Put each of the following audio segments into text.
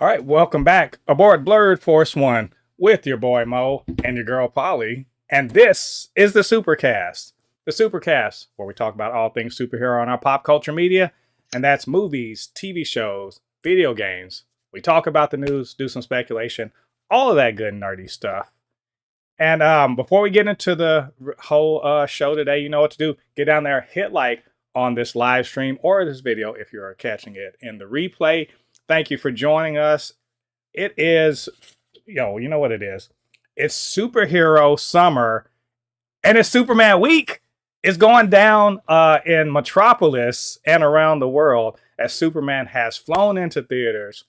All right, welcome back aboard Blurred Force One with your boy Mo and your girl Polly. And this is the Supercast. The Supercast, where we talk about all things superhero in our pop culture media, and that's movies, TV shows, video games. We talk about the news, do some speculation, all of that good nerdy stuff. And before we get into the whole show today, you know what to do. Get down there, hit like on this live stream or this video if you're catching it in the replay. Thank you for joining us. It is, you know what it is. It's superhero summer, and it's Superman week. It's going down in Metropolis and around the world as Superman has flown into theaters.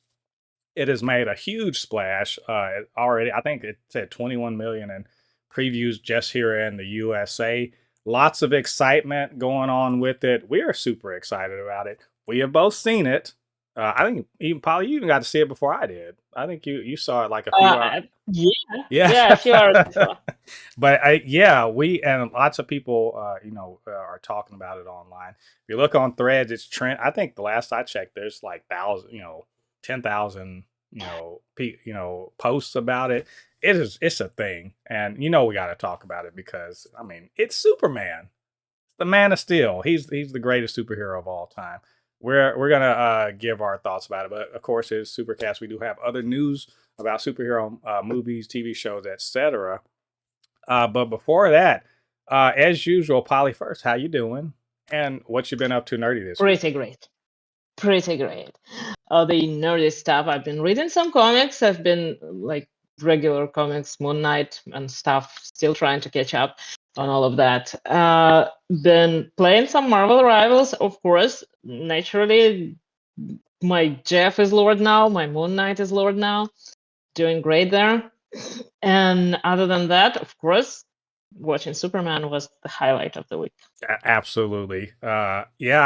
It has made a huge splash already. I think it said 21 million in previews just here in the USA. Lots of excitement going on with it. We are super excited about it. We have both seen it. I think even Polly, you even got to see it before I did. I think you saw it like a few hours. Yeah, a few hours before. But we and lots of people, are talking about it online. If you look on Threads, it's trend. I think the last I checked, there's like 10,000, posts about it. It's a thing, and we got to talk about it because it's Superman, the Man of Steel. He's the greatest superhero of all time. We're gonna give our thoughts about it, but of course, it's Supercast. We do have other news about superhero movies, TV shows, etc. But before that, as usual, Polly first, how you doing? And what you been up to nerdy this week? Pretty great. The nerdy stuff. I've been reading some comics. I've been like regular comics, Moon Knight and stuff. Still trying to catch up on all of that. Been playing some Marvel Rivals, of course. Naturally, my Jeff is Lord now. My Moon Knight is Lord now. Doing great there. And other than that, of course, watching Superman was the highlight of the week. Absolutely. I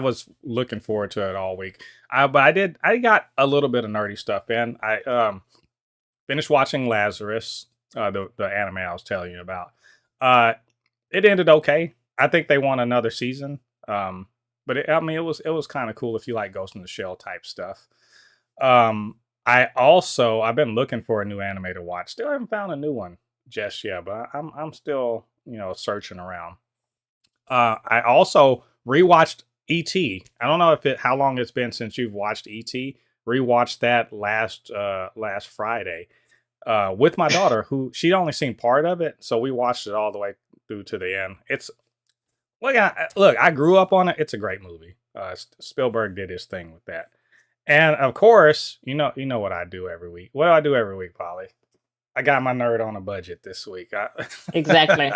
was looking forward to it all week. But I got a little bit of nerdy stuff in. I finished watching Lazarus, the anime I was telling you about. It ended okay. I think they want another season. But it was kind of cool if you like Ghost in the Shell type stuff. I've been looking for a new anime to watch. Still haven't found a new one just yet, but I'm still, searching around. I also rewatched E.T. I don't know how long it's been since you've watched E.T. Rewatched that last Friday with my daughter, who she'd only seen part of it, so we watched it all the way through to the end. I grew up on it. It's a great movie. Spielberg did his thing with that. And of course, you know what I do every week. What do I do every week, Polly? I got my nerd on a budget this week. Exactly.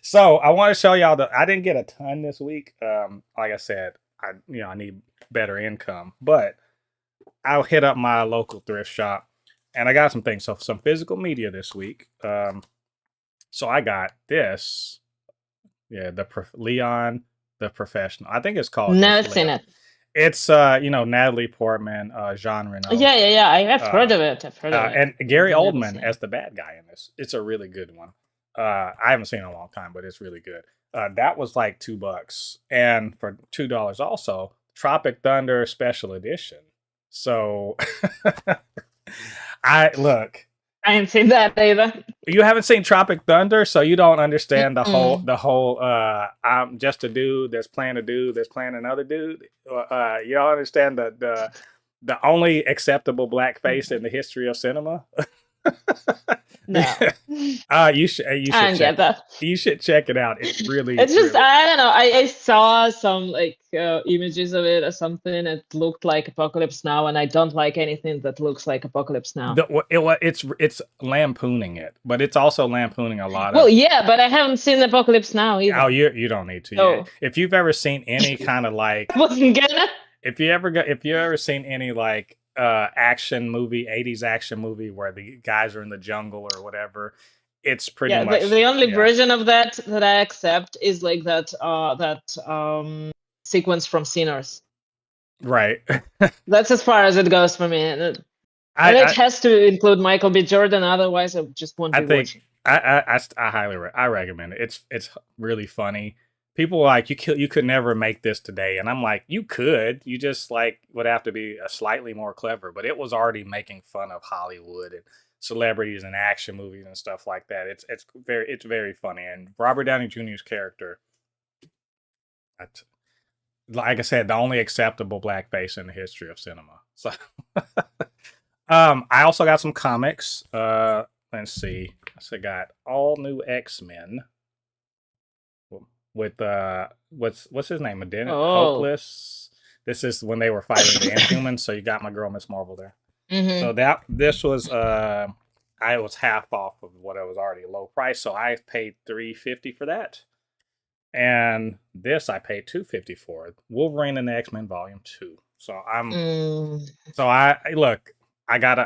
So I want to show y'all that I didn't get a ton this week. Like I said, I need better income, but I'll hit up my local thrift shop and I got some things. So some physical media this week. So I got this. Yeah, Leon the Professional. I think it's called. Never seen it. It's Natalie Portman, Jean Reno. Yeah. I have heard of it. And Gary Oldman as the bad guy in this. It's a really good one. I haven't seen it in a long time, but it's really good. That was like $2, and for $2 also, Tropic Thunder Special Edition. So I haven't seen that either. You haven't seen Tropic Thunder, so you don't understand the whole I'm just a dude that's playing a dude that's playing another dude. You don't understand the only acceptable blackface in the history of cinema. No. You should check that. You should check it out. It's just I don't know. I saw some images of it or something. It looked like Apocalypse Now, and I don't like anything that looks like Apocalypse Now. It's lampooning it, but it's also lampooning a lot of. Well, yeah, but I haven't seen Apocalypse Now either. Oh, you don't need to. Oh. Yeah. If you've ever seen any kind of wasn't gonna. If you ever seen any action movie, 80s action movie where the guys are in the jungle or whatever, it's pretty much the only version of that I accept is like that sequence from Sinners. Right. That's as far as it goes for me. And it has to include Michael B. Jordan, otherwise I just won't be watching. I highly recommend it. It's really funny. people were like, you could never make this today, and I'm like, you could, you just like would have to be a slightly more clever. But it was already making fun of Hollywood and celebrities and action movies and stuff like that. It's very funny, and Robert Downey Jr.'s character, like I said, the only acceptable blackface in the history of cinema. So, I also got some comics. Let's see. So I got all new X-Men with what's his name? Hopeless. This is when they were fighting the Inhumans. So you got my girl Miss Marvel there. Mm-hmm. So this was I was half off of what it was already low price, so I paid $350 for that. And this I paid $250 for. Wolverine and the X-Men Volume 2. So I look,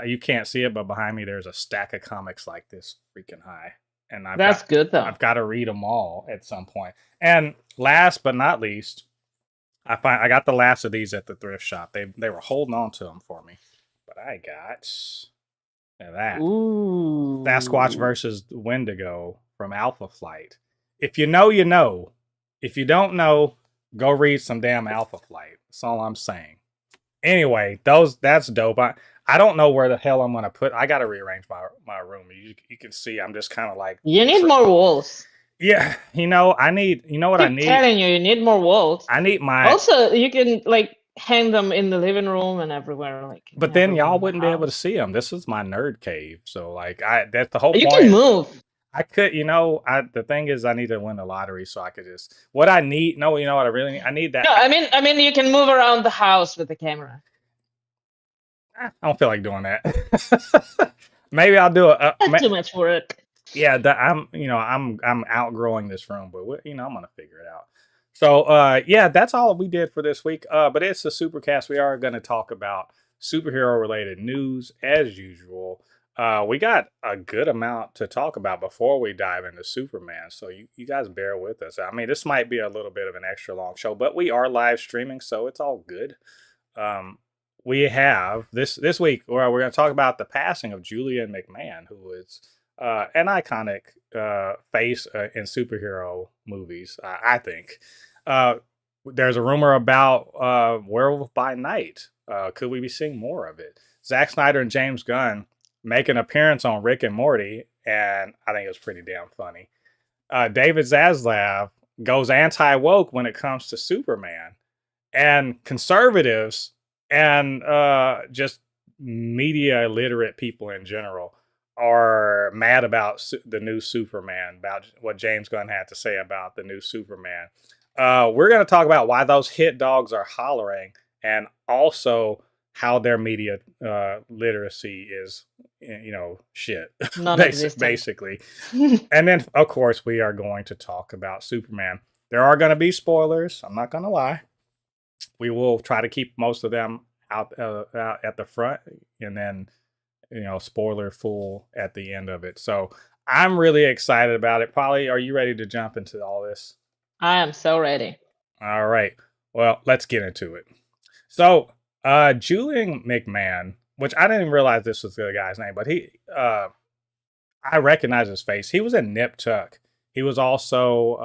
you can't see it, but behind me there's a stack of comics like this freaking high. And That's good though. I've got to read them all at some point. And last but not least, I got the last of these at the thrift shop. They were holding on to them for me. But I got that. Ooh. Sasquatch versus Wendigo from Alpha Flight. If you know, you know. If you don't know, go read some damn Alpha Flight. That's all I'm saying. Anyway, that's dope. I don't know where the hell I'm gonna put. I gotta rearrange my room. You can see I'm just kind of like. You need more walls. Yeah, I need. You know what I need? I'm telling you need more walls. I need my. Also, you can like hang them in the living room and everywhere. Like, but then y'all wouldn't be able to see them. This is my nerd cave, so like that's the whole you point. You can move. I could, the thing is, I need to win the lottery so I could just. What I need, no, you know what I really need? I need that. No, I mean, you can move around the house with the camera. I don't feel like doing that. Maybe I'll do it. Too much work. Yeah, I'm outgrowing this room, but I'm gonna figure it out. So, yeah, that's all we did for this week. But it's a supercast. We are gonna talk about superhero related news as usual. We got a good amount to talk about before we dive into Superman, so you guys bear with us. I mean, this might be a little bit of an extra long show, but we are live streaming, so it's all good. We have this week where we're going to talk about the passing of Julian McMahon, who is an iconic face in superhero movies, I think. There's a rumor about Werewolf by Night. Could we be seeing more of it? Zack Snyder and James Gunn make an appearance on Rick and Morty, and I think it was pretty damn funny. David Zaslav goes anti-woke when it comes to Superman, and conservatives and just media illiterate people in general are mad about the new Superman, about what James Gunn had to say about the new Superman. We're going to talk about why those hit dogs are hollering, and also how their media literacy is, shit, basically. And then, of course, we are going to talk about Superman. There are going to be spoilers. I'm not going to lie. We will try to keep most of them out at the front, and then, spoiler full at the end of it. So I'm really excited about it. Polly, are you ready to jump into all this? I am so ready. All right. Well, let's get into it. So, Julian McMahon, which I didn't realize this was the guy's name, but I recognize his face. He was in Nip Tuck. He was also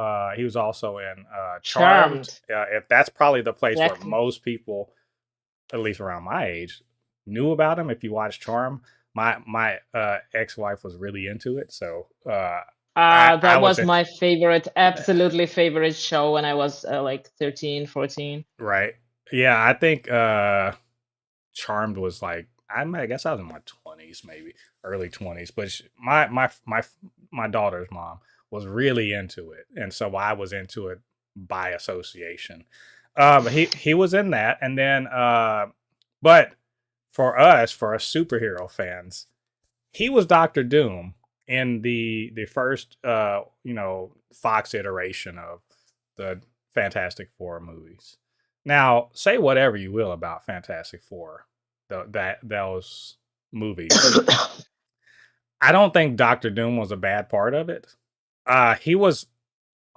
in Charmed. If that's probably the place where most people, at least around my age, knew about him. If you watch Charmed, my ex-wife was really into it. So that was my favorite, absolutely favorite show when I was like 13, 14. Right. Yeah, I think Charmed was like, I guess I was in my 20s, maybe early 20s. But my daughter's mom was really into it, and so I was into it by association. He was in that, and then but for us superhero fans, he was Doctor Doom in the first Fox iteration of the Fantastic Four movies. Now, say whatever you will about Fantastic Four, those movies. I don't think Doctor Doom was a bad part of it. He was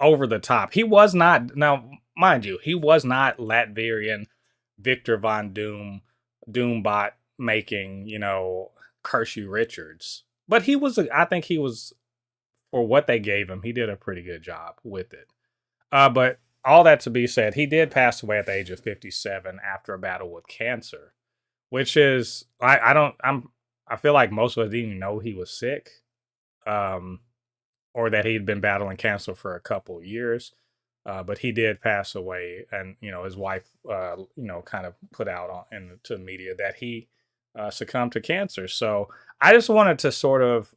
over the top. He was not, now, mind you, he was not Latvian Victor Von Doom, Doombot making, Kershaw Richards. But I think he was, for what they gave him, he did a pretty good job with it. But all that to be said, he did pass away at the age of 57 after a battle with cancer, which is I feel like most of us didn't even know he was sick, um, or that he'd been battling cancer for a couple years. But he did pass away, and his wife, kind of put out into the media that he succumbed to cancer. So I just wanted to sort of,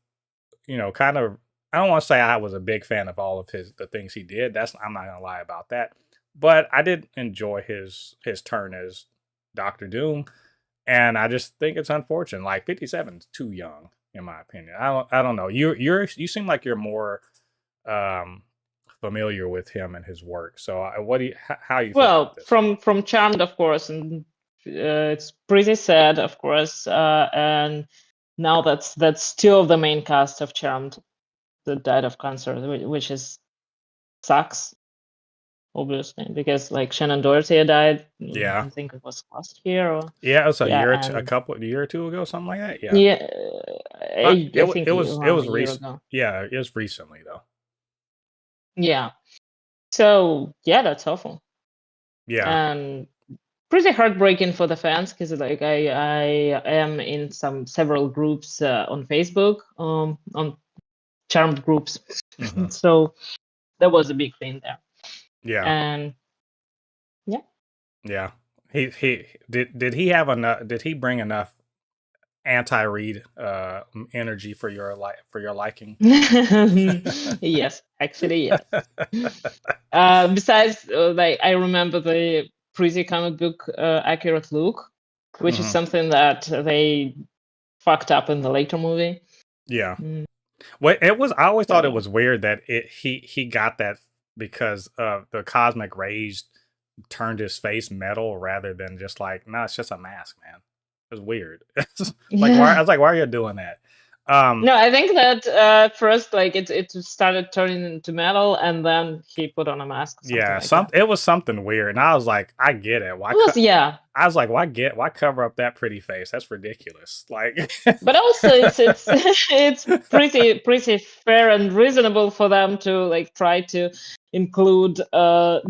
kind of. I don't want to say I was a big fan of all of the things he did. I'm not gonna lie about that, but I did enjoy his turn as Doctor Doom, and I just think it's unfortunate. Like 57 is too young, in my opinion. I don't know. You seem like you're more familiar with him and his work. So how you feel about this? From Charmed, of course, and it's pretty sad, of course, and now that's two of the main cast of Charmed that died of cancer, which sucks, obviously, because like Shannon Doherty died. Yeah, I think it was last year. Or yeah, it was a year, and, a year or two ago, something like that. Yeah, yeah, I think it was recent. Yeah, it was recently though. Yeah, so yeah, that's awful. Yeah, and pretty heartbreaking for the fans, because like I am in several groups on Facebook, on Charmed groups. mm-hmm. So that was a big thing there. Yeah, and yeah. He did he have enough? Did he bring enough anti-Reed energy for your liking? Yes, actually, yes. Besides, like I remember the pretty comic book accurate look, which is something that they fucked up in the later movie. Yeah. Well, I always thought it was weird that he got that because the cosmic rays turned his face metal rather than just like, no, it's just a mask, man. It was weird. I was like, why are you doing that? No, I think that first, like it started turning into metal, and then he put on a mask. Yeah, it was something weird, and I was like, I get it. Why? I was like, why cover up that pretty face? That's ridiculous. Like, but also it's pretty fair and reasonable for them to like try to include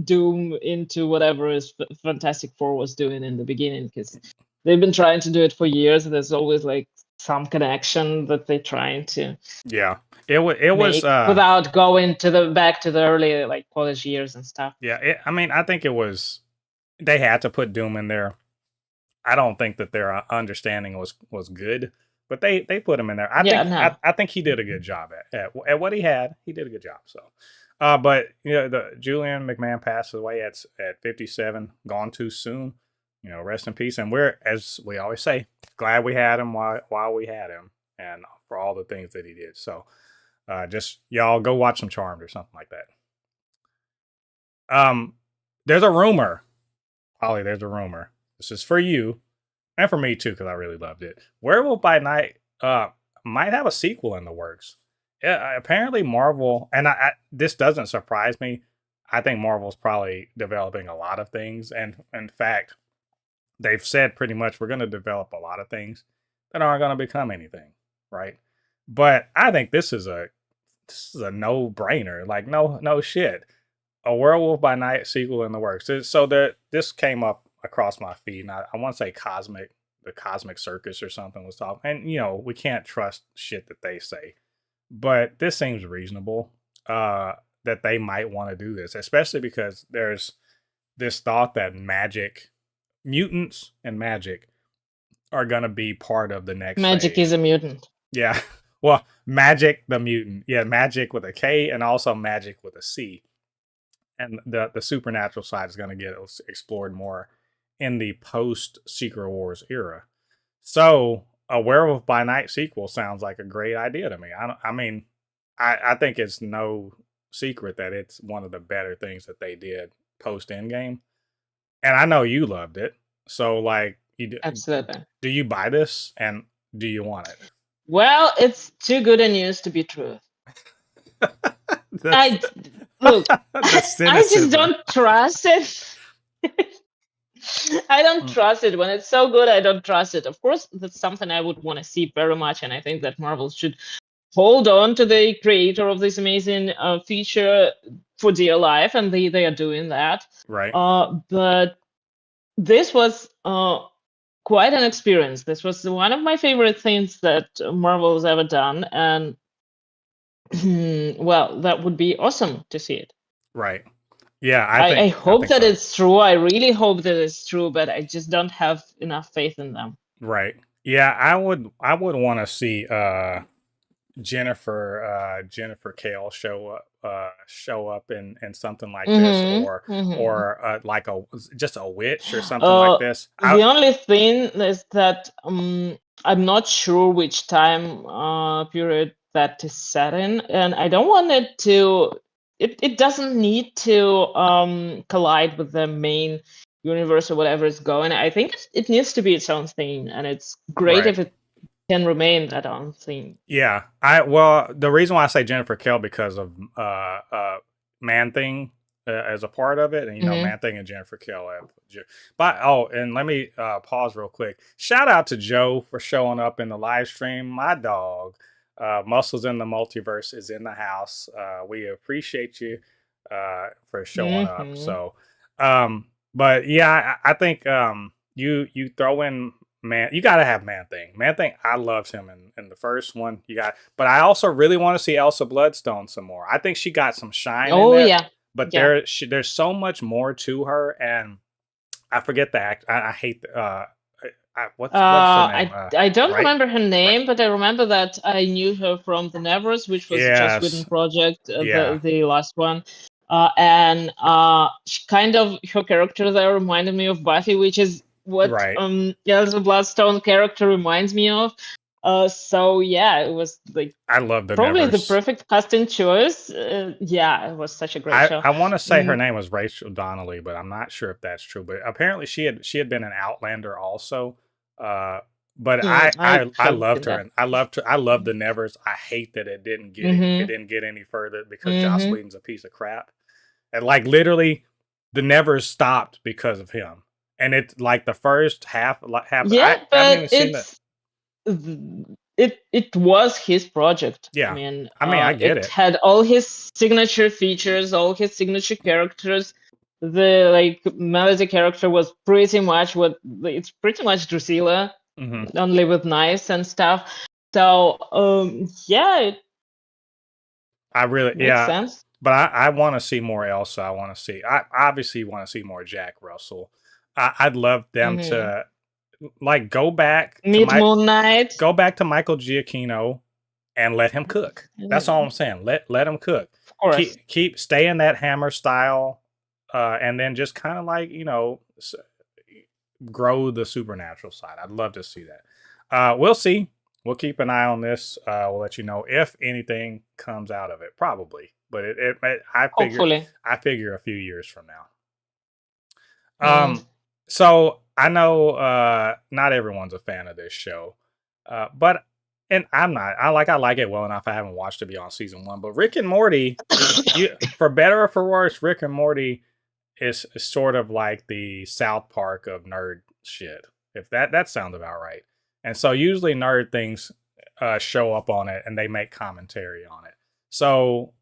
Doom into whatever is Fantastic Four was doing in the beginning, because they've been trying to do it for years. There's always like some connection that they're trying to. Yeah, it was without going back to the early like college years and stuff. Yeah, I mean, I think it was they had to put Doom in there. I don't think that their understanding was good, but they put him in there. I think he did a good job at what he had. He did a good job. So, but the Julian McMahon passed away at 57, gone too soon. Rest in peace. And we're, as we always say, glad we had him while we had him, and for all the things that he did. So, just y'all go watch some Charmed or something like that. There's a rumor, Holly. There's a rumor. This is for you and for me too, because I really loved it. Werewolf by Night might have a sequel in the works. Yeah, apparently Marvel, and this doesn't surprise me. I think Marvel's probably developing a lot of things, and in fact, they've said pretty much we're going to develop a lot of things that aren't going to become anything, right? But I think this is a no-brainer. Like, no shit. A Werewolf by Night sequel in the works. So this came up across my feed, and I want to say the Cosmic Circus or something was talking. And we can't trust shit that they say, but this seems reasonable. That they might want to do this, especially because there's this thought that mutants and magic are gonna be part of the next Magic phase. Is a mutant. Yeah. Well, Magic the mutant. Yeah, Magic with a K and also Magic with a C. And the supernatural side is gonna get explored more in the post Secret Wars era. So a Werewolf by Night sequel sounds like a great idea to me. I think it's no secret that it's one of the better things that they did post Endgame. And I know you loved it. So, like, absolutely. Do you buy this, and do you want it? Well, it's too good a news to be true. I just don't trust it. I don't trust it. When it's so good, I don't trust it. Of course, that's something I would want to see very much, and I think that Marvel should hold on to the creator of this amazing feature for dear life, and they are doing that. Right. But this was quite an experience. This was one of my favorite things that Marvel has ever done, and well, that would be awesome to see it. Right. Yeah, I hope think that so. it's true. I really hope that it's true, but I just don't have enough faith in them. Right. Yeah, I would want to see Jennifer Kale show up in something like this, or like just a witch or something like this. The only thing is that I'm not sure which time period that is set in, and I don't want it to. It doesn't need to collide with the main universe or whatever is going. I think it needs to be its own thing, and it's great if it can remain that own thing. Yeah, the reason why I say Jennifer Kale because of Man Thing as a part of it, and Man Thing and Jennifer Kale. But and let me pause real quick. Shout out to Joe for showing up in the live stream. My dog, Muscles in the Multiverse, is in the house. We appreciate you for showing up. So, but yeah, I think you throw in. Man, you got to have Man Thing. Man Thing, I loved him in the first one. But I also really want to see Elsa Bloodstone some more. I think she got some shine. Oh, in there, yeah. But there's so much more to her, and I forget the act. I hate what's her name? I don't remember her name, but I remember that I knew her from The Nevers, which was just Whedon Project, the last one. And she kind of, her character there reminded me of Buffy, which is what Elsa Bloodstone character reminds me of. So yeah, it was like I love probably the perfect casting choice. Yeah, it was such a great show. I want to say her name was Rachel Donnelly, but I'm not sure if that's true. But apparently she had been an Outlander also. But I loved her, and I loved the Nevers. I hate that it didn't get any further because Joss Whedon's a piece of crap, and like literally, the Nevers stopped because of him. And it's like the first half. Yeah, but I haven't even seen that. It was his project. Yeah, I get it. It had all his signature features, all his signature characters. The melody character was pretty much it's pretty much Drusilla, only with knives and stuff. So yeah, I really makes sense. But I want to see more Elsa. I obviously want to see more Jack Russell. I'd love them to go back to Moon Knight. Go back to Michael Giacchino and let him cook. That's all I'm saying. Let him cook. Of course. Keep stay in that Hammer style, and then just kind of grow the supernatural side. I'd love to see that. We'll see. We'll keep an eye on this. We'll let you know if anything comes out of it. Probably, but I figure a few years from now. So I know not everyone's a fan of this show, but I'm not. I like it well enough. I haven't watched it beyond season 1, but Rick and Morty, for better or for worse, Rick and Morty is sort of like the South Park of nerd shit. If that sounds about right. And so usually nerd things show up on it and they make commentary on it. So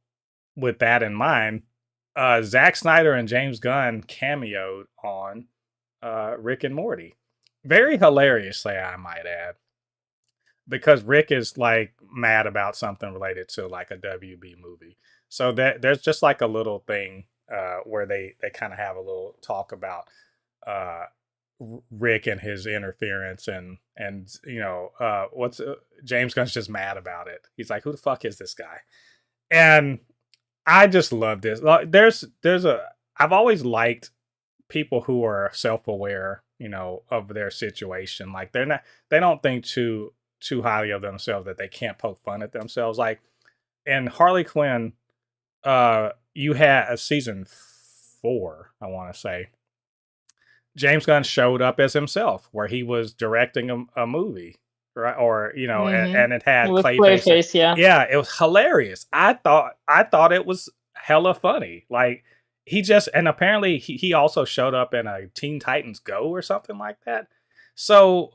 with that in mind, Zack Snyder and James Gunn cameoed on Rick and Morty. Very hilariously, I might add. Because Rick is mad about something related to a WB movie. So there's just a little thing where they kind of have a little talk about Rick and his interference and James Gunn's just mad about it. He's like, who the fuck is this guy? And I just love this. I've always liked people who are self-aware, of their situation. They don't think too highly of themselves that they can't poke fun at themselves. Like in Harley Quinn, you had a season 4, I want to say. James Gunn showed up as himself, where he was directing a movie, right? Or and it had Clayface. Yeah, it was hilarious. I thought it was hella funny. And apparently he also showed up in a Teen Titans Go or something like that. So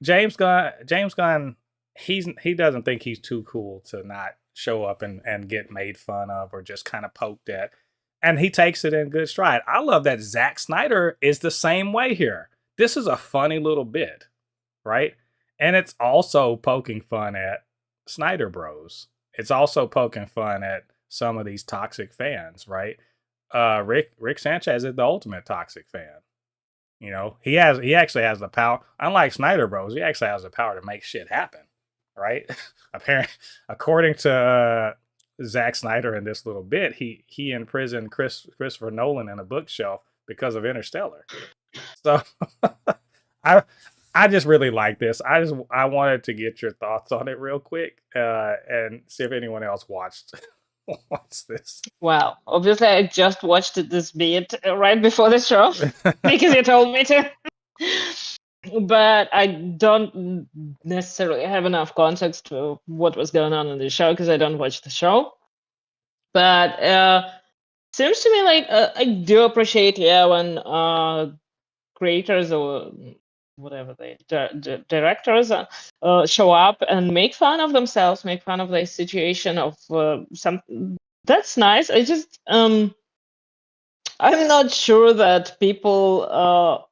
James Gunn, he doesn't think he's too cool to not show up and get made fun of or just kind of poked at. And he takes it in good stride. I love that Zack Snyder is the same way here. This is a funny little bit, right? And it's also poking fun at Snyder Bros. It's also poking fun at some of these toxic fans, right? Rick Sanchez is the ultimate toxic fan. You know, he actually has the power. Unlike Snyder Bros, he actually has the power to make shit happen, right? Apparently, according to Zack Snyder in this little bit, he imprisoned Christopher Nolan in a bookshelf because of Interstellar. So I just really like this. I wanted to get your thoughts on it real quick and see if anyone else watched this. Well, obviously, I just watched this bit right before the show because you told me to. But I don't necessarily have enough context to what was going on in the show because I don't watch the show. But seems to me like I do appreciate, when creators or whatever directors show up and make fun of themselves, make fun of the situation of some. That's nice. I just I'm not sure that people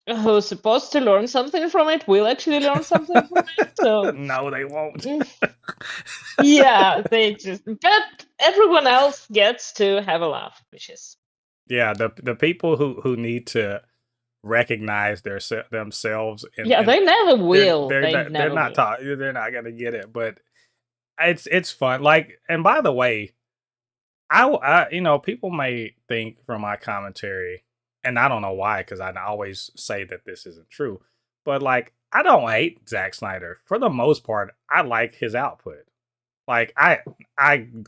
who are supposed to learn something from it will actually learn something from it. So No, they won't. yeah, but everyone else gets to have a laugh, which is the people who need to recognize themselves. they never will. They're not they're not gonna get it, but it's fun. Like, and by the way, I people may think from my commentary, and I don't know why, because I always say that this isn't true, but like, I don't hate Zack Snyder. For the most part, I like his output. Like, I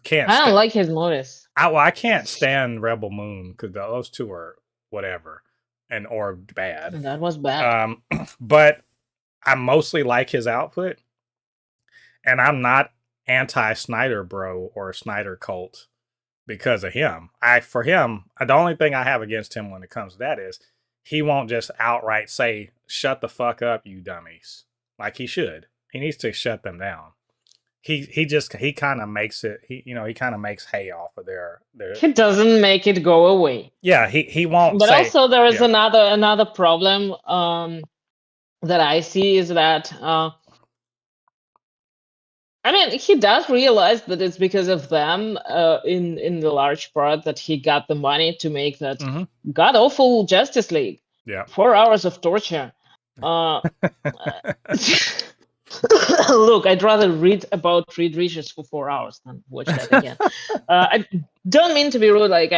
can't. I don't like his movies. I can't stand Rebel Moon because those two are whatever or bad. And that was bad. But I mostly like his output, and I'm not anti-Snyder bro or Snyder cult because of him. For him, the only thing I have against him when it comes to that is he won't just outright say, "Shut the fuck up, you dummies," like he should. He needs to shut them down. He kind of makes it. He kind of makes hay off of their. He doesn't make it go away. Yeah, he won't. But also, there is another problem that I see is that I mean, he does realize that it's because of them, in the large part, that he got the money to make that god awful Justice League. Yeah, 4 hours of torture. Look, I'd rather read about Reed Richards for 4 hours than watch that again. I don't mean to be rude. Like,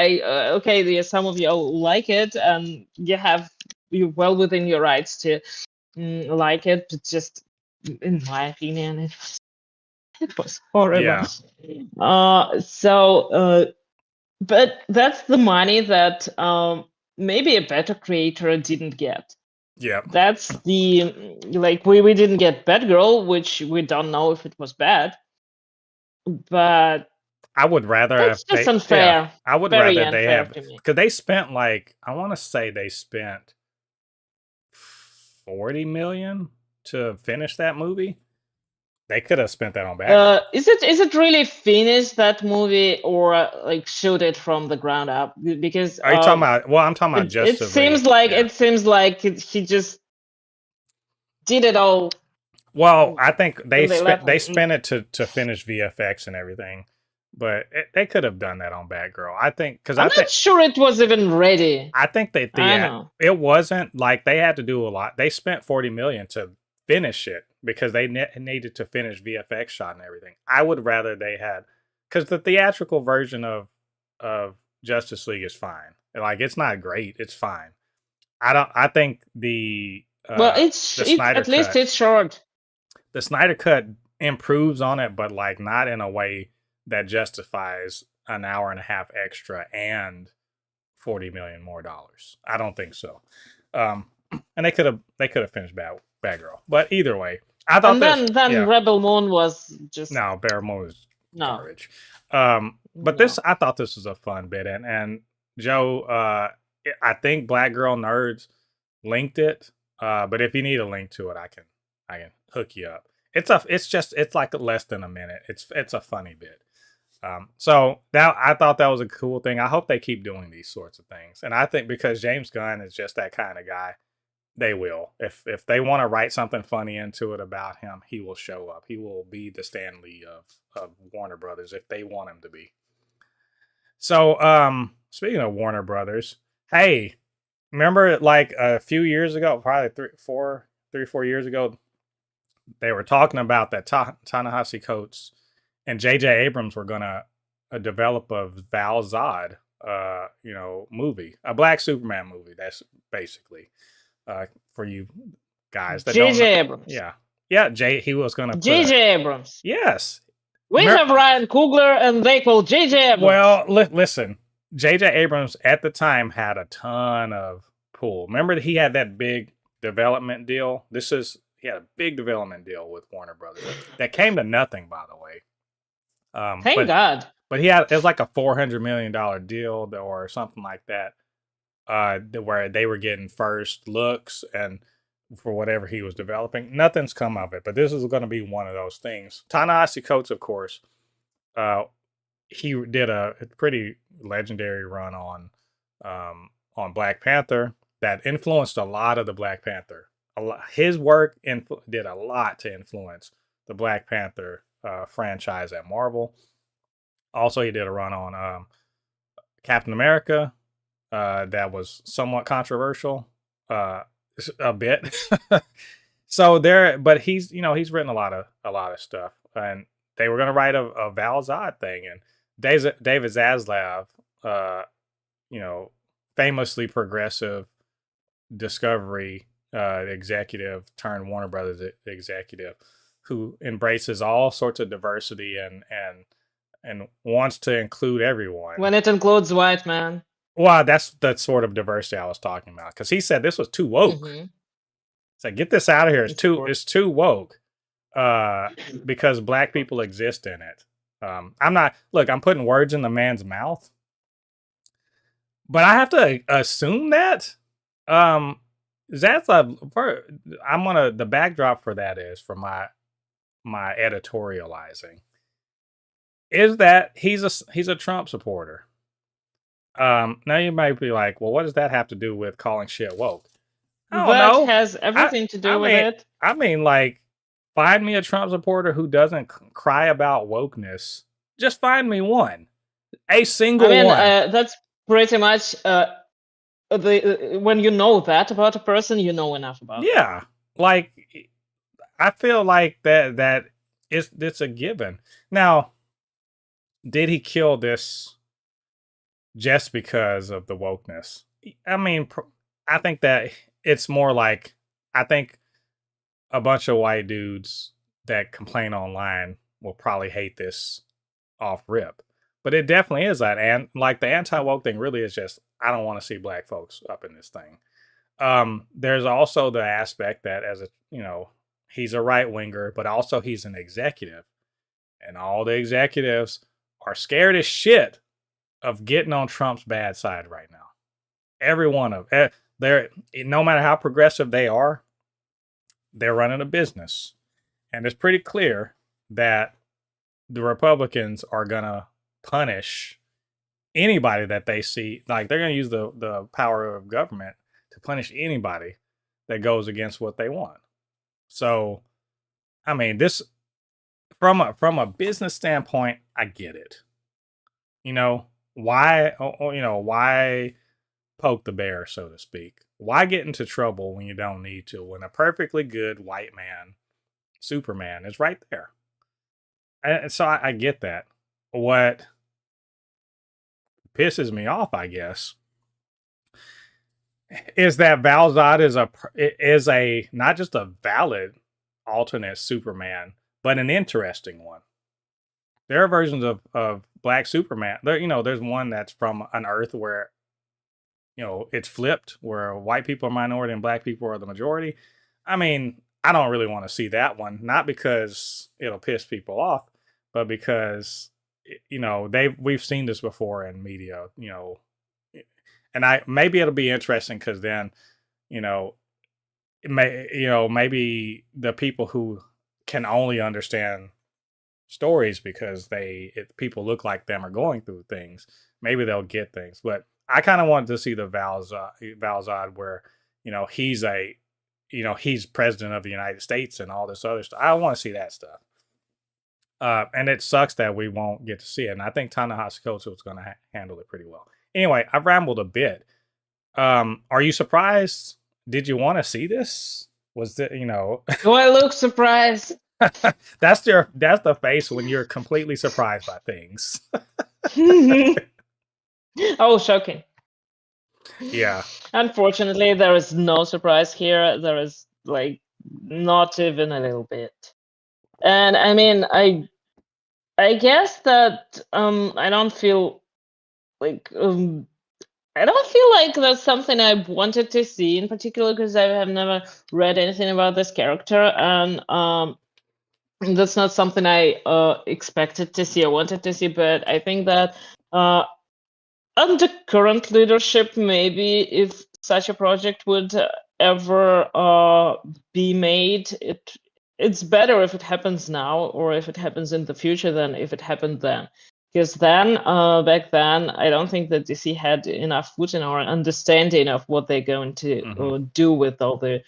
some of you like it, and you're well within your rights to like it. But just, in my opinion, it was horrible. Yeah. But that's the money that maybe a better creator didn't get. Yeah, that's we didn't get Batgirl, which we don't know if it was bad, but I would rather that's just unfair. Yeah, I would Very rather they have, because they spent I want to say they spent $40 million to finish that movie. They could have spent that on Batgirl. Is it really finished, that movie, or shoot it from the ground up? Because are you talking about? Well, I'm talking about just. It seems like he just did it all. Well, I think they spent it to finish VFX and everything, but they could have done that on Batgirl. I think because I'm not sure it was even ready. I think it wasn't. Like, they had to do a lot. They spent $40 million to finish it because they needed to finish VFX shot and everything. I would rather they had, because the theatrical version of Justice League is fine. Like, it's not great. It's fine. I think the at least it's short. The Snyder cut improves on it, but not in a way that justifies an hour and a half extra and $40 million more dollars. I don't think so. And they could have finished Batgirl, but either way, I thought. And then Rebel Moon was just Rebel Moon was garbage. But I thought this was a fun bit, and Joe, I think Black Girl Nerds linked it. But if you need a link to it, I can hook you up. It's like less than a minute. It's a funny bit. So that I thought that was a cool thing. I hope they keep doing these sorts of things. And I think because James Gunn is just that kind of guy, they will. If they want to write something funny into it about him, he will show up. He will be the Stan Lee of Warner Brothers if they want him to be. So, speaking of Warner Brothers, hey, remember like a few years ago, probably 3 or 4 years ago, they were talking about that Ta-Nehisi Coates and J.J. Abrams were gonna develop a Val Zod, movie, a Black Superman movie. That's basically for you guys that don't know. J.J. Abrams. Yeah. He was gonna put J.J. Abrams. Yes. We have Ryan Coogler, and they call J.J. Abrams. Well, listen, J.J. Abrams at the time had a ton of pull. Remember that he had that big development deal. He had a big development deal with Warner Brothers that came to nothing, by the way. Thank God. But it was like a $400 million deal or something like that, where they were getting first looks and for whatever he was developing. Nothing's come of it, but this is going to be one of those things. Ta-Nehisi Coates, of course, he did a pretty legendary run on Black Panther that influenced a lot of the Black Panther. His work did a lot to influence the Black Panther franchise at Marvel. Also, he did a run on Captain America that was somewhat controversial, a bit. But he's written a lot of stuff, and they were going to write a Val Zod thing, and David Zaslav, famously progressive Discovery executive turned Warner Brothers executive, who embraces all sorts of diversity and wants to include everyone. When it includes white man. Well, that's the sort of diversity I was talking about, because he said this was too woke. Mm-hmm. It's like, get this out of here. It's too woke. Because Black people exist in it. I'm putting words in the man's mouth, but I have to assume that Zaslav, the backdrop for that is, for my editorializing, is that he's a Trump supporter. Now you might be like, well, what does that have to do with calling shit woke? I don't know. Has everything to do with it. I mean, like, find me a Trump supporter who doesn't cry about wokeness. Just find me one. A single one. That's pretty much when you know that about a person, you know enough about it. Yeah. Like, I feel like that it's a given. Now, did he kill this just because of the wokeness? I mean, I think that it's more like, I think a bunch of white dudes that complain online will probably hate this off rip. But it definitely is that. And like, the anti-woke thing really is just, I don't want to see Black folks up in this thing. There's also the aspect that he's a right winger, but also he's an executive. And all the executives are scared as shit of getting on Trump's bad side right now. Every one of them. No matter how progressive they are, they're running a business. And it's pretty clear that the Republicans are going to punish anybody that they see. Like, they're going to use the power of government to punish anybody that goes against what they want. So, I mean, this, from a business standpoint, I get it. Why poke the bear, so to speak? Why get into trouble when you don't need to, when a perfectly good white man, Superman, is right there? And so I get that. What pisses me off, I guess, is that Val Zod is a not just a valid alternate Superman, but an interesting one. There are versions of Black Superman. There's one that's from an Earth where, it's flipped, where white people are minority and Black people are the majority. I mean, I don't really want to see that one. Not because it'll piss people off, but because, we've seen this before in media, and maybe it'll be interesting because then, maybe the people who can only understand stories because people look like them are going through things. Maybe they'll get things, but I kind of wanted to see the Valzad where he's president of the United States and all this other stuff. I want to see that stuff. And it sucks that we won't get to see it. And I think Ta-Nehisi Coates was going to handle it pretty well. Anyway, I've rambled a bit. Are you surprised? Did you want to see this? Was it, Do I look surprised? that's the face when you're completely surprised by things. Oh, shocking. Yeah. Unfortunately, there is no surprise here. There is not even a little bit. And I mean, I guess that I don't feel like that's something I wanted to see in particular, because I have never read anything about this character, and that's not something I expected to see or wanted to see. But I think that under current leadership, maybe if such a project would ever be made, it's better if it happens now or if it happens in the future than if it happened then. Because then, back then, I don't think that DC had enough footing or understanding of what they're going to do with all the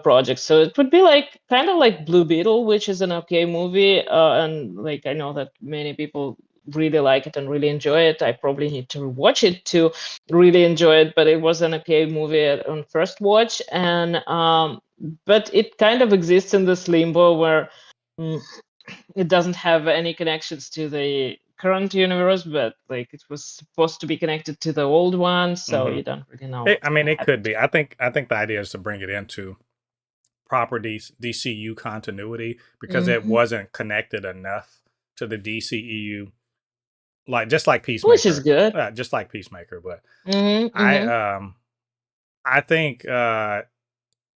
projects. So it would be kind of like Blue Beetle, which is an okay movie, and I know that many people really like it and really enjoy it. I probably need to watch it to really enjoy it, but it was an okay movie on first watch, and but it kind of exists in this limbo where it doesn't have any connections to the current universe, but it was supposed to be connected to the old one, so you don't really know. It could be. I think the idea is to bring it into proper DCU continuity, because it wasn't connected enough to the DCEU, just like Peacemaker, which is good. Just like Peacemaker, but I think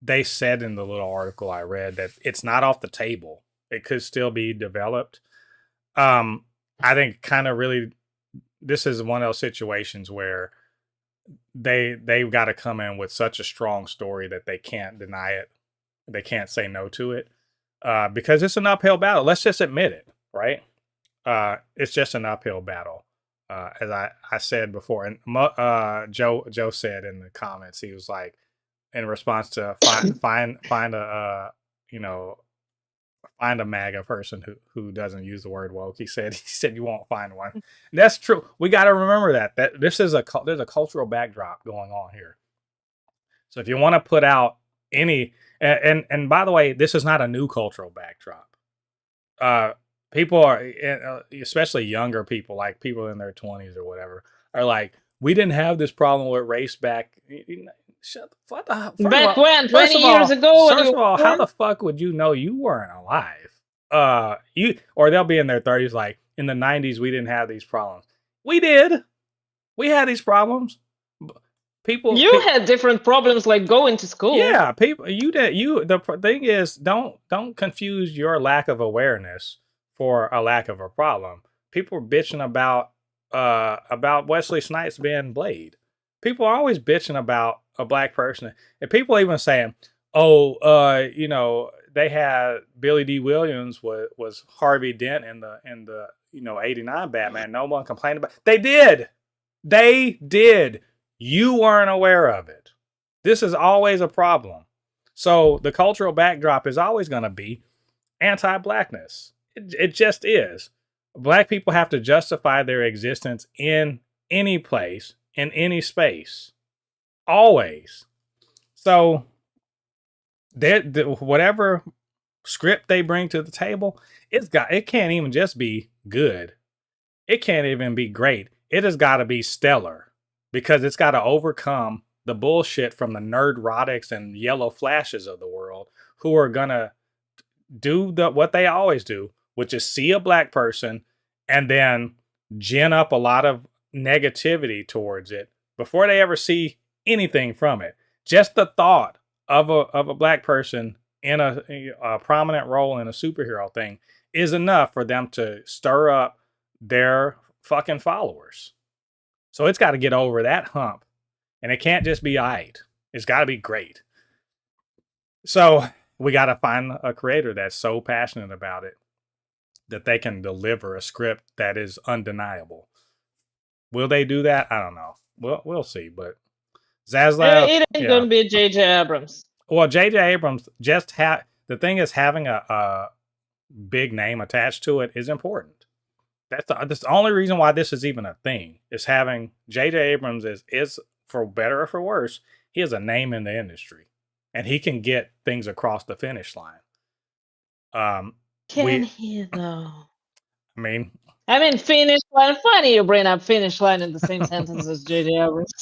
they said in the little article I read that it's not off the table. It could still be developed. I think kind of really, this is one of those situations where they've got to come in with such a strong story that they can't deny it. They can't say no to it, because it's an uphill battle. Let's just admit it, right? It's just an uphill battle. As I said before, and Joe said in the comments, he was like, in response to find a MAGA person who doesn't use the word woke. He said you won't find one. And that's true. We got to remember that this is there's a cultural backdrop going on here. So if you want to put out any, and by the way, this is not a new cultural backdrop. People are, especially younger people, like people in their 20s or whatever, are like, we didn't have this problem with race back. Shut the fuck up. Back when? 20 years ago? First of all, how the fuck would you know you weren't alive? Or they'll be in their 30s, like, in the 90s, we didn't have these problems. We did. We had these problems. You had different problems, like going to school. Yeah, you did. The thing is, don't confuse your lack of awareness for a lack of a problem. People are bitching about Wesley Snipes being Blade. People are always bitching about a black person, and people even saying, they had Billy D. Williams was Harvey Dent in the 89 Batman. No one complained about. They did. You weren't aware of it. This is always a problem. So the cultural backdrop is always going to be anti-blackness. It just is. Black people have to justify their existence in any place, in any space. Always. So whatever script they bring to the table, it can't even just be good. It can't even be great. It has got to be stellar, because it's got to overcome the bullshit from the nerdrotics and yellow flashes of the world, who are gonna do what they always do, which is see a black person and then gin up a lot of negativity towards it before they ever see anything from it. Just the thought of a black person in a prominent role in a superhero thing is enough for them to stir up their fucking followers. So it's got to get over that hump, and it can't just be aight. It's got to be great. So we got to find a creator that's so passionate about it that they can deliver a script that is undeniable. Will they do that? I don't know. We'll see. But Zaslav, It ain't gonna be J.J. Abrams. Well, J.J. Abrams the thing is having a big name attached to it is important. That's the only reason why this is even a thing, is having J.J. Abrams is for better or for worse, he has a name in the industry, and he can get things across the finish line. Can he though? I mean, finish line. Funny you bring up finish line in the same sentence as J.J. Abrams.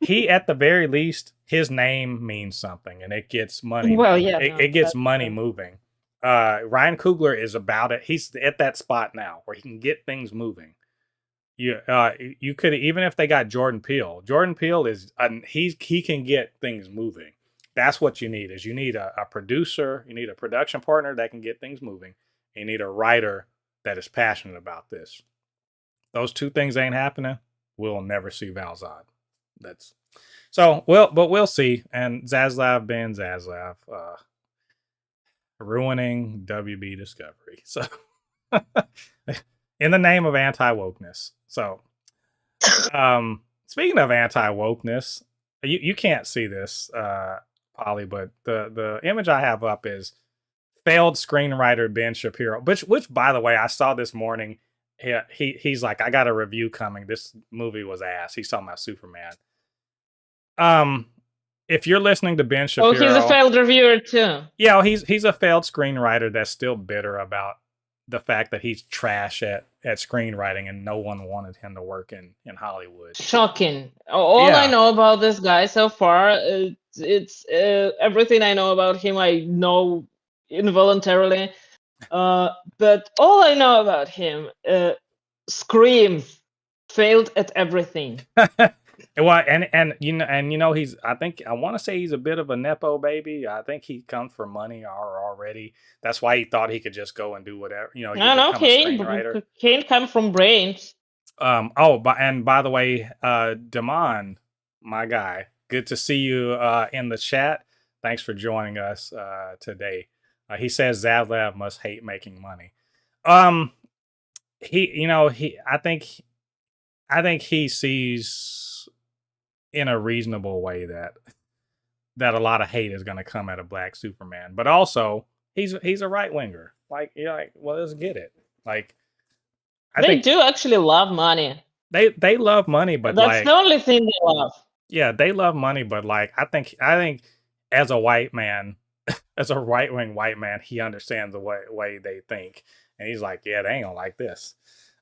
He at the very least, his name means something, and it gets money. Well, yeah, it gets money moving. Ryan Coogler is about it. He's at that spot now where he can get things moving. You could, even if they got Jordan Peele. Jordan Peele is he can get things moving. That's what you need. Is you need a producer, you need a production partner that can get things moving. You need a writer that is passionate about this. Those two things ain't happening. We'll never see Valzad. That's so we'll see. And Zaslav being Zaslav, ruining WB Discovery. So in the name of anti-wokeness. So speaking of anti-wokeness, you can't see this, Polly, but the image I have up is failed screenwriter Ben Shapiro, which by the way, I saw this morning. He's like, I got a review coming. This movie was ass. He's talking about Superman. If you're listening to Ben Shapiro, he's a failed reviewer too. Yeah, he's a failed screenwriter that's still bitter about the fact that he's trash at screenwriting and no one wanted him to work in Hollywood. Shocking. All I know about this guy so far, it's everything I know about him I know involuntarily. But all I know about him, Scream failed at everything. Well, and you know he's, I want to say he's a bit of a nepo baby. I think he comes for money already. That's why he thought he could just go and do whatever. Okay, can't come from brains. And by the way, Damon, my guy, good to see you in the chat. Thanks for joining us today. He says Zaslav must hate making money. I think he sees in a reasonable way that a lot of hate is going to come at a black Superman, but also he's a right winger. Like, well, let's get it. Like, they do actually love money. They love money, but that's the only thing they love. Yeah, they love money, but like, I think as a white man, as a right wing white man, he understands the way they think, and he's like, yeah, they ain't gonna like this.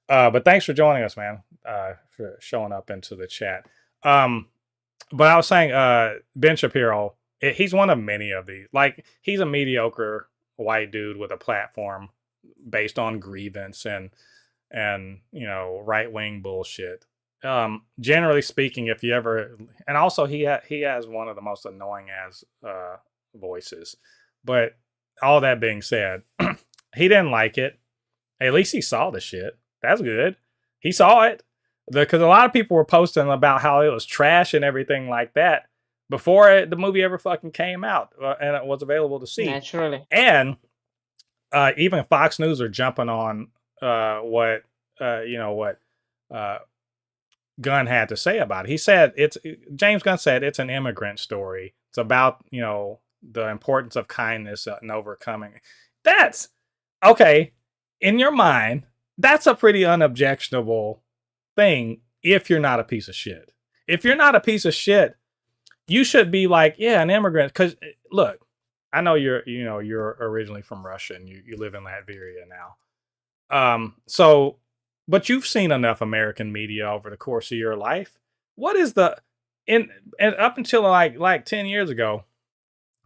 But thanks for joining us, man. For showing up into the chat. But I was saying, Ben Shapiro, he's one of many of these. Like, he's a mediocre white dude with a platform based on grievance and right wing bullshit. Generally speaking, if you ever, and also he has one of the most annoying ass voices. But all that being said, he didn't like it. At least he saw the shit. That's good. He saw it. Because a lot of people were posting about how it was trash and everything like that before the movie ever fucking came out and it was available to see. Naturally. And even Fox News are jumping on what Gunn had to say about it. He said James Gunn said it's an immigrant story. It's about, the importance of kindness and overcoming. That's okay. In your mind, that's a pretty unobjectionable thing if you're not a piece of shit. If you're not a piece of shit, you should be like, yeah, an immigrant. Because look, I know you're originally from Russia and you live in Latveria now. But you've seen enough American media over the course of your life. What is and up until like 10 years ago,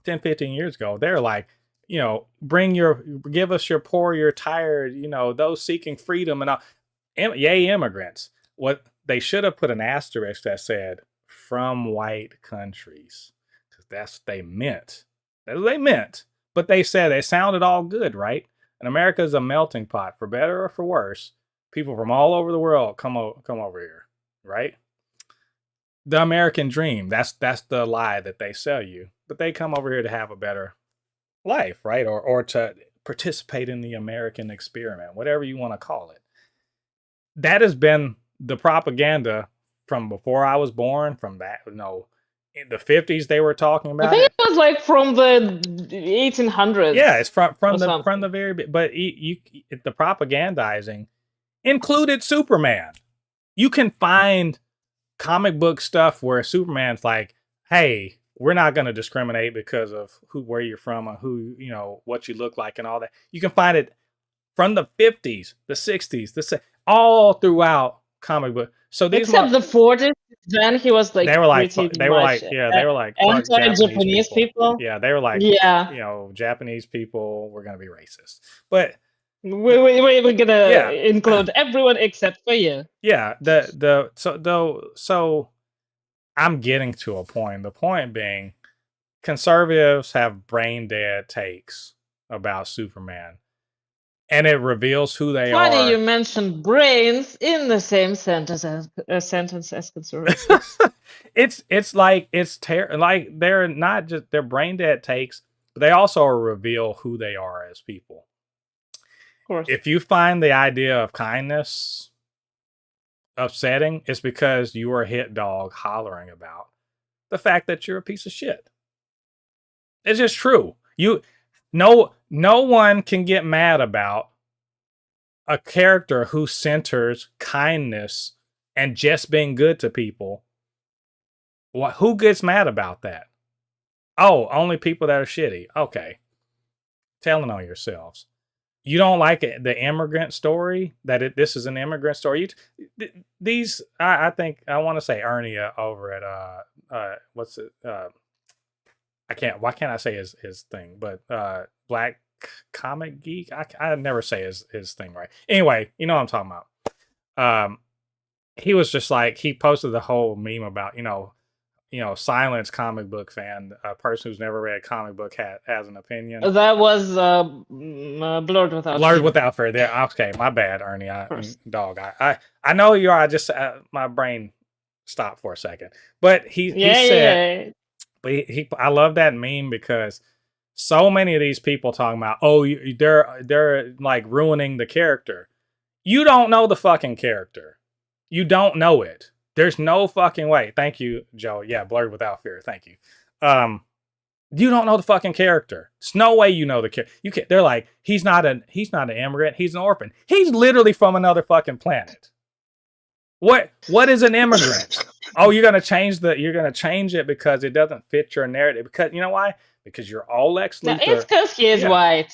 10, 15 years ago, they're like, give us your poor, your tired, those seeking freedom and all. Yay, immigrants. What they should have put an asterisk that said from white countries, because that's what they meant. That's what they meant. But they said it sounded all good, right? And America is a melting pot, for better or for worse. People from all over the world come over here, right? The American dream. That's the lie that they sell you. But they come over here to have a better life, right? Or to participate in the American experiment, whatever you want to call it. That has been the propaganda from before I was born, from that, in the 50s they were talking about I think it. it was like from the 1800s. Yeah, it's from or the very, but the propagandizing included Superman. You can find comic book stuff where Superman's like, hey, we're not going to discriminate because of where you're from or what you look like and all that. You can find it from the 50s, the 60s, all throughout comic book. So these except the 40s, then he was like, they were like anti-Japanese people. Yeah, they were like, yeah, Japanese people were going to be racist. But we're gonna include everyone except for you. Yeah, so I'm getting to a point. The point being, conservatives have brain dead takes about Superman, and it reveals who they are. Funny you mentioned brains in the same sentence as conservatives. it's like like they're not just their brain dead takes, but they also reveal who they are as people. Of course. If you find the idea of kindness upsetting, it's because you are a hit dog hollering about the fact that you're a piece of shit. It's just true. No one can get mad about a character who centers kindness and just being good to people. Who gets mad about that? Oh, only people that are shitty. Okay. Telling on yourselves. You don't like the immigrant story, this is an immigrant story. I think I want to say Ernie over at what's it? Why can't I say his thing? But Black Comic Geek. I never say his thing right. Anyway, you know what I'm talking about. He was just like, he posted the whole meme about silence comic book fan, a person who's never read a comic book has an opinion. That was Blurred Without Fear. Without Fear. There. Okay, my bad, Ernie. I know you are. I just my brain stopped for a second. But he said, but I love that meme because so many of these people talking about, they're like ruining the character. You don't know the fucking character. You don't know it. There's no fucking way. Thank you, Joe. Yeah, Blurred Without Fear. Thank you. You don't know the fucking character. There's no way you know the character. You can't. They're like, he's not an immigrant. He's an orphan. He's literally from another fucking planet. What is an immigrant? Oh, you're gonna change it because it doesn't fit your narrative. Because you know why? Because you're all Lex Luthor. No, it's because he is white.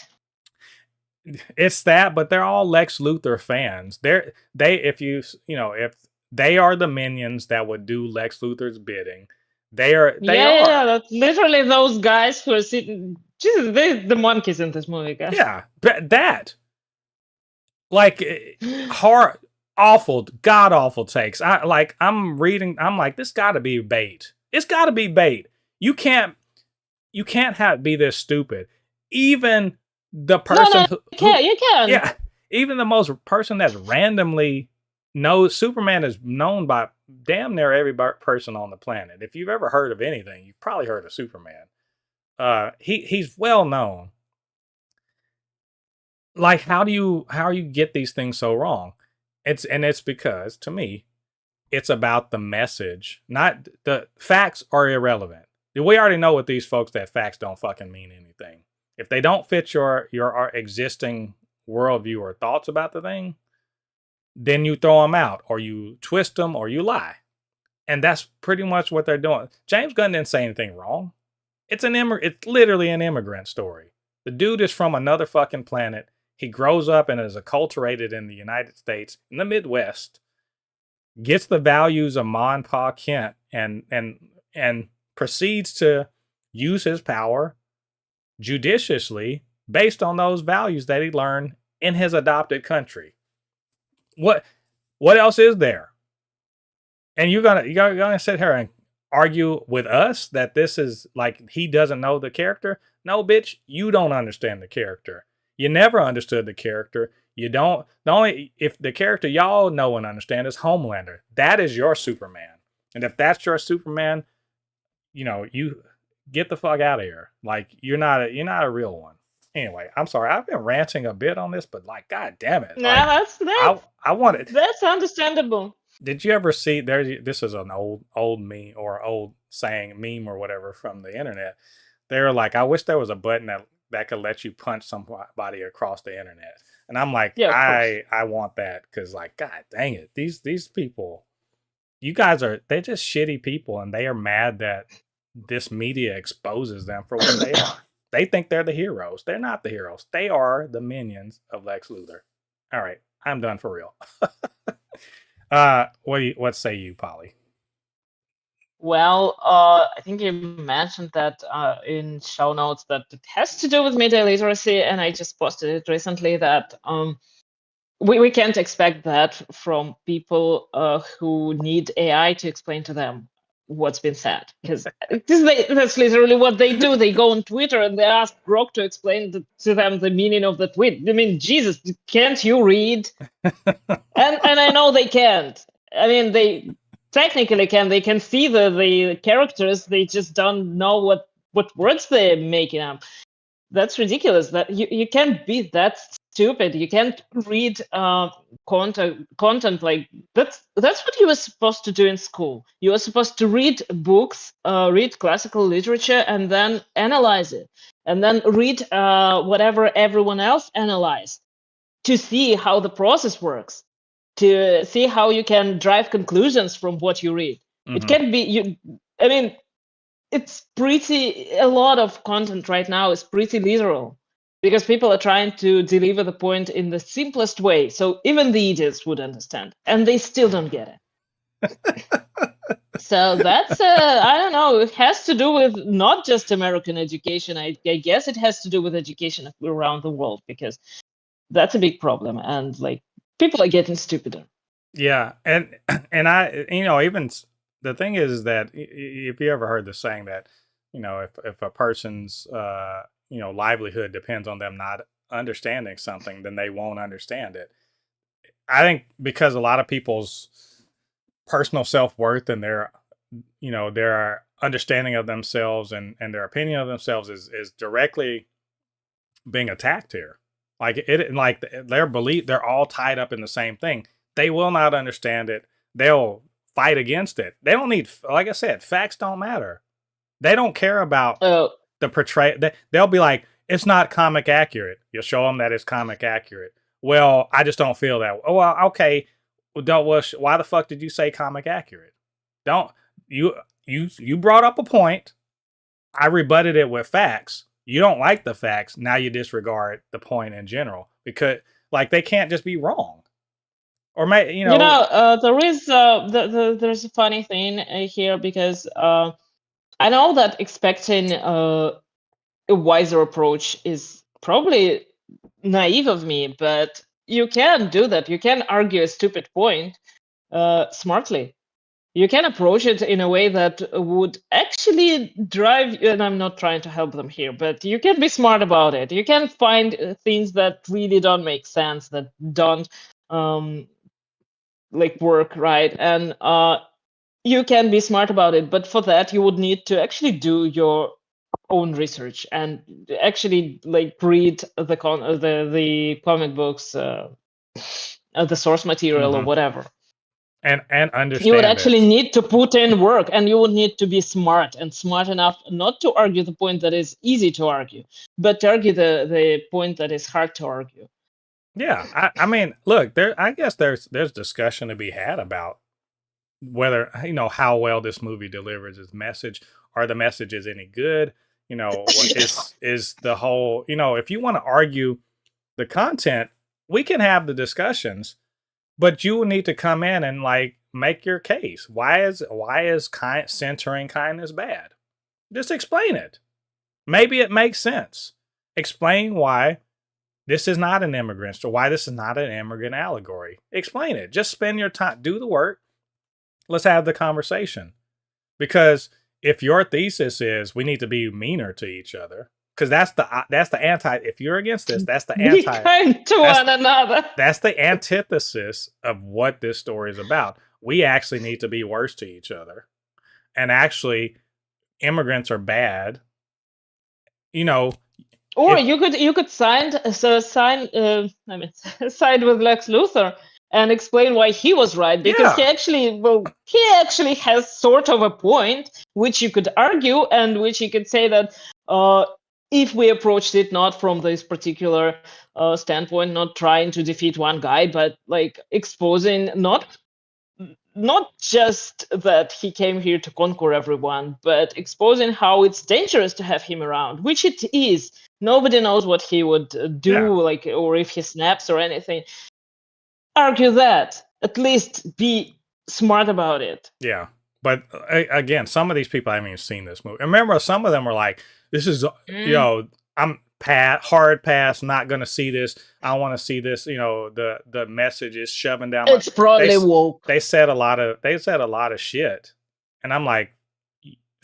It's that, but they're all Lex Luthor fans. If they are the minions that would do Lex Luthor's bidding. They are. Yeah, that's literally those guys who are sitting. Jesus, they're the monkeys in this movie, guys. Yeah, that. Like, hard, awful, god awful takes. I'm reading. I'm like, this got to be bait. It's got to be bait. You can't be this stupid. Even the person you can. Yeah, even the most person that's randomly knows Superman is known by damn near every person on the planet. If you've ever heard of anything, you've probably heard of Superman. He's well known. Like, how do you get these things so wrong? It's because, to me, it's about the message. Not the facts are irrelevant. We already know with these folks that facts don't fucking mean anything. If they don't fit your existing worldview or thoughts about the thing, then you throw them out, or you twist them, or you lie. And that's pretty much what they're doing. James Gunn didn't say anything wrong. It's literally an immigrant story. The dude is from another fucking planet. He grows up and is acculturated in the United States, in the Midwest, gets the values of Ma and Pa Kent, and proceeds to use his power judiciously based on those values that he learned in his adopted country. What else is there? And you're gonna sit here and argue with us that this is like he doesn't know the character? No, bitch, you don't understand the character. You never understood the character. You don't. If the character y'all know and understand is Homelander, that is your Superman. And if that's your Superman, you get the fuck out of here. Like, you're not a real one. Anyway, I'm sorry. I've been ranting a bit on this, but like, god damn it, Nah, like, that's I wanted. that's understandable. Did you ever see there? This is an old meme or old saying meme or whatever from the internet. They're like, I wish there was a button that could let you punch somebody across the internet. And I'm like, Yeah, of course. I want that because like, god dang it, these people, you guys they're just shitty people, and they are mad that this media exposes them for what they are. They think they're the heroes. They're not the heroes. They are the minions of Lex Luthor. All right, I'm done for real. What say you, Polly? Well, I think you mentioned that in show notes that it has to do with media literacy, and I just posted it recently that we can't expect that from people who need AI to explain to them what's been said, because that's literally what they do. They go on Twitter and they ask Grok to explain to them the meaning of the tweet. I mean, Jesus, can't you read? And I know they can't. I mean, they technically can. They can see the characters. They just don't know what words they're making up. That's ridiculous. That you can't be that stupid. You can't read content like that's what you were supposed to do in school. You were supposed to read books, read classical literature, and then analyze it, and then read whatever everyone else analyzed to see how the process works, to see how you can drive conclusions from what you read. It can't be you. I mean, it's a lot of content right now is pretty literal because people are trying to deliver the point in the simplest way, so even the idiots would understand, and they still don't get it. So that's I don't know, it has to do with not just American education. I guess it has to do with education around the world, because that's a big problem, and like people are getting stupider. Yeah, and I, even the thing is that if you ever heard the saying that, if a person's livelihood depends on them not understanding something, then they won't understand it. I think because a lot of people's personal self-worth and their understanding of themselves and their opinion of themselves is directly being attacked here. Like their belief, they're all tied up in the same thing. They will not understand it. They'll fight against it. They don't need, like I said, facts don't matter. They don't care about the portray. They'll be like, it's not comic accurate. You'll show them that it's comic accurate. Well, I just don't feel that. Oh, well, okay. Why the fuck did you say comic accurate? Don't you brought up a point. I rebutted it with facts. You don't like the facts. Now you disregard the point in general because like they can't just be wrong. Or there is there's a funny thing here, because I know that expecting a wiser approach is probably naive of me, but you can do that. You can argue a stupid point smartly. You can approach it in a way that would actually drive, and I'm not trying to help them here, but you can be smart about it. You can find things that really don't make sense, that don't work right, and you can be smart about it. But for that, you would need to actually do your own research and actually read the comic books, the source material, or whatever. And understand you would actually need to put in work, and you would need to be smart enough not to argue the point that is easy to argue, but to argue the point that is hard to argue. Yeah, I mean, look, I guess there's discussion to be had about whether how well this movie delivers its message. Are the messages any good? What is the whole? If you want to argue the content, we can have the discussions, but you will need to come in and make your case. Why is centering kindness bad? Just explain it. Maybe it makes sense. Explain why this is not an immigrant story, why this is not an immigrant allegory. Explain it. Just spend your time, do the work. Let's have the conversation. Because if your thesis is we need to be meaner to each other, because that's the anti. If you're against this, that's the anti. Be kind to one another. That's the antithesis of what this story is about. We actually need to be worse to each other, and actually, immigrants are bad. Or If you could side with Lex Luthor and explain why he was right, because yeah, he actually has sort of a point which you could argue, and which you could say that if we approached it not from this particular standpoint, not trying to defeat one guy, but like exposing not just that he came here to conquer everyone, but exposing how it's dangerous to have him around, which it is. Nobody knows what he would yeah, do, like, or if he snaps or anything. Argue that. At least be smart about it. yeah. But again, some of these people haven't even seen this movie. And remember, some of them are like, "This is, Mm. I'm hard pass, not going to see this. I want to see this." The message is shoving down my. It's probably They woke. they said a lot of shit, and I'm like,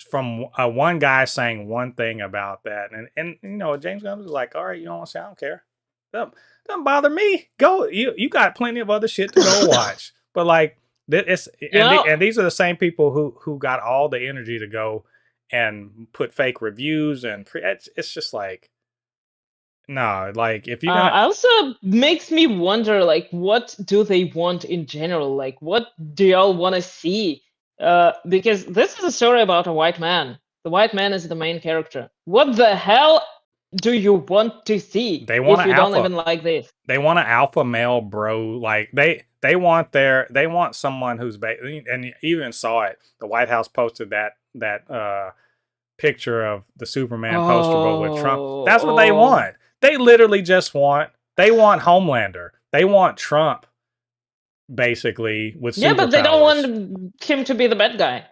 from one guy saying one thing about that, and James Gunn was like, "All right, you don't want to say, I don't care. Doesn't bother me. Go, you got plenty of other shit to go watch." But like, it's You know, and these are the same people who got all the energy to go and put fake reviews, and it's just like, no, like if you're gonna, also makes me wonder, like, what do they want in general? Like, what do y'all want to see? Because this is a story about a white man. The white man is the main character. What the hell do you want to see they want if an you don't alpha, even like this? they want an alpha male bro. Like they want someone who's and you even saw it. The White House posted that picture of the Superman poster, but with Trump. That's what they Oh. want. They literally just want Homelander. They want Trump, basically, with Yeah, but they don't superpowers. want him to be the bad guy.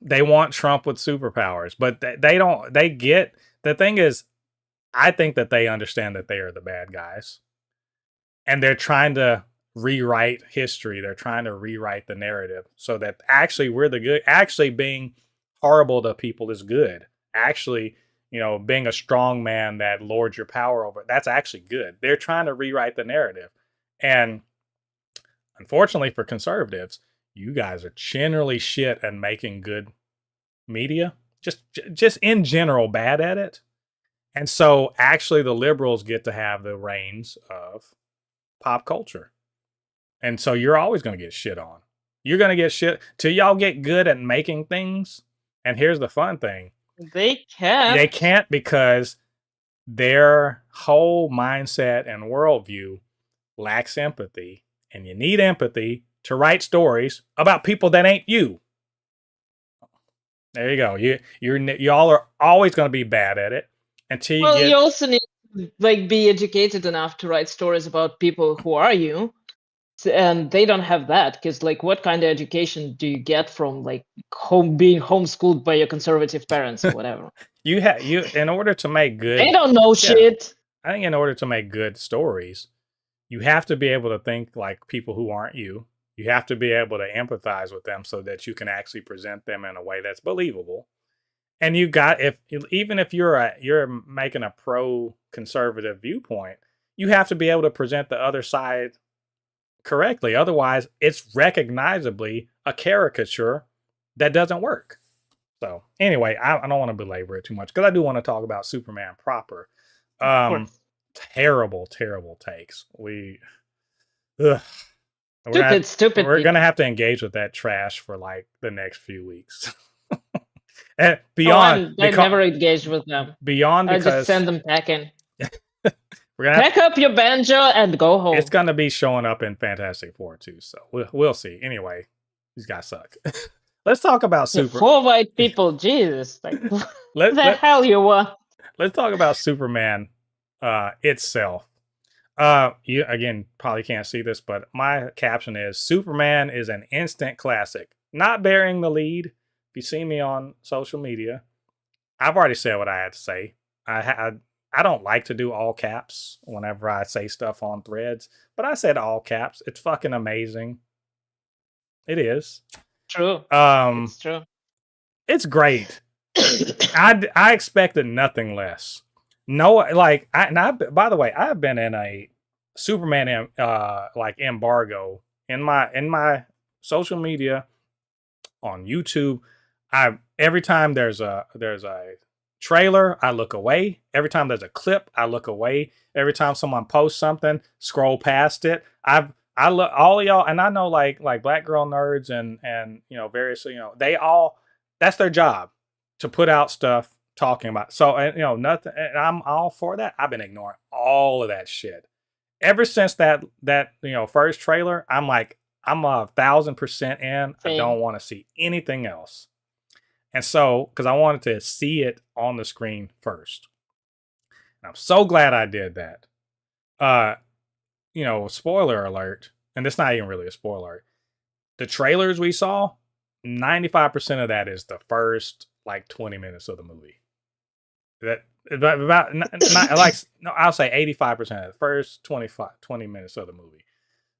They want Trump with superpowers, but they don't. They get the thing is, I think that they understand that they are the bad guys, and they're trying to rewrite history. They're trying to rewrite the narrative so that actually we're the good. Actually, being horrible to people is good. Actually, being a strong man that lords your power over, that's actually good. They're trying to rewrite the narrative. And unfortunately for conservatives, you guys are generally shit at making good media. Just in general bad at it. And so actually the liberals get to have the reins of pop culture. And so you're always going to get shit on. You're going to get shit till y'all get good at making things. And here's the fun thing. They can't. They can't because their whole mindset and worldview lacks empathy. And you need empathy to write stories about people that ain't you. There you go. Y'all are always going to be bad at it until you get. You also need to like be educated enough to write stories about people who are you, and they don't have that, because like, what kind of education do you get from like being homeschooled by your conservative parents or whatever? You in order to make good. They don't know shit. I think in order to make good stories, you have to be able to think like people who aren't you. You have to be able to empathize with them so that you can actually present them in a way that's believable. And you got even if you're making a pro-conservative viewpoint, you have to be able to present the other side correctly. Otherwise, it's recognizably a caricature that doesn't work. So anyway, I don't want to belabor it too much because I do want to talk about Superman proper. Terrible takes. Stupid. We're gonna have to engage with that trash for like the next few weeks. And beyond, I never engaged with them. Beyond, because I just send them packing. we're gonna pack up your banjo and go home. It's gonna be showing up in Fantastic Four too, so we'll see. Anyway, these guys suck. Let's talk about four white people. Jesus, like the hell you want? Let's talk about Superman itself. You again probably can't see this, but my caption is Superman is an instant classic. Not bearing the lead. If you see me on social media, I've already said what I had to say. I don't like to do all caps whenever I say stuff on threads, but I said all caps. It's fucking amazing. It is. True. It's true. It's great. I expected nothing less. No, like by the way, I've been in a Superman like embargo in my social media, on YouTube. Every time there's a trailer, I look away. Every time there's a clip, I look away. Every time someone posts something, scroll past it. I look all of y'all, and I know like Black Girl Nerds and various they all, that's their job to put out stuff talking about. So nothing. And I'm all for that. I've been ignoring all of that shit ever since that first trailer. I'm like, I'm 1,000% in. I don't want to see anything else. And so, because I wanted to see it on the screen first. And I'm so glad I did that. Spoiler alert, and it's not even really a spoiler alert. The trailers we saw, 95% of that is the first like 20 minutes of the movie. I'll say 85% of the first 20 minutes of the movie.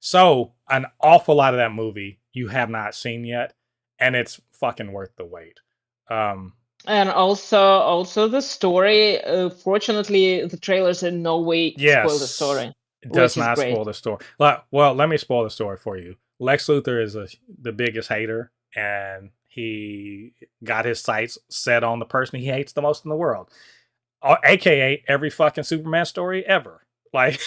So an awful lot of that movie you have not seen yet, and it's fucking worth the wait. And also the story. Fortunately, the trailers in no way spoil the story. It does not spoil the story. Well, let me spoil the story for you. Lex Luthor is the biggest hater, and he got his sights set on the person he hates the most in the world, aka every fucking Superman story ever. Like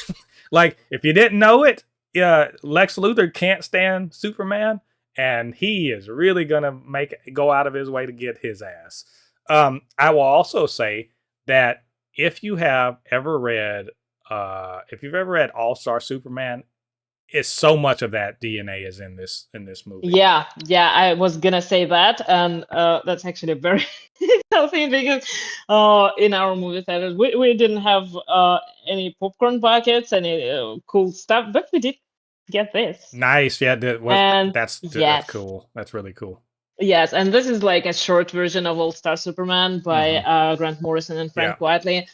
if you didn't know it, Lex Luthor can't stand Superman, and he is really gonna go out of his way to get his ass. I will also say that if you have ever read, if you've ever read All-Star Superman, it's so much of that DNA is in this movie. Yeah, I was gonna say that, and that's actually a very healthy because in our movie theaters we didn't have any popcorn buckets, any cool stuff, but we did get this. Nice, yeah. That's cool. That's really cool. Yes, and this is like a short version of All-Star Superman by Grant Morrison and Frank Whiteley,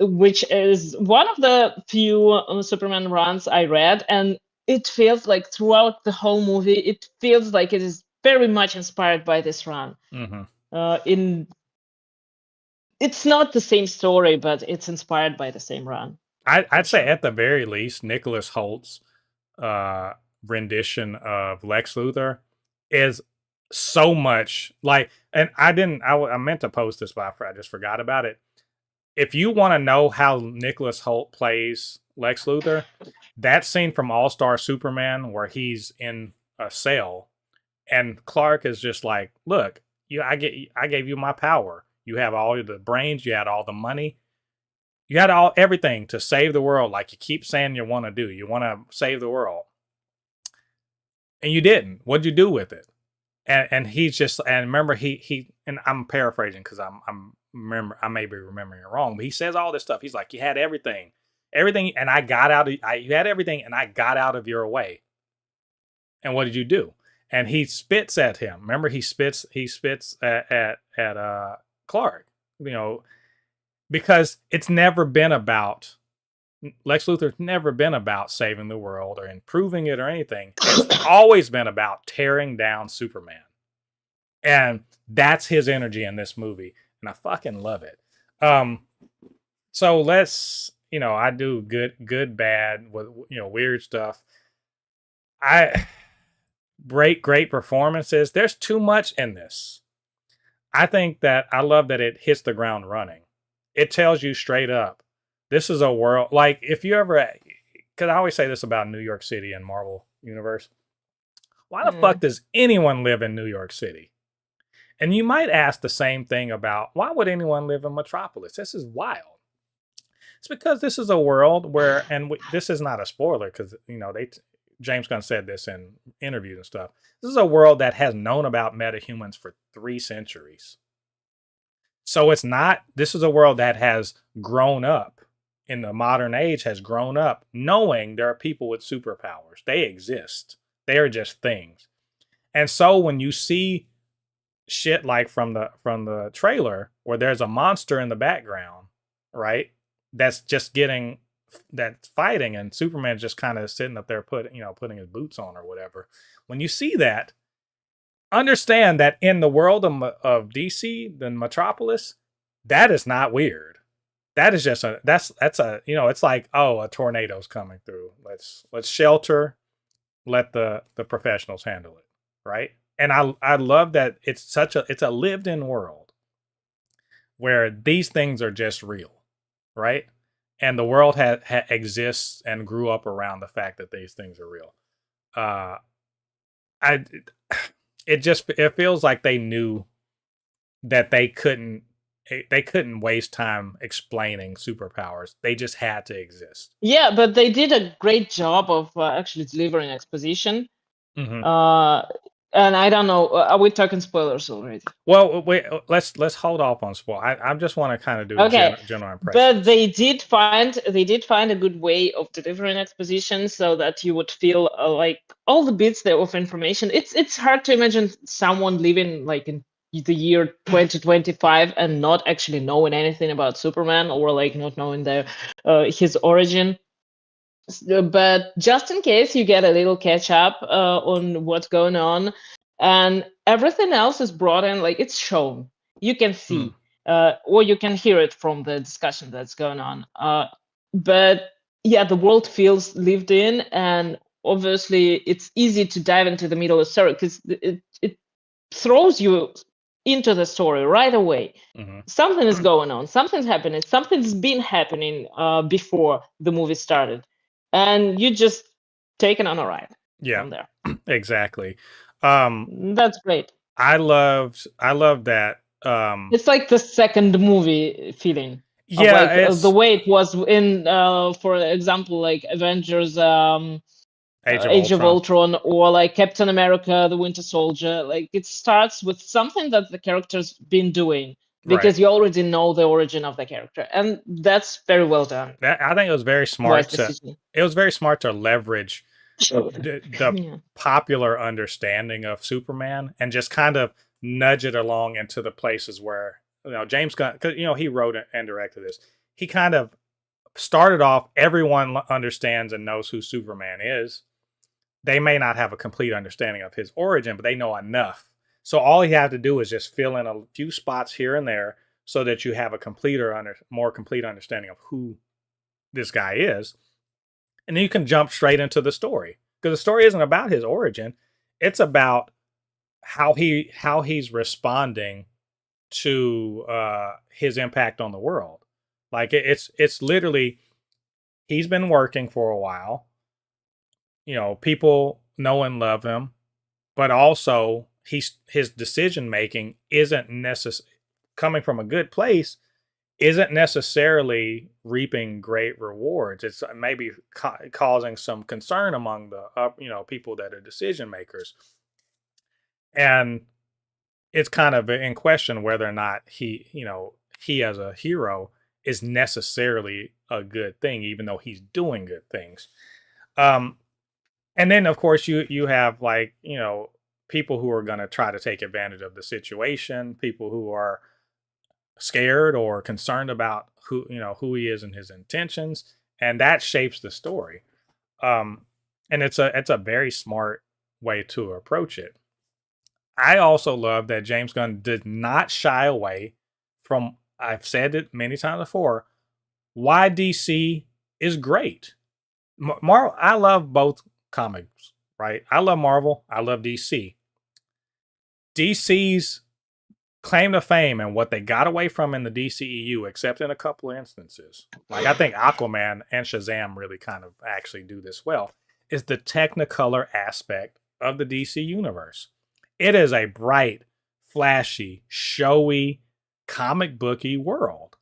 which is one of the few Superman runs I read, and it feels like throughout the whole movie, it feels like it is very much inspired by this run. It's not the same story, but it's inspired by the same run. I'd say at the very least, Nicholas Holt's rendition of Lex Luthor is so much like, and I meant to post this, but I just forgot about it. If you want to know how Nicholas Hoult plays Lex Luthor, that scene from All-Star Superman where he's in a cell and Clark is just like, look, I gave you my power. You have all the brains, you had all the money, you had everything to save the world, like you keep saying you want to do. You want to save the world. And you didn't. What'd you do with it? And he's just, and remember he and I'm paraphrasing because I may be remembering it wrong, but he says all this stuff. He's like, you had everything, and I got out of you had everything, and I got out of your way. And what did you do? And he spits at him. Remember, he spits at Clark. Because it's never been about Lex Luthor's never been about saving the world or improving it or anything. It's always been about tearing down Superman. And that's his energy in this movie. And I fucking love it. So let's, I do good, bad, with, weird stuff. Great performances. There's too much in this. I think that I love that it hits the ground running. It tells you straight up, this is a world, like if you ever, because I always say this about New York City and Marvel Universe. Why the fuck does anyone live in New York City? And you might ask the same thing about, why would anyone live in Metropolis? This is wild. It's because this is a world where, and this is not a spoiler because, James Gunn said this in interviews and stuff. This is a world that has known about metahumans for 3 centuries. So this is a world that has grown up in the modern age, has grown up knowing there are people with superpowers. They exist. They are just things. And so when you see shit like from the trailer where there's a monster in the background, right? That's fighting, and Superman's just kind of sitting up there putting his boots on or whatever. When you see that, understand that in the world of DC, the Metropolis, that is not weird. That is just it's like, oh, a tornado's coming through. Let's shelter, let the professionals handle it, right? And I love that it's a lived-in world. where these things are just real, right? And the world exists and grew up around the fact that these things are real. Uh, I it feels like they knew that they couldn't waste time explaining superpowers. They just had to exist. Yeah, but they did a great job of actually delivering exposition. Mm-hmm. And I don't know, are we talking spoilers already? Well, wait, let's hold off on spoil. I just want to kind of do general impressions. But they did find a good way of delivering exposition so that you would feel like all the bits there of information. It's hard to imagine someone living like in the year 2025 and not actually knowing anything about Superman, or like not knowing his origin. But just in case, you get a little catch up on what's going on, and everything else is brought in, like it's shown. You can see, or you can hear it from the discussion that's going on. But yeah, the world feels lived in, and obviously it's easy to dive into the middle of the story because it throws you into the story right away. Mm-hmm. Something is going on, something's happening, something's been happening before the movie started, and you just taken on a ride from there. Exactly. That's great. I loved that. It's like the second movie feeling. Yeah, like, the way it was in, for example, like Avengers, Age of Ultron, or like Captain America, the Winter Soldier. Like it starts with something that the character's been doing because you already know the origin of the character, and that's very well done. I think it was very smart. It was very smart to leverage the popular understanding of Superman and just kind of nudge it along into the places where, you know, James Gunn, because, you know, he wrote and directed this. He kind of started off, everyone understands and knows who Superman is. They may not have a complete understanding of his origin, but they know enough. So all you have to do is just fill in a few spots here and there so that you have a more complete understanding of who this guy is. And then you can jump straight into the story, because the story isn't about his origin. It's about how he's responding to his impact on the world. Like it's literally, he's been working for a while. You know, people know and love him, but also his decision making isn't coming from a good place, isn't necessarily reaping great rewards. It's maybe causing some concern among the people that are decision makers, and it's kind of in question whether or not he as a hero is necessarily a good thing, even though he's doing good things. And then, of course, you have, like, people who are going to try to take advantage of the situation, people who are scared or concerned about who he is and his intentions, and that shapes the story. And it's a very smart way to approach it. I also love that James Gunn did not shy away from, I've said it many times before, why DC is great. Marvel, I love both comics, right? I love Marvel, I love DC. DC's claim to fame and what they got away from in the DCEU, except in a couple of instances, like I think Aquaman and Shazam really kind of actually do this well, is the Technicolor aspect of the DC universe. It is a bright, flashy, showy, comic booky world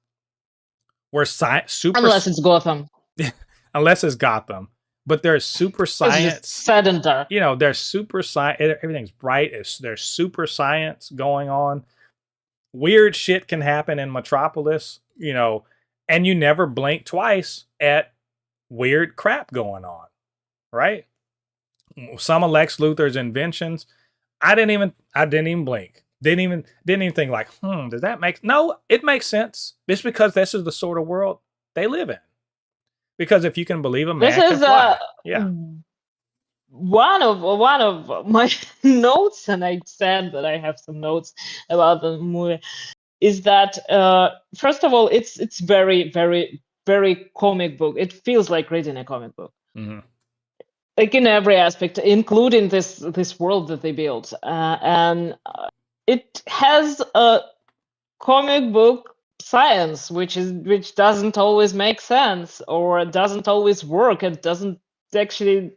where unless it's Gotham. Unless it's Gotham. But there's super science. Sad and dark. There's super science. Everything's bright. There's super science going on. Weird shit can happen in Metropolis, and you never blink twice at weird crap going on, right? Some of Lex Luthor's inventions, I didn't even blink. Didn't even think like, does that make... No, it makes sense. It's because this is the sort of world they live in. Because if you can believe a man can fly. Yeah. One of my notes, and I said that I have some notes about the movie, is that first of all, it's very, very, very comic book. It feels like reading a comic book. Mm-hmm. Like in every aspect, including this world that they built, and it has a comic book science, which doesn't always make sense or doesn't always work. It doesn't actually.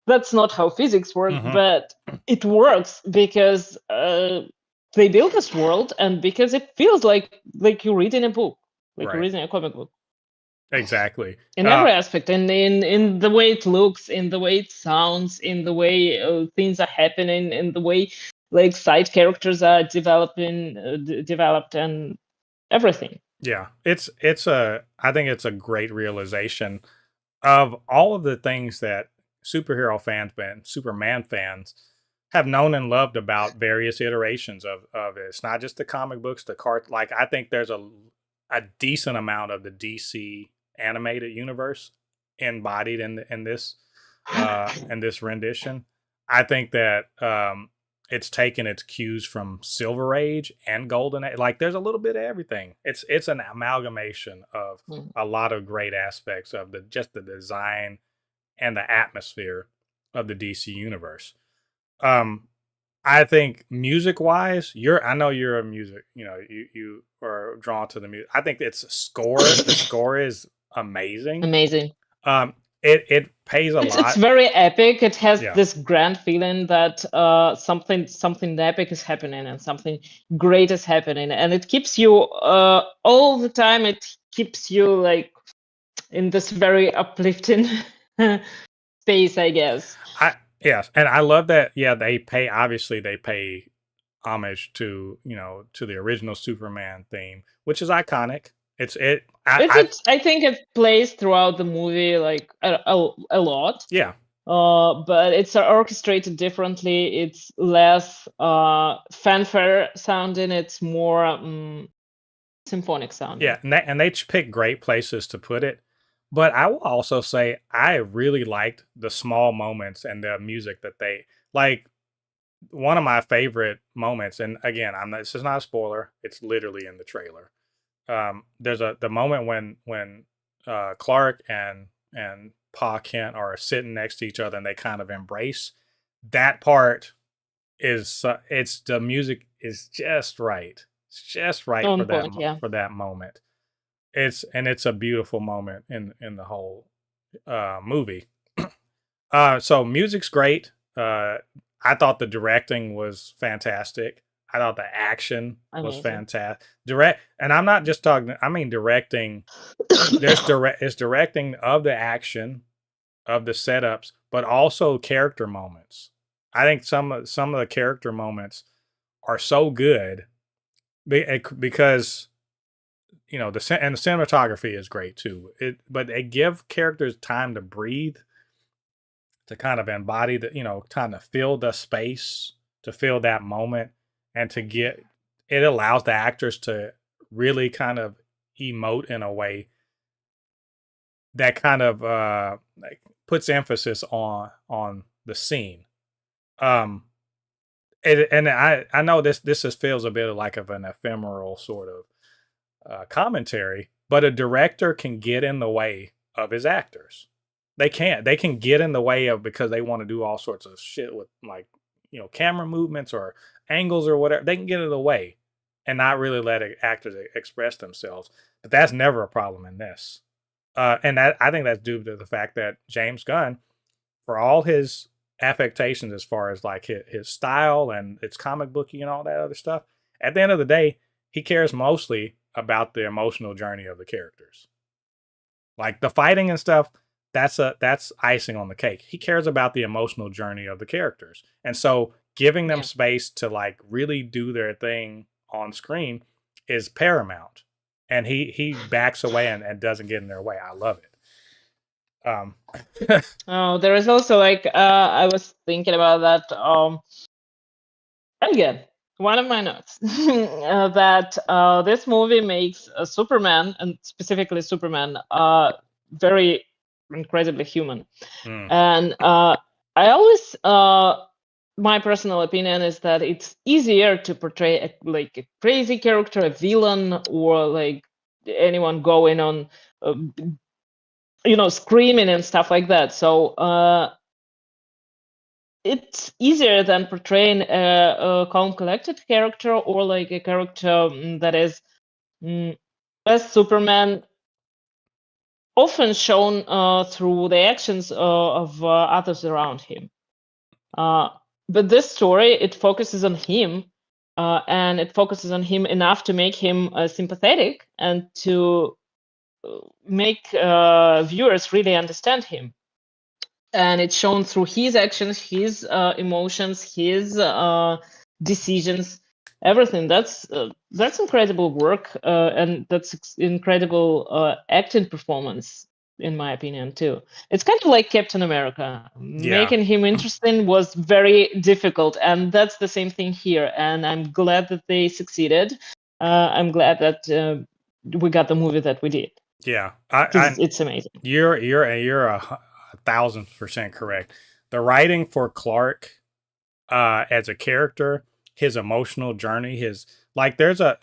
That's not how physics works, but it works because they built this world, and because it feels like you read in a book, like you're reading a comic book. Exactly. In every aspect, and in the way it looks, in the way it sounds, in the way things are happening, in the way like side characters are developed, and everything. Yeah, I think it's a great realization of all of the things that Superman fans have known and loved about various iterations of it. It's not just the comic books, the cart. Like I think there's a decent amount of the DC animated universe embodied in this rendition. I think that it's taken its cues from Silver Age and Golden Age. Like there's a little bit of everything. It's an amalgamation of a lot of great aspects of the design and the atmosphere of the DC universe. I think music wise, I know you're a music, you are drawn to the music. I think it's score. The score is amazing. It pays a lot. It's very epic. It has this grand feeling that something epic is happening and something great is happening, and it keeps you all the time. It keeps you like in this very uplifting space, I guess. Yes, and I love that. Yeah, they pay homage to the original Superman theme, which is iconic. I think it plays throughout the movie like a lot. Yeah. But it's orchestrated differently. It's less fanfare sounding. It's more symphonic sounding. Yeah, and they pick great places to put it. But I will also say I really liked the small moments and the music that they like. One of my favorite moments, and again, this is not a spoiler. It's literally in the trailer. There's the moment when Clark and Pa Kent are sitting next to each other and they kind of embrace. That part is the music is just right. It's just right for that moment. It's a beautiful moment in the whole movie. So music's great. I thought the directing was fantastic. I thought the action was fantastic. And I'm not just talking. I mean directing. It's directing of the action, of the setups, but also character moments. I think some of the character moments are so good because the cinematography is great too. But they give characters time to breathe, to kind of embody time to feel the space, to feel that moment, and it allows the actors to really kind of emote in a way that kind of like puts emphasis on the scene. And I know this feels a bit like of an ephemeral sort of commentary, but a director can get in the way of his actors. They can get in the way of, because they want to do all sorts of shit with like camera movements or angles or whatever. They can get in the way and not really let actors express themselves. But that's never a problem in this. And I think that's due to the fact that James Gunn, for all his affectations as far as like his style and it's comic booky and all that other stuff, at the end of the day, he cares mostly about the emotional journey of the characters. Like the fighting and stuff, that's icing on the cake. He cares about the emotional journey of the characters. And so giving them space to like really do their thing on screen is paramount. And he backs away and doesn't get in their way. I love it. Oh, there is also like I was thinking about that. Again, one of my notes that this movie makes Superman, and specifically Superman, very incredibly human. And I always my personal opinion is that it's easier to portray a crazy character, a villain, or like anyone going on screaming and stuff like that. So it's easier than portraying a calm, collected character, or like a character that is as Superman, often shown through the actions of others around him. But this story, it focuses on him, and it focuses on him enough to make him sympathetic and to make viewers really understand him. And it's shown through his actions, his emotions, his decisions, everything. That's incredible work, and that's incredible acting performance, in my opinion, too. It's kind of like Captain America. Making him interesting was very difficult, and that's the same thing here. And I'm glad that they succeeded. I'm glad that we got the movie that we did. Yeah, it's amazing. You're 1,000% correct. The writing for Clark as a character, his emotional journey, there's a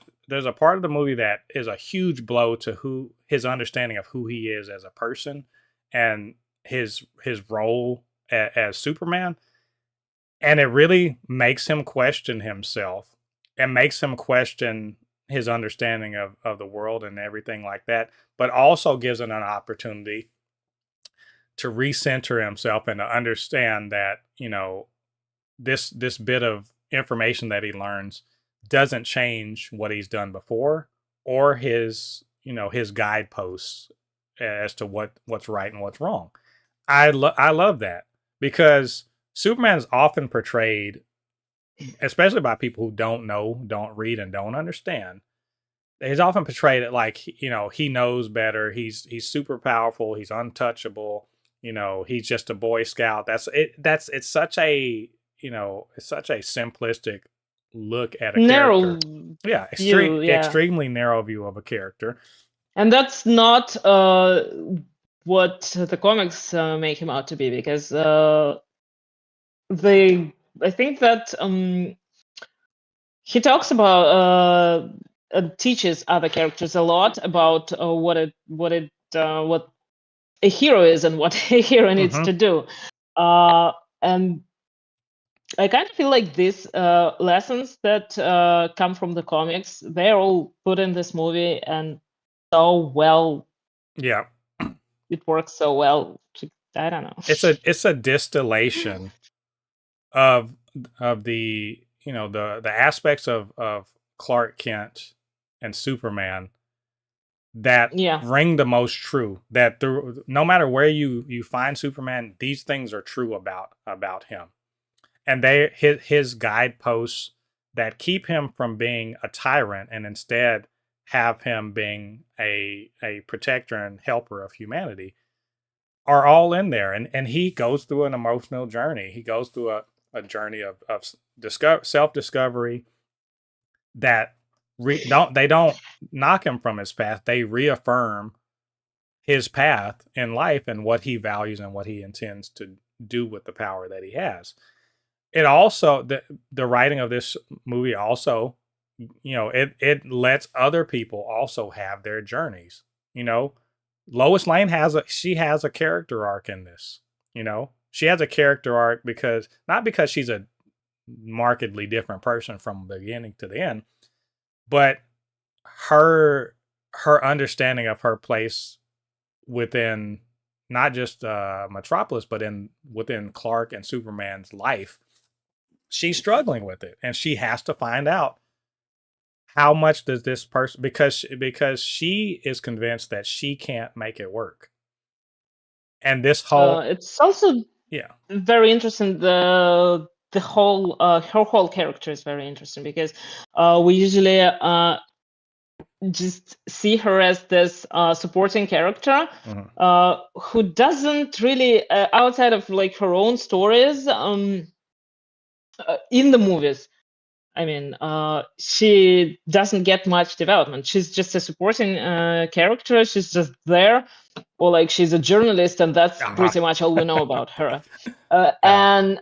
part of the movie that is a huge blow to his understanding of who he is as a person and his role as Superman, and it really makes him question himself and makes him question his understanding of the world and everything like that, but also gives him an opportunity to recenter himself and to understand that, this bit of information that he learns doesn't change what he's done before or his guideposts as to what's right and what's wrong. I love that, because Superman is often portrayed, especially by people who don't know, don't read, and don't understand. He's often portrayed it like, he knows better. He's super powerful. He's untouchable. He's just a Boy Scout. It's such a simplistic look at a narrow character. Yeah, view, extremely narrow view of a character. And that's not what the comics make him out to be, because I think that he talks about teaches other characters a lot about what a hero is and what a hero needs to do, and I kind of feel like these lessons that come from the comics, they're all put in this movie, and so well. Yeah, it works so well. I don't know. It's a distillation of the the aspects of Clark Kent and Superman that ring the most true. That no matter where you find Superman, these things are true about him, and his guideposts that keep him from being a tyrant and instead have him being a protector and helper of humanity are all in there. And he goes through an emotional journey. He goes through a journey of self-discovery that they don't knock him from his path. They reaffirm his path in life and what he values and what he intends to do with the power that he has. It also, the writing of this movie also, it lets other people also have their journeys. Lois Lane has a character arc in this. She has a character arc not because she's a markedly different person from the beginning to the end, but her understanding of her place within not just Metropolis, but within Clark and Superman's life. She's struggling with it, and she has to find out how much does this person, because she is convinced that she can't make it work. And this whole it's also very interesting. The whole her whole character is very interesting, because we usually just see her as this supporting character who doesn't really outside of like her own stories in the movies. I mean, she doesn't get much development. She's just a supporting character. She's just there, or like she's a journalist, and that's pretty much all we know about her. And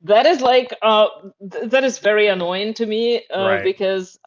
that is like that is very annoying to me, because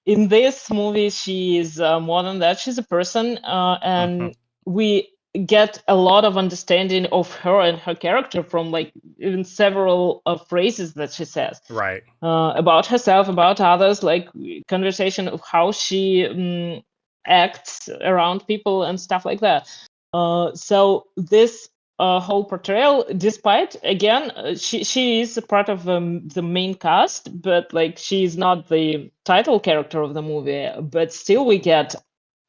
in this movie she is more than that. She's a person, and we get a lot of understanding of her and her character from like even several phrases that she says Right. about herself, about others, like conversation of how she acts around people and stuff like that. So this whole portrayal, despite again, she is a part of the main cast, but like she's not the title character of the movie. But still, we get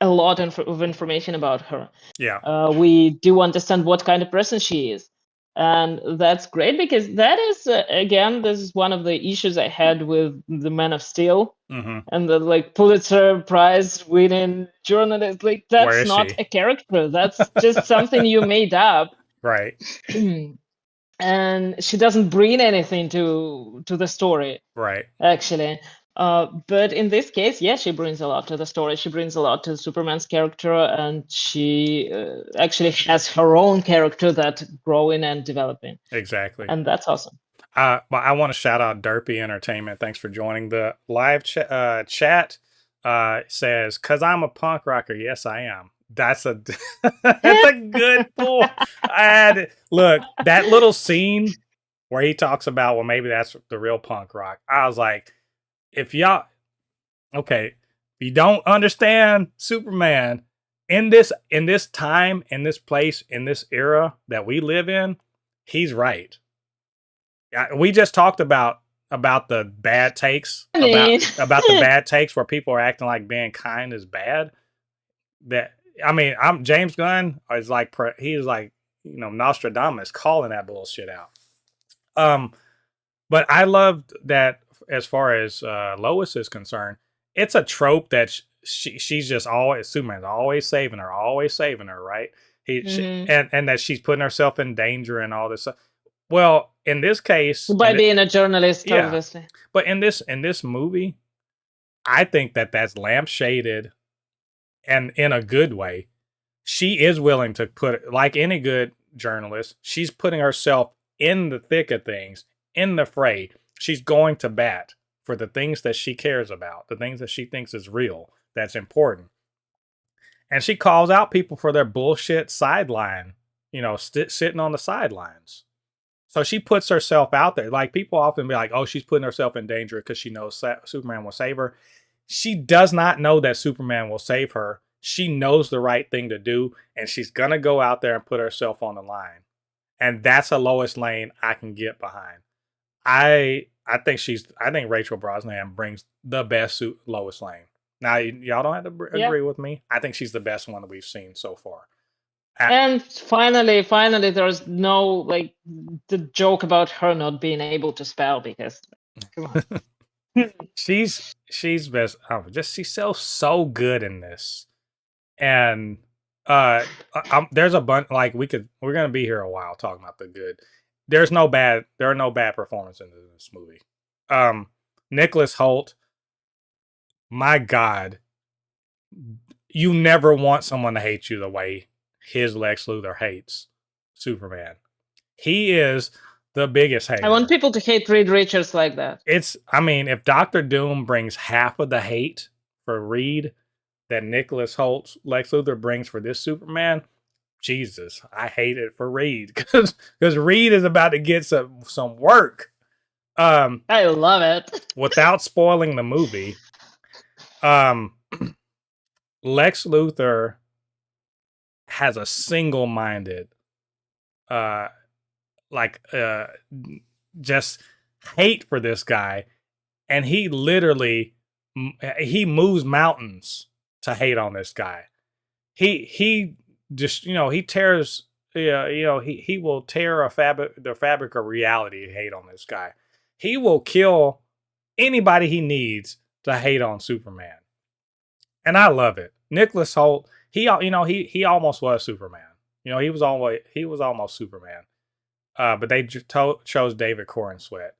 a lot of information about her. Yeah. We do understand what kind of person she is, and that's great because that is again, this is one of the issues I had with the Man of Steel and the like Pulitzer Prize winning journalist. Like Where that's is not she? a character, that's just something you made up. Right. And she doesn't bring anything to the story, Right. actually. But in this case, yeah, she brings a lot to the story. She brings a lot to Superman's character, and she actually has her own character that's growing and developing. Exactly. And that's awesome. But I want to shout out Derpy Entertainment. Thanks for joining the live chat. Says, "Cause I'm a punk rocker." Yes, I am. That's a that's a good pull. Look, that little scene where he talks about, well, maybe that's the real punk rock. I was like, if y'all, okay, if you don't understand Superman in this time, in this place, in this era that we live in, he's right. We just talked about the bad takes, about the bad takes where people are acting like being kind is bad. That, I mean, I'm James Gunn is like, he's like, Nostradamus calling that bullshit out. But I loved that as far as Lois is concerned, it's a trope that she's just always, Superman's always saving her, right? And that she's putting herself in danger and all this stuff. Well, in this case, by being a journalist, yeah, obviously. But in this movie, I think that's lampshaded, and in a good way. She is willing to put, like any good journalist, she's putting herself in the thick of things, in the fray. She's going to bat for the things that she cares about, the things that she thinks is real, that's important. And she calls out people for their bullshit sideline, sitting on the sidelines. So she puts herself out there. Like, people often be like, oh, she's putting herself in danger because she knows Superman will save her. She does not know that Superman will save her. She knows the right thing to do, and she's going to go out there and put herself on the line. And that's a Lois Lane I can get behind. I think Rachel Brosnahan brings the best Lois Lane. Now, y'all don't have to agree with me. I think she's the best one that we've seen so far. And finally, there's no, like, the joke about her not being able to spell, because come on. she's best. She's so good in this. And there's a bunch, like, we're gonna be here a while talking about the good. There are no bad performances in this movie. Nicholas Hoult, my God, you never want someone to hate you the way his Lex Luthor hates Superman. He is the biggest hater. I want people to hate Reed Richards like that. If Dr. Doom brings half of the hate for Reed that Nicholas Holt's Lex Luthor brings for this Superman, Jesus, I hate it for Reed, because Reed is about to get some work. I love it. Without spoiling the movie, Lex Luthor has a single-minded, just hate for this guy, and he literally moves mountains to hate on this guy. He just, he tears, he will tear the fabric of reality to hate on this guy. He will kill anybody he needs to hate on Superman. And I love it. Nicholas Hoult, he almost was Superman. He was almost Superman. But they chose David Corenswet.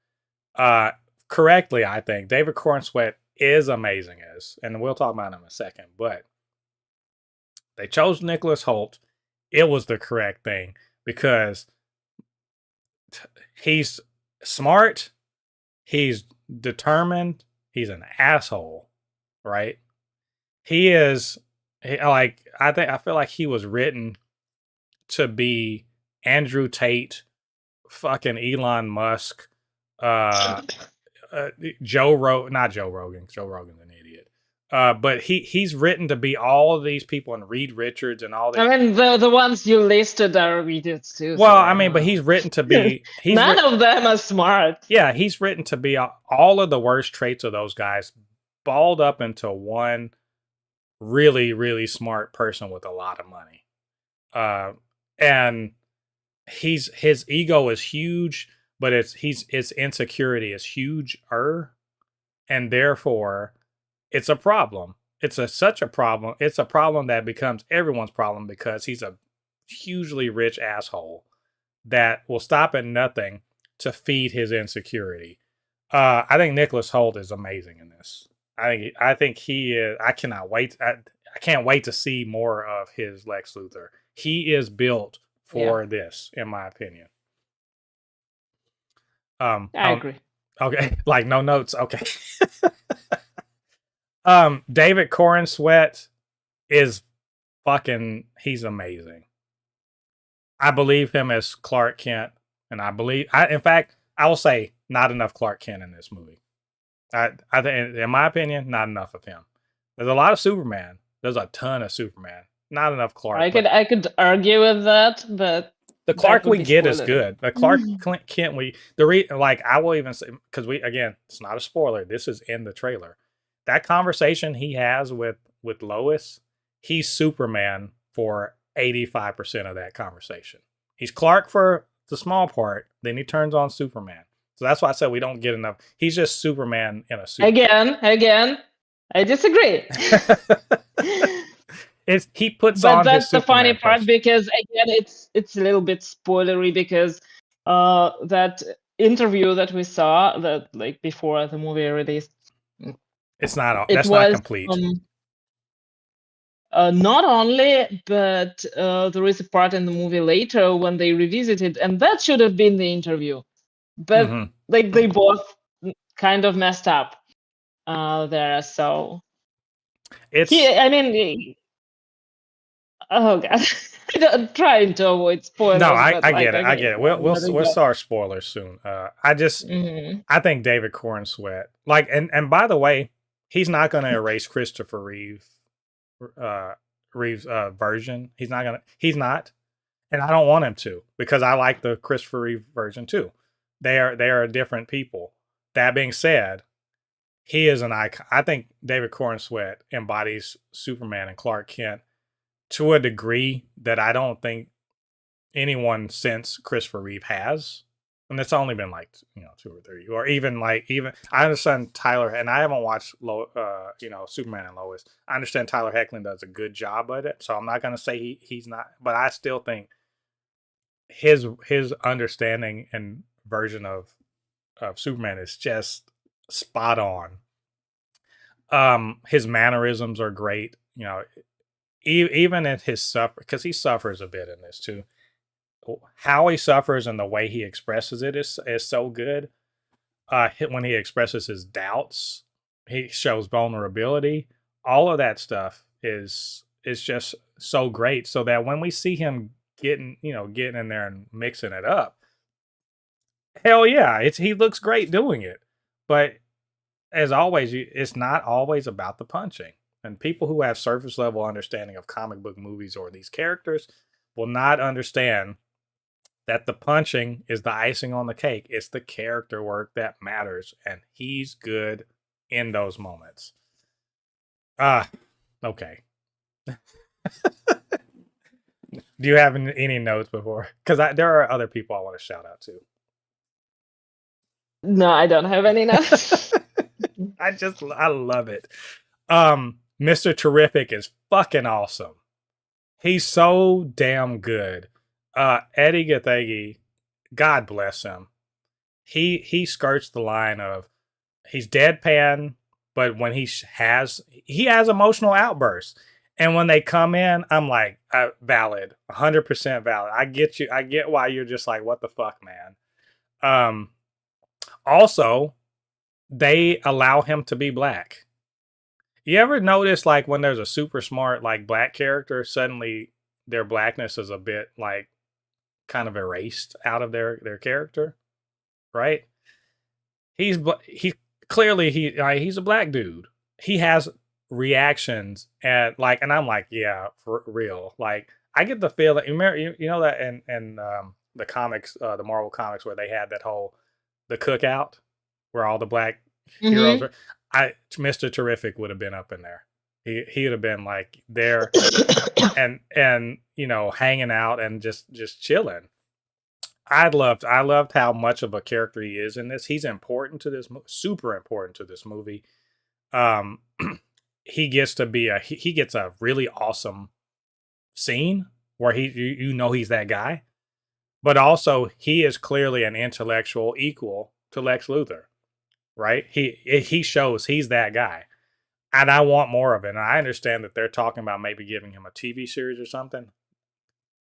Correctly, I think. David Corenswet is amazing and we'll talk about him in a second, but they chose Nicholas Hoult. It was the correct thing, because he's smart, he's determined, he's an asshole, right? I feel like he was written to be Andrew Tate, fucking Elon Musk, Joe Rogan, not Joe Rogan. Joe Rogan's an idiot. But he's written to be all of these people, and Reed Richards and all these. I mean, the ones you listed are idiots too. Well, so I mean, but he's written to be. None of them are smart. Yeah, he's written to be all of the worst traits of those guys balled up into one really, really smart person with a lot of money. And his ego is huge, but his insecurity is huge-er, and therefore it's a problem. It's such a problem. It's a problem that becomes everyone's problem because he's a hugely rich asshole that will stop at nothing to feed his insecurity. I think Nicholas Hoult is amazing in this. I think he is. I cannot wait. I can't wait to see more of his Lex Luthor. He is built for this, in my opinion. I agree. Okay, like no notes. Okay. David Corenswet is he's amazing. I believe him as Clark Kent, and in fact, I will say not enough Clark Kent in this movie. I think, in my opinion, not enough of him. There's a lot of Superman. There's a ton of Superman. Not enough Clark. I could argue with that, but the Clark we get is good. The Clark Kent I will even say, because it's not a spoiler. This is in the trailer. That conversation he has with Lois, he's Superman for 85% of that conversation. He's Clark for the small part, then he turns on Superman. So that's why I said we don't get enough. He's just Superman in a suit. Again, I disagree. He puts on. But that's the funny part because again, it's a little bit spoilery because that interview that we saw that like before the movie released. That's not complete. Not only, but there is a part in the movie later when they revisited, and that should have been the interview. But they both kind of messed up there. So oh god, I'm trying to avoid spoilers. No, I get it. I get it. We'll start spoilers soon. I think David Corenswet, and by the way, he's not going to erase Christopher Reeve's version. He's not, and I don't want him to because I like the Christopher Reeve version too. They are different people. That being said, he is an icon. I think David Corenswet embodies Superman and Clark Kent to a degree that I don't think anyone since Christopher Reeve has. And it's only been 2 or 3, or even I understand Tyler, and I haven't watched Superman and Lois. I understand Tyler Hoechlin does a good job at it, so I'm not going to say he's not, but I still think his understanding and version of Superman is just spot on. His mannerisms are great, even in his suffer, because he suffers a bit in this too. How he suffers and the way he expresses it is so good. When he expresses his doubts, he shows vulnerability. All of that stuff is just so great. So that when we see him getting in there and mixing it up, hell yeah, he looks great doing it. But as always, it's not always about the punching. And people who have surface level understanding of comic book movies or these characters will not understand that the punching is the icing on the cake. It's the character work that matters, and he's good in those moments. Okay. Do you have any notes before? Because there are other people I want to shout out to. No, I don't have any notes. I love it. Mr. Terrific is fucking awesome. He's so damn good. Eddie Gathegi, God bless him. He skirts the line of he's deadpan, but when he has emotional outbursts, and when they come in, I'm like, valid, 100% valid. I get you. I get why you're just like, what the fuck, man. Also, they allow him to be black. You ever notice when there's a super smart black character, suddenly their blackness is a bit like kind of erased out of their character, right? He clearly he's a black dude. He has reactions and like, and I'm like, yeah, for real. Like, I get the feeling. You know that in the comics, the Marvel comics, where they had that whole the cookout where all the black heroes Mm-hmm. were. Mr. Terrific would have been up in there. He would have been like there and hanging out and just chilling. I loved how much of a character he is in this. He's important to this, super important to this movie. Um, he gets to be he gets a really awesome scene where he's that guy, but also he is clearly an intellectual equal to Lex Luthor, right? He shows he's that guy, and I want more of it. And I understand that they're talking about maybe giving him a TV series or something,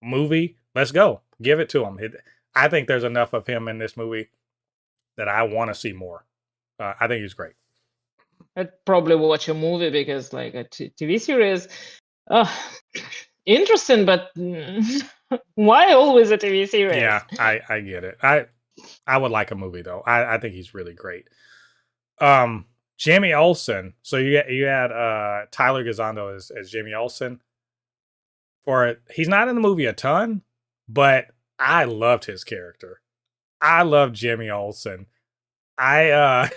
movie. Let's go, give it to him. I think there's enough of him in this movie that I want to see more. I think he's great. I'd probably watch a movie because like a TV series, uh, interesting, but why always a TV series? Yeah, I get it. I would like a movie though. I think he's really great. Jimmy Olsen. So you had Tyler Gazondo as Jimmy Olsen. He's not in the movie a ton, but I loved his character. I love Jimmy Olsen. I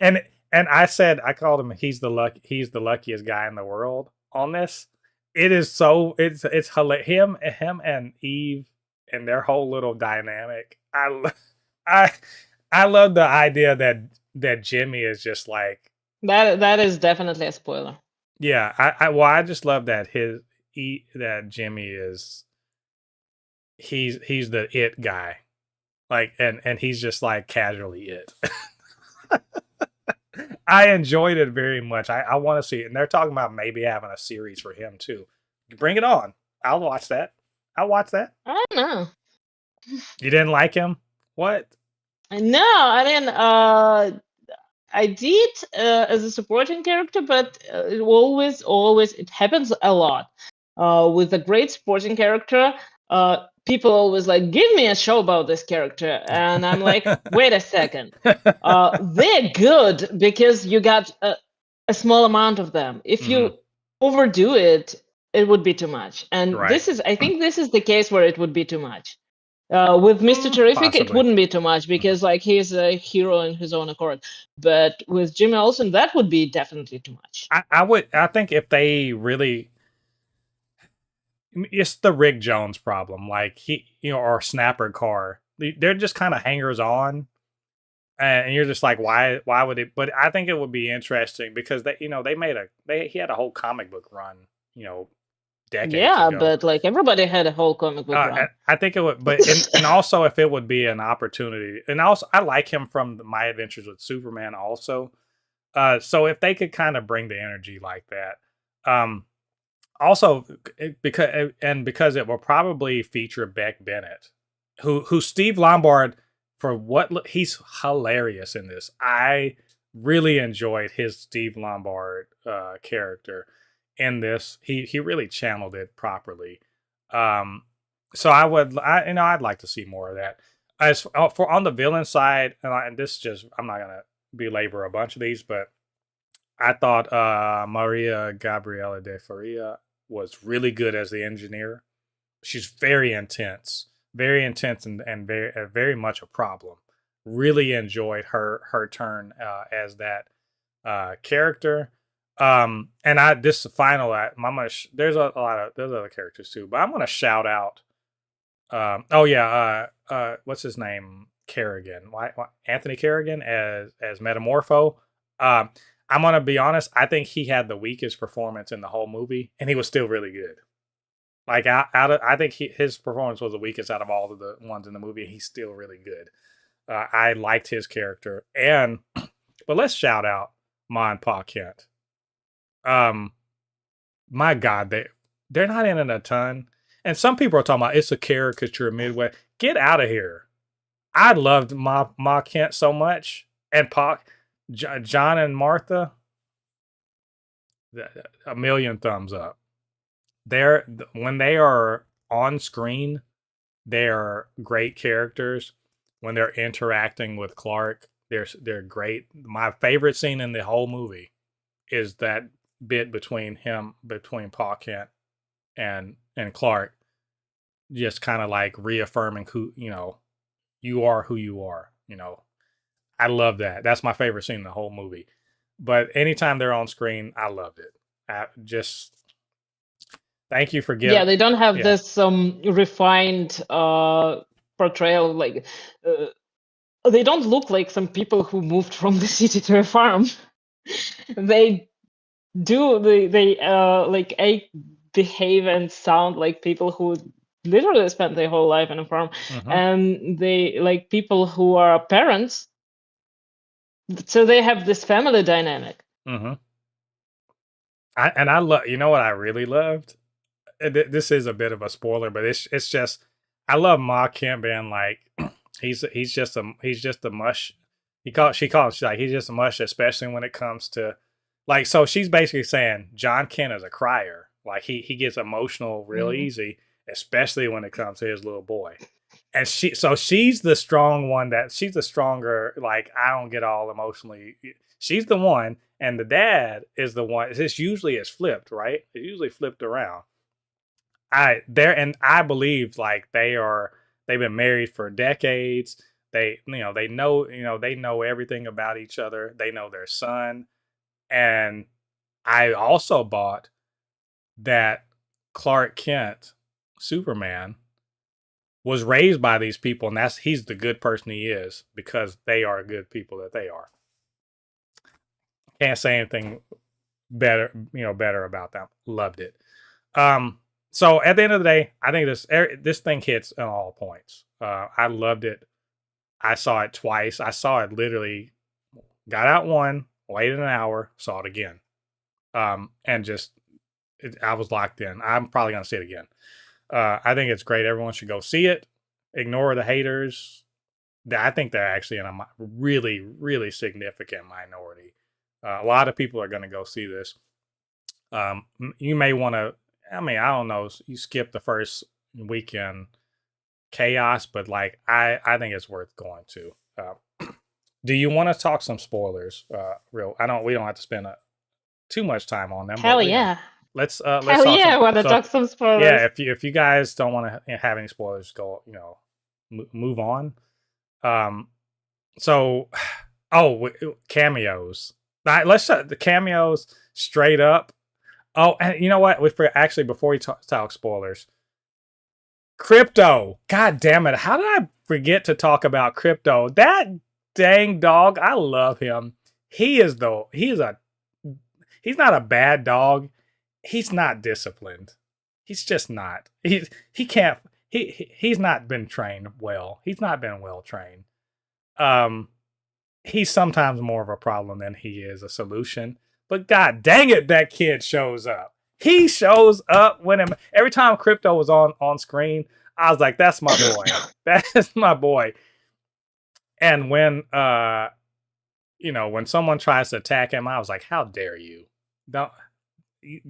and I said I called him he's the luckiest guy in the world on this. It is so it's hilarious. Him and Eve and their whole little dynamic. I love the idea that Jimmy is just like that is definitely a spoiler. Yeah, I just love that that Jimmy is he's the it guy. Like and he's just like casually it. I enjoyed it very much. I want to see it. And they're talking about maybe having a series for him too. Bring it on. I'll watch that. I'll watch that. I don't know. You didn't like him? What? No, I didn't. I did as a supporting character, but it always it happens a lot. With a great supporting character, people always like, give me a show about this character, and I'm like, wait a second. They're good because you got a small amount of them. If you overdo it, it would be too much. And Right. I think this is the case where it would be too much. With Mr. Terrific, Possibly. it wouldn't be too much because like he's a hero in his own accord. But with Jimmy Olsen, that would be definitely too much. I think if they really, it's the Rick Jones problem, like or Snapper Carr. They're just kind of hangers on, and you're just like, why would it? But I think it would be interesting because they he had a whole comic book run, decades ago. But like everybody had a whole comic book run. I think it would, but and also if it would be an opportunity, and also I like him from My Adventures with Superman also. So if they could kind of bring the energy like that, also because it will probably feature Beck Bennett, who Steve Lombard he's hilarious in this. I really enjoyed his Steve Lombard character in this. He really channeled it properly. So I'd like to see more of that. As for on the villain side, and I'm not gonna belabor a bunch of these, but I thought Maria Gabriela de Faria was really good as the engineer. She's very intense and very much a problem. Really enjoyed her turn as that character. And there's there's other characters too, but I'm gonna shout out. What's his name? Kerrigan. Why Anthony Kerrigan as Metamorpho. I'm gonna be honest. I think he had the weakest performance in the whole movie, and he was still really good. Like I think his performance was the weakest out of all of the ones in the movie. He's still really good. I liked his character, but let's shout out Ma and Pa Kent. My God, they're not in it a ton, and some people are talking about it's a caricature Midway. Get out of here! I loved Ma Kent so much, and John and Martha. A million thumbs up. when they are on screen, they're great characters. When they're interacting with Clark, they're great. My favorite scene in the whole movie is that bit between Paul Kent and Clark, just kind of like reaffirming who you are, who you are. I love that. That's my favorite scene in the whole movie. But anytime they're on screen, I loved it. Just thank you for giving. Yeah, they don't have this refined portrayal. Like they don't look like some people who moved from the city to a farm. They do. They like behave and sound like people who literally spent their whole life in a farm, and they like people who are parents. So they have this family dynamic. I love. You know what I really loved? This is a bit of a spoiler, but it's just I love Ma Kent being like he's just a mush. She's like he's just a mush, especially when it comes to like. So she's basically saying John Kent is a crier. Like he gets emotional real easy, especially when it comes to his little boy. And she's the strong one she's the stronger, like, I don't get all emotionally. She's the one, and the dad is the one. This usually is flipped, right? It's usually flipped around. I believe like they've been married for decades. They know everything about each other. They know their son. And I also bought that Clark Kent, Superman, was raised by these people, and he's the good person he is because they are good people that they are. Can't say anything better about them. Loved it. So at the end of the day, I think this thing hits on all points. I loved it. I saw it twice. I saw it literally, got out one, waited an hour, saw it again. And just I was locked in. I'm probably gonna see it again. I think it's great. Everyone should go see it. Ignore the haters. I think they're actually in a really, really significant minority. A lot of people are going to go see this. You may want to, I don't know, you skip the first weekend chaos, but like, I think it's worth going to. Do you want to talk some spoilers? We don't have to spend too much time on them. Hell yeah. Let's I want to talk some spoilers. Yeah, if you guys don't want to have any spoilers, go move on. Cameos. Let's shut the cameos straight up. Oh, and you know what? Before we talk spoilers, Crypto. God damn it! How did I forget to talk about Crypto? That dang dog. I love him. He's not a bad dog. He's not disciplined. He's just not. He's not been trained well. He's not been well trained. He's sometimes more of a problem than he is a solution. But god dang it, that kid shows up. He shows up every time Crypto was on screen, I was like, that's my boy. That's my boy. And when when someone tries to attack him, I was like, how dare you? Don't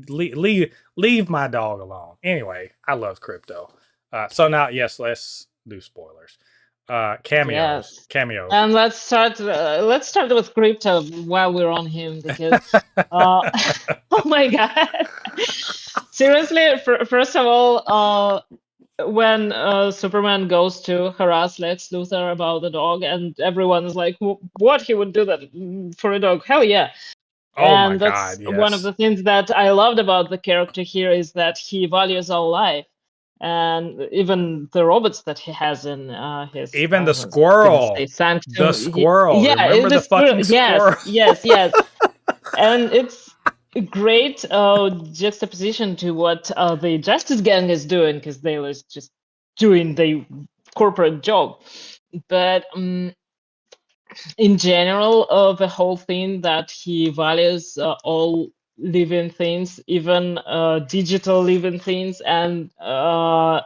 leave my dog alone. Anyway, I love Crypto. So now, yes, let's do spoilers. Cameos. Yes. Cameos. And let's start with Crypto while we're on him because oh my god. Seriously, first of all, when Superman goes to harass Lex Luthor about the dog, and everyone is like, what, he would do that for a dog? Hell yeah. And that's God, yes. One of the things that I loved about the character here is that he values all life, and even the robots that he has in his. Even the squirrel. The squirrel. Yeah, remember the fucking squirrel? Yes. And it's a great juxtaposition to what the Justice Gang is doing, because they were just doing the corporate job, but. In general, the whole thing that he values all living things, even digital living things, and the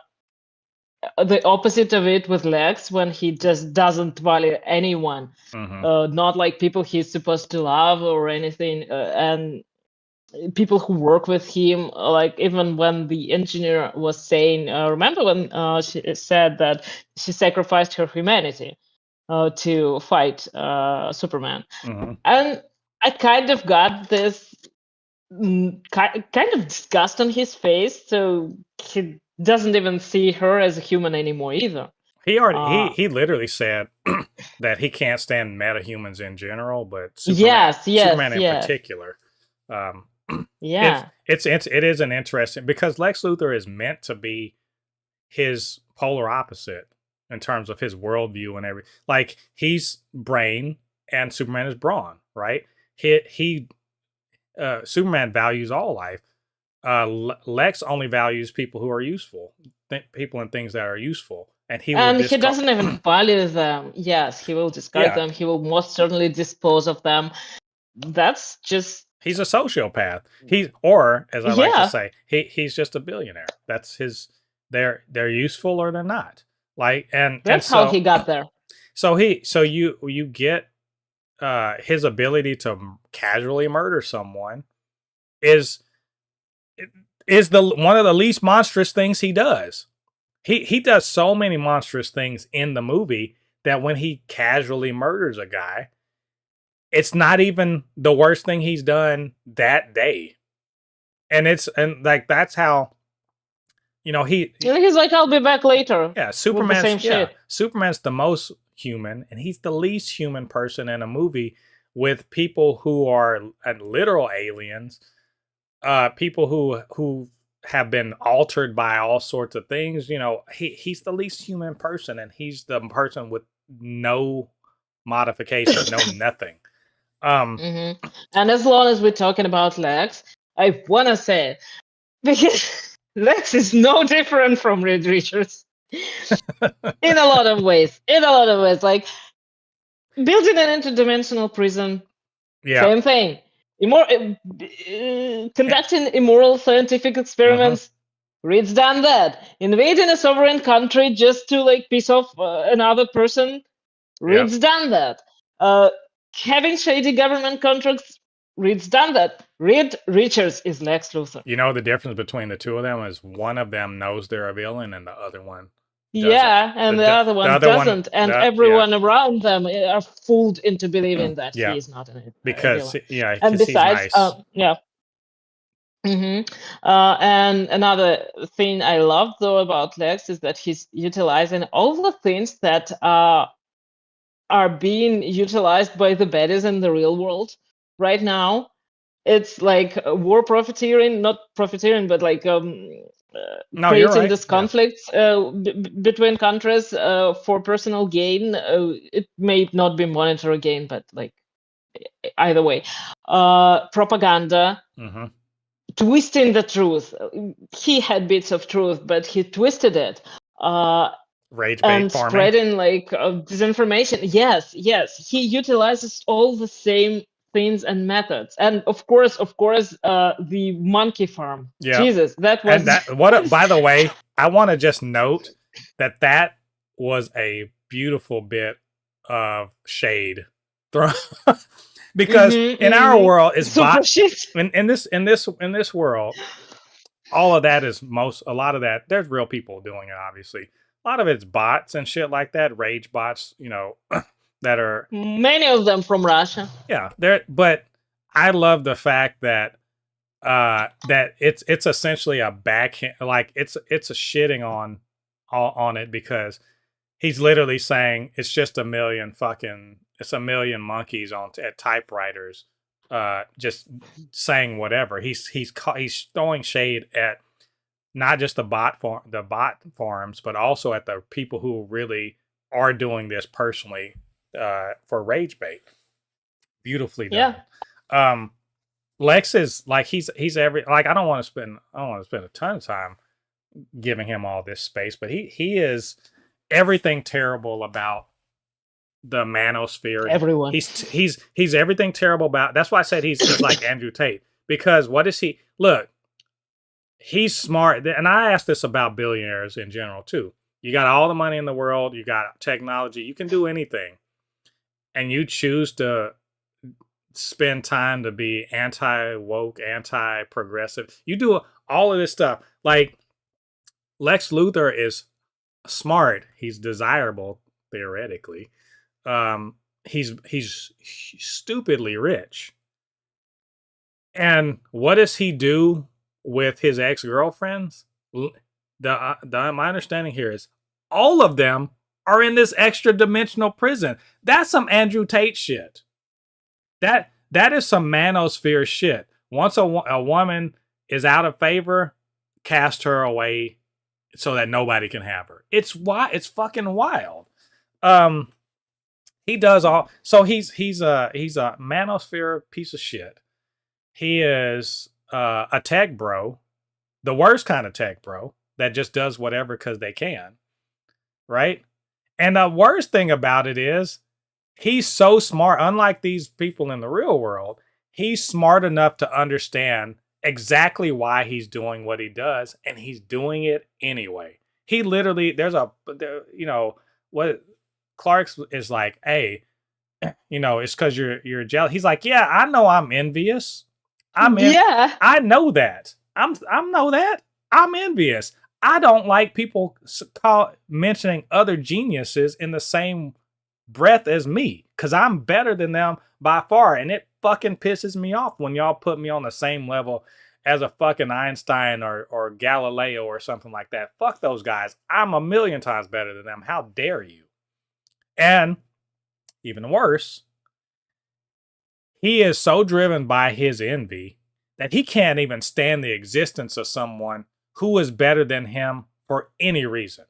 opposite of it with Lex, when he just doesn't value anyone, not like people he's supposed to love or anything. And people who work with him, like even when the engineer was saying, remember when she said that she sacrificed her humanity to fight Superman. Mhm. And I kind of got this kind of disgust on his face, so he doesn't even see her as a human anymore either. He literally said that he can't stand metahumans in general, but Yes, yes, Superman in yes. particular. Um, Yeah. it is an interesting, because Lex Luthor is meant to be his polar opposite in terms of his worldview and everything. Like, he's brain and Superman is brawn, right? He Superman values all life. Lex only values people who are useful, people and things that are useful, and he will And he discard. doesn't even value them. Yes, he will discard Yeah, them. He will most certainly dispose of them. That's just, he's a sociopath. Or as I like to yeah, say, he's just a billionaire. That's his. They're useful or they're not. Like, and that's how he got there. so you get his ability to casually murder someone is the one of the least monstrous things he does. He does so many monstrous things in the movie that when he casually murders a guy, it's not even the worst thing he's done that day. And like, that's how, He's like, I'll be back later. yeah, With the same shit. Superman's the most human, and he's the least human person in a movie with people who are literal aliens, people who have been altered by all sorts of things. He's the least human person, and he's the person with no modification, no nothing. And as long as we're talking about Lex, I want to say, because Lex is no different from Reed Richards in a lot of ways. Like, building an interdimensional prison, Yeah. same thing. Conducting immoral scientific experiments, Reed's done that. Invading a sovereign country just to like piss off another person, Reed's done that. Having shady government contracts, Reed's done that. Reed Richards is Lex Luthor. You know, the difference between the two of them is one of them knows they're a villain and the other one doesn't. Yeah, and the other one doesn't. And everyone around them are fooled into believing that he is not a because villain. And besides, he's nice. yeah. And another thing I love though about Lex is that he's utilizing all the things that are being utilized by the baddies in the real world right now. It's like war profiteering, not profiteering, but like creating this conflict between countries for personal gain. It may not be monetary gain, but like either way, propaganda. Twisting the truth. He had bits of truth, but he twisted it. Rage bait and farming. Spreading like disinformation. Yes. He utilizes all the same things and methods, and of course, the monkey farm. Yeah. Jesus, that was. And by the way, I want to just note that was a beautiful bit of shade thrown. Because in our world, it's bots. In this world, all of that is a lot of that. There's real people doing it, obviously. A lot of it's bots and shit like that, rage bots, that are many of them from Russia. Yeah, but I love the fact that that it's essentially a backhand, like it's a shitting on it, because he's literally saying it's a million monkeys at typewriters, just saying whatever. He's throwing shade at not just the bot forums, but also at the people who really are doing this personally for rage bait. Beautifully done. Yeah. Lex is like he's every, like, I don't want to spend a ton of time giving him all this space, but he is everything terrible about the manosphere. Everyone. He's everything terrible about. That's why I said he's like Andrew Tate, because what is he? Look, he's smart, and I asked this about billionaires in general too. You got all the money in the world, you got technology, you can do anything, and you choose to spend time to be anti-woke, anti-progressive. You do all of this stuff. Like Lex Luthor is smart. He's desirable theoretically. He's stupidly rich. And what does he do with his ex-girlfriends? My understanding here is all of them are in this extra dimensional prison. That's some Andrew Tate shit. That is some manosphere shit. Once a woman is out of favor, cast her away so that nobody can have her. It's fucking wild. He does all. So he's a manosphere piece of shit. He is a tech bro, the worst kind of tech bro that just does whatever because they can, right? And the worst thing about it is he's so smart. Unlike these people in the real world, he's smart enough to understand exactly why he's doing what he does, and he's doing it anyway. He literally, what Clark's is like, hey, it's because you're jealous. He's like, yeah, I know I'm envious. Yeah. I know that. I'm envious. I don't like people mentioning other geniuses in the same breath as me because I'm better than them by far, and it fucking pisses me off when y'all put me on the same level as a fucking Einstein or Galileo or something like that. Fuck those guys. I'm a million times better than them. How dare you? And even worse, he is so driven by his envy that he can't even stand the existence of someone who is better than him for any reason.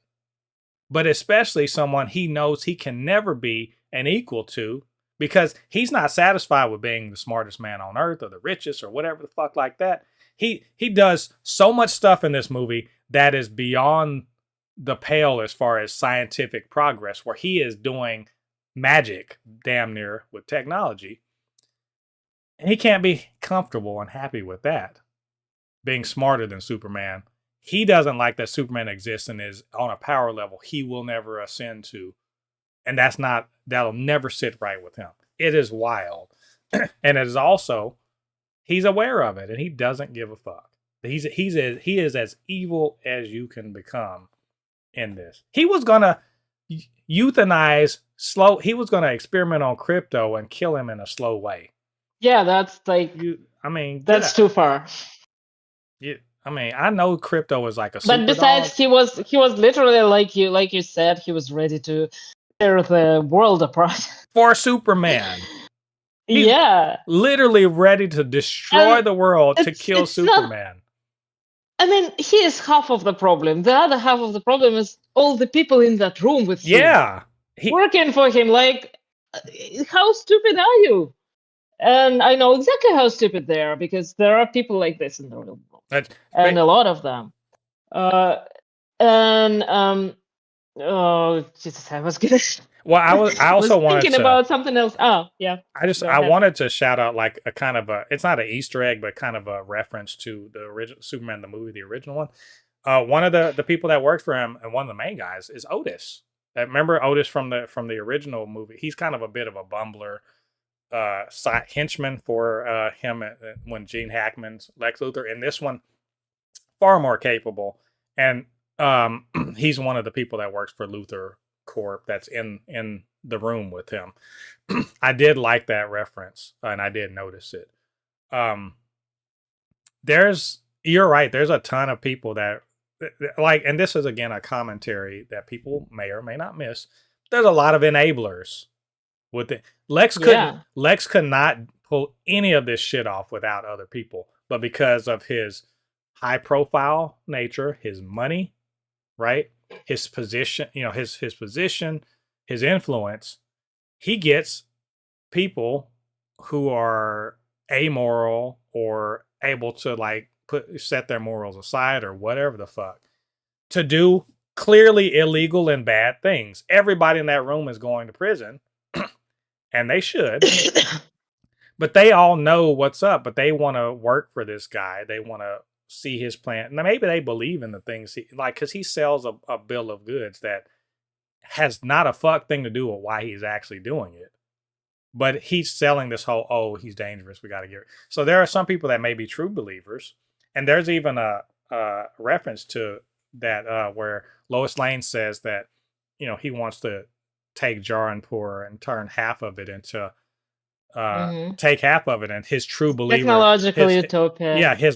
But especially someone he knows he can never be an equal to because he's not satisfied with being the smartest man on earth or the richest or whatever the fuck like that. He does so much stuff in this movie that is beyond the pale as far as scientific progress, where he is doing magic damn near with technology. And he can't be comfortable and happy with that, being smarter than Superman. He doesn't like that Superman exists and is on a power level he will never ascend to. And that'll never sit right with him. It is wild. And it is also, he's aware of it and he doesn't give a fuck. He is as evil as you can become in this. He was going to euthanize he was going to experiment on Crypto and kill him in a slow way. Yeah, that's like, that's too far. I know Crypto is like a super But besides, dog. he was literally like you said, he was ready to tear the world apart for Superman. He's literally ready to destroy the world to kill Superman. He is half of the problem. The other half of the problem is all the people in that room with him. Yeah, working for him. Like, how stupid are you? And I know exactly how stupid they are because there are people like this in the real world, and a lot of them. Oh Jesus, I was gonna. Well, I also wanted thinking about something else. Oh yeah. I wanted to shout out like a kind of it's not an Easter egg, but kind of a reference to the original Superman the movie, the original one. One of the people that worked for him and one of the main guys is Otis. Remember Otis from the original movie? He's kind of a bit of a bumbler. Henchman for him when Gene Hackman's Lex Luthor. In this one, far more capable, and he's one of the people that works for Luthor Corp that's in the room with him. I did like that reference, and I did notice it. You're right. There's a ton of people that like, and this is again a commentary that people may or may not miss. There's a lot of enablers with it. Lex could not pull any of this shit off without other people, but because of his high profile nature, his money, right? His position, his position, his influence, he gets people who are amoral or able to like set their morals aside or whatever the fuck to do clearly illegal and bad things. Everybody in that room is going to prison. And they should, but they all know what's up, but they want to work for this guy. They want to see his plan. And maybe they believe in the things because he sells a bill of goods that has not a fuck thing to do with why he's actually doing it. but he's selling this whole, oh, he's dangerous, we got to get rid. So there are some people that may be true believers, and there's even a reference to that where Lois Lane says that, you know, he wants to take Jaranpur and turn half of it into take half of it, and his true believer, technological utopia. Yeah, his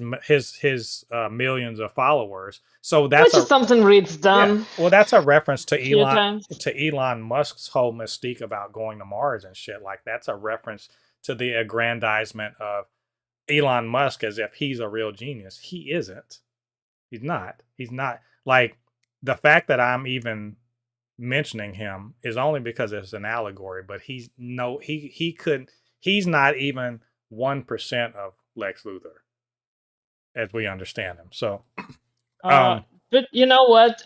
millions of followers. So that's which is something Reed's done. Yeah, well, that's a reference to Elon Musk's whole mystique about going to Mars and shit. Like, that's a reference to the aggrandizement of Elon Musk as if he's a real genius. He isn't. He's not. He's not. Like, the fact that I'm even mentioning him is only because it's an allegory, but he's not even 1% of Lex Luthor as we understand him. So but you know what,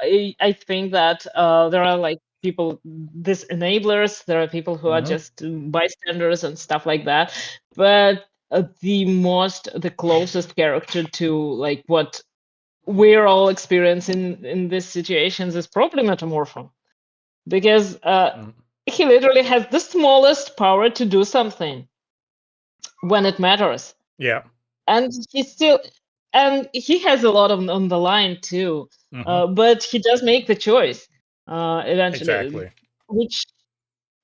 I think that there are like people, these enablers, there are people who are just bystanders and stuff like that, but the closest character to like what we're all experiencing in these situations is probably Metamorpho, because he literally has the smallest power to do something when it matters. Yeah. And he has a lot on the line too, but he does make the choice eventually. Exactly. Which,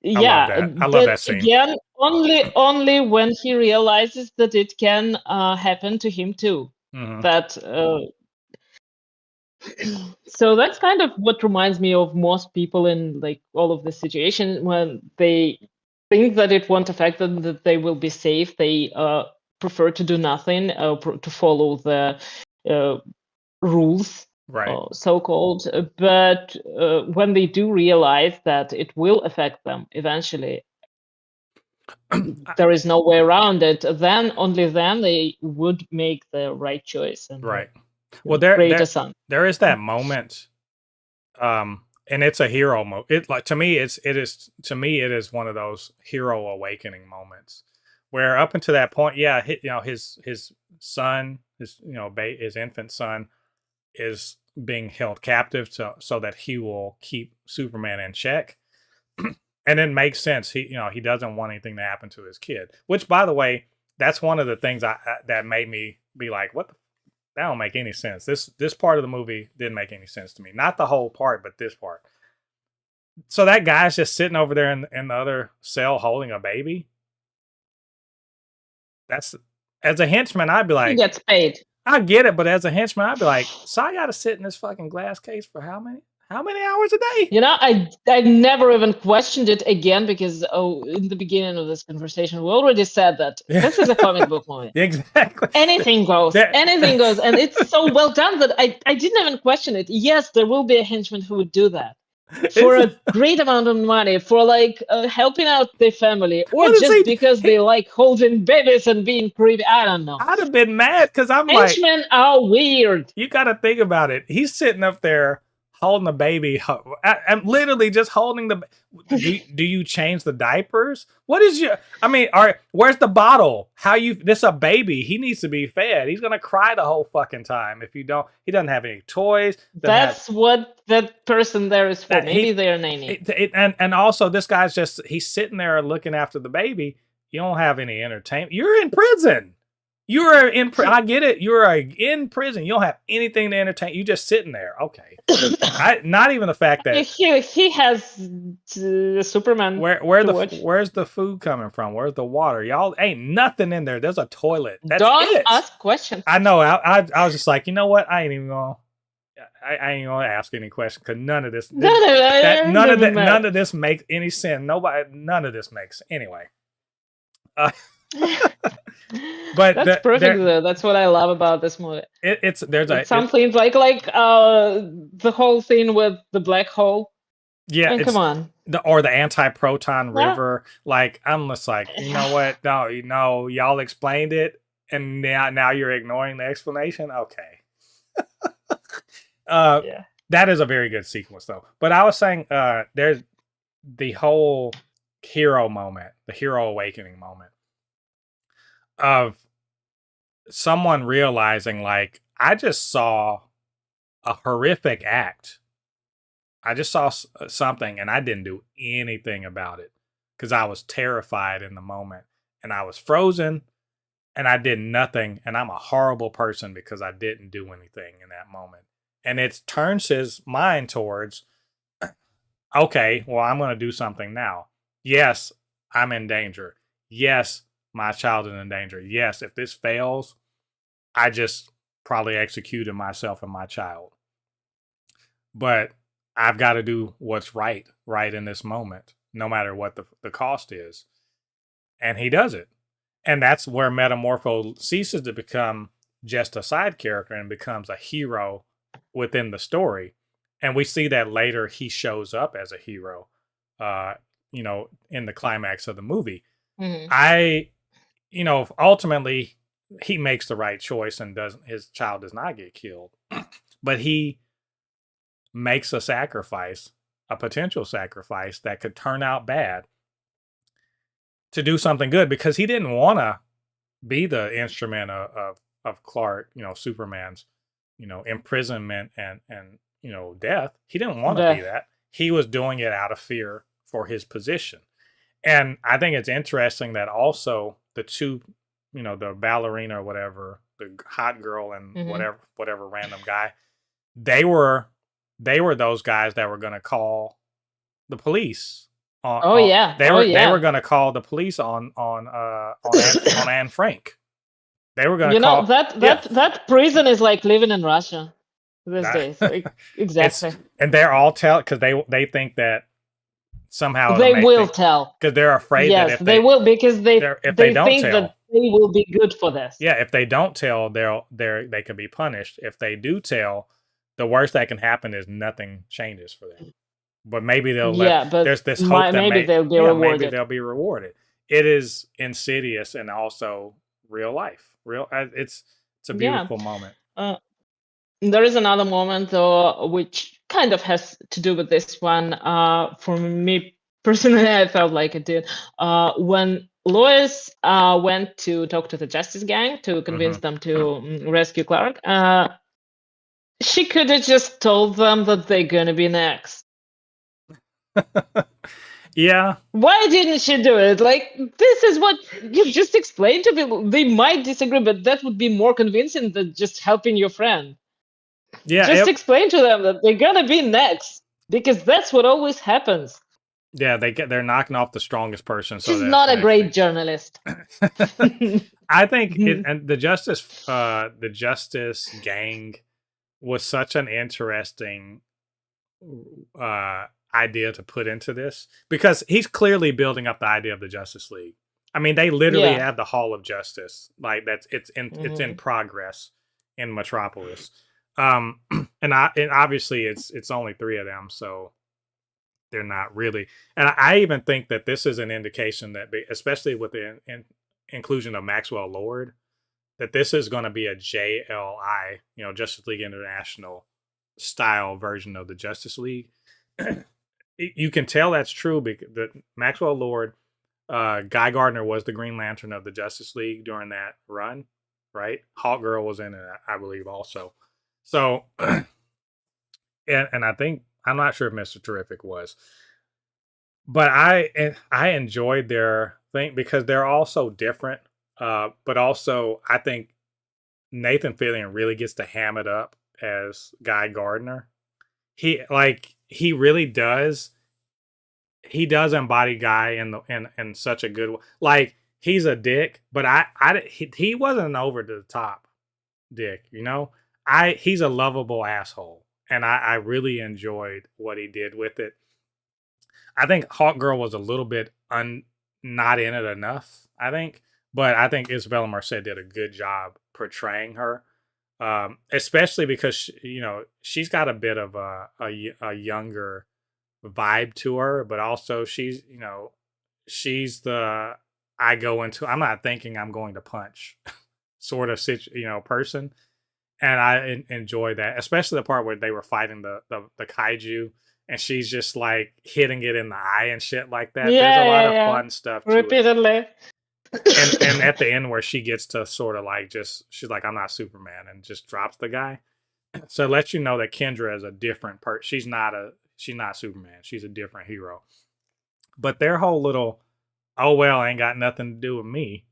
I love that scene. Again, only when he realizes that it can happen to him too. That so that's kind of what reminds me of most people in like all of this situation, when they think that it won't affect them, that they will be safe. They prefer to do nothing, to follow the rules, right? So-called. But when they do realize that it will affect them eventually, there is no way around it. Then only then they would make the right choice. And right. Well, there is that moment, and it's a hero moment. It like to me, it is one of those hero awakening moments where up until that point, yeah, his son, his infant son, is being held captive so that he will keep Superman in check, and it makes sense. He doesn't want anything to happen to his kid. Which, by the way, that's one of the things that made me be like, what the. That don't make any sense. This part of the movie didn't make any sense to me. Not the whole part, but this part. So that guy's just sitting over there in the other cell holding a baby. That's, as a henchman, I'd be like, he gets paid. I get it, but as a henchman, I'd be like, so I got to sit in this fucking glass case for how many hours a day? I never even questioned it again, because in the beginning of this conversation, we already said that this is a comic book movie. Exactly. Anything goes. Anything goes. And it's so well done that I didn't even question it. Yes, there will be a henchman who would do that for a great amount of money, for like helping out their family, or just because they like holding babies and being creepy. I don't know. I'd have been mad because I'm henchmen are weird. You got to think about it. He's sitting up there holding the baby. I'm literally just holding the. Do you change the diapers? What is your? I mean, where's the bottle? This a baby? He needs to be fed. He's gonna cry the whole fucking time if you don't. He doesn't have any toys. That's what that person there is for. Maybe they're nanny. And also this guy's he's sitting there looking after the baby. You don't have any entertainment. You're in prison. I get it. You're in prison. You don't have anything to entertain. You just sitting there. Okay. Not even the fact that he has Superman. Where's the food coming from? Where's the water? Y'all ain't nothing in there. There's a toilet. That's Don't it. ask questions. I know. I was just like, you know what? I ain't even gonna ask any questions because none of this makes any sense. None of this makes anyway. But that's perfect though. That's what I love about this movie. There's something like the whole thing with the black hole. Yeah, come on. The anti-proton river. Like, I'm just like, you know what? No, y'all explained it, and now you're ignoring the explanation. Okay. That is a very good sequence though. But I was saying, there's the whole hero moment, the hero awakening moment of someone realizing, like, I just saw a horrific act. I just saw something and I didn't do anything about it. because I was terrified in the moment and I was frozen and I did nothing. And I'm a horrible person because I didn't do anything in that moment. And it turns his mind towards, okay, well, I'm going to do something now. Yes, I'm in danger. Yes, my child is in danger. Yes, if this fails, I just probably executed myself and my child. But I've got to do what's right in this moment, no matter what the cost is. And he does it. And that's where Metamorpho ceases to become just a side character and becomes a hero within the story. And we see that later he shows up as a hero, in the climax of the movie. Ultimately he makes the right choice and his child does not get killed. But he makes a sacrifice, a potential sacrifice that could turn out bad to do something good, because he didn't want to be the instrument of Clark, Superman's, imprisonment and death. He didn't want to be that. He was doing it out of fear for his position. And I think it's interesting that also the two, the ballerina or whatever, the hot girl and whatever random guy, they were those guys that were going to call the police. They were going to call the police on Anne Frank. They were going to call that prison is like living in Russia these days. Exactly. And they're all because they think that somehow they will tell, because they're afraid that if they will, because they don't think tell, that they will be good for this. Yeah, if they don't tell, they could be punished. If they do tell, the worst that can happen is nothing changes for them. But maybe they'll there's this hope that maybe they'll be rewarded. Maybe they'll be rewarded. It is insidious and also real life. It's a beautiful moment. There is another moment though, which kind of has to do with this one. For me personally, I felt like it did. When Lois went to talk to the Justice Gang to convince them to rescue Clark, she could have just told them that they're gonna be next. Yeah. Why didn't she do it? Like, this is what you just explained to people. They might disagree, but that would be more convincing than just helping your friend. Yeah. Just explain to them that they're gonna be next, because that's what always happens. Yeah, they're knocking off the strongest person. She's not a great journalist. I think and the Justice Gang was such an interesting idea to put into this, because he's clearly building up the idea of the Justice League. I mean, they literally have the Hall of Justice, like it's in progress in Metropolis, and obviously it's only 3 of them, so they're not really. And I even think that this is an indication that, especially with the inclusion of Maxwell Lord, that this is going to be a JLI, Justice League International style version of the Justice League. You can tell that's true because the Maxwell Lord, Guy Gardner was the Green Lantern of the Justice League during that run, right? Hawkgirl was in it, I believe, also. So, and I think, I'm not sure if Mr. Terrific was, but I enjoyed their thing because they're all so different. But also, I think Nathan Fillion really gets to ham it up as Guy Gardner. He really does. He does embody Guy in such a good way. Like, he's a dick, but he wasn't an over the top dick. He's a lovable asshole, and I really enjoyed what he did with it. I think Hawkgirl was a little bit not in it enough, I think, but I think Isabella Merced did a good job portraying her. Especially because she's got a bit of a younger vibe to her, but also she's the I'm not thinking I'm going to punch sort of person, and I enjoy that, especially the part where they were fighting the kaiju, and she's just like hitting it in the eye and shit like that. There's a lot of fun stuff repeatedly. And at the end where she gets to sort of like she's like, I'm not Superman, and just drops the guy. So it lets you know that Kendra is a different person. She's not Superman. She's a different hero. But their whole little oh well, ain't got nothing to do with me.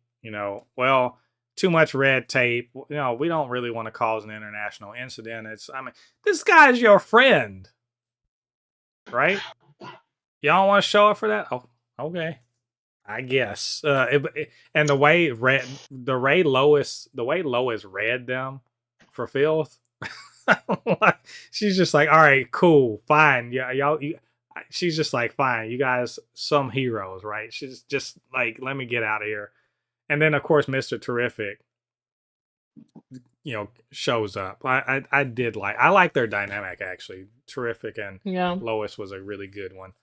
Well, too much red tape. We don't really want to cause an international incident. This guy's your friend, right? Y'all want to show up for that? Oh, okay. I guess. And the way Lois read them for filth, she's just like, all right, cool, fine, yeah, y'all. She's just like, fine, you guys, some heroes, right? She's just like, let me get out of here. And then of course, Mr. Terrific, shows up. I like their dynamic actually. Terrific and Lois was a really good one.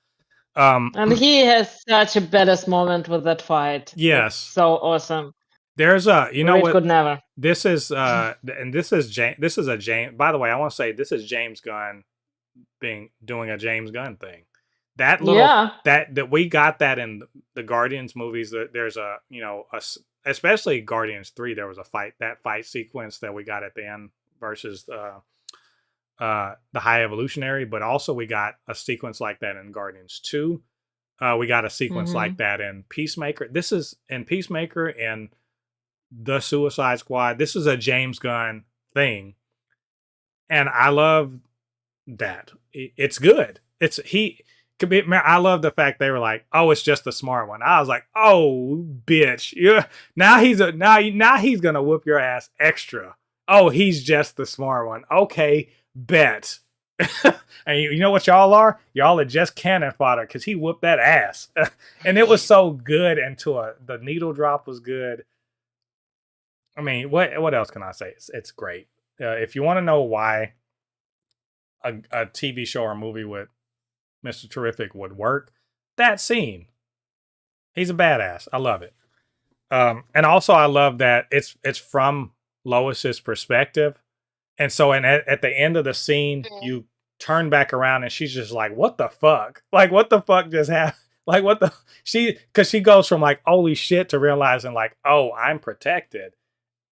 And he has such a badass moment with that fight. Yes, it's so awesome. There's a what could never. This is and this is a James. By the way, I want to say this is James Gunn doing a James Gunn thing. That little that we got that in the Guardians movies. There's especially Guardians 3. There was a fight sequence that we got at the end versus the High Evolutionary, but also we got a sequence like that in Guardians 2. We got a sequence like that in Peacemaker. This is in Peacemaker and the Suicide Squad. This is a James Gunn thing, and I love that. It's good. I love the fact they were like, "Oh, it's just a smart one." I was like, "Oh, bitch, yeah." Now he's gonna whoop your ass extra. Oh, he's just the smart one. Okay, bet. And you know what y'all are? Y'all are just cannon fodder because he whooped that ass, and it was so good. And the needle drop was good. I mean, what else can I say? It's great. If you want to know why a TV show or movie with Mr. Terrific would work, that scene. He's a badass. I love it. And also I love that it's from Lois's perspective. And so at the end of the scene, you turn back around and she's just like, what the fuck? Like, what the fuck just happened? Like, because she goes from like, holy shit, to realizing like, oh, I'm protected.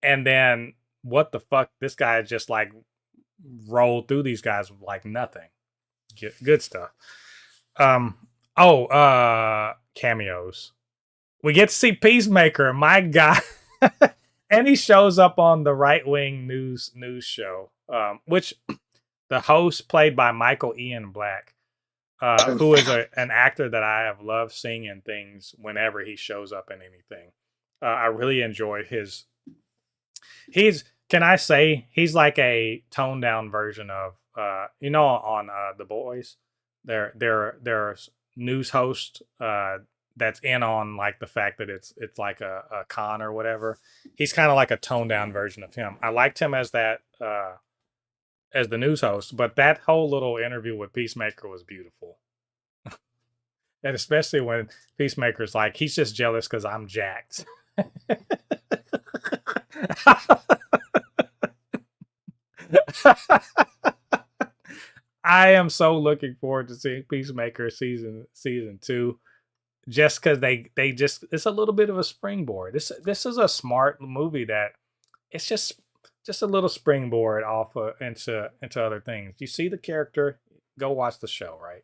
And then what the fuck? This guy just like rolled through these guys like nothing. Good stuff. Cameos. We get to see Peacemaker, my God. And he shows up on the right-wing news show, which the host, played by Michael Ian Black, who is an actor that I have loved seeing in things whenever he shows up in anything. I really enjoyed his. Can I say he's like a toned down version of on The Boys, their news host that's in on like the fact that it's like a con or whatever. He's kind of like a toned down version of him. I liked him as that as the news host, but that whole little interview with Peacemaker was beautiful. And especially when Peacemaker's like, he's just jealous because I'm jacked. I am so looking forward to seeing Peacemaker season 2, just because they just, it's a little bit of a springboard. This is a smart movie that it's just a little springboard off into other things. You see the character, go watch the show, right?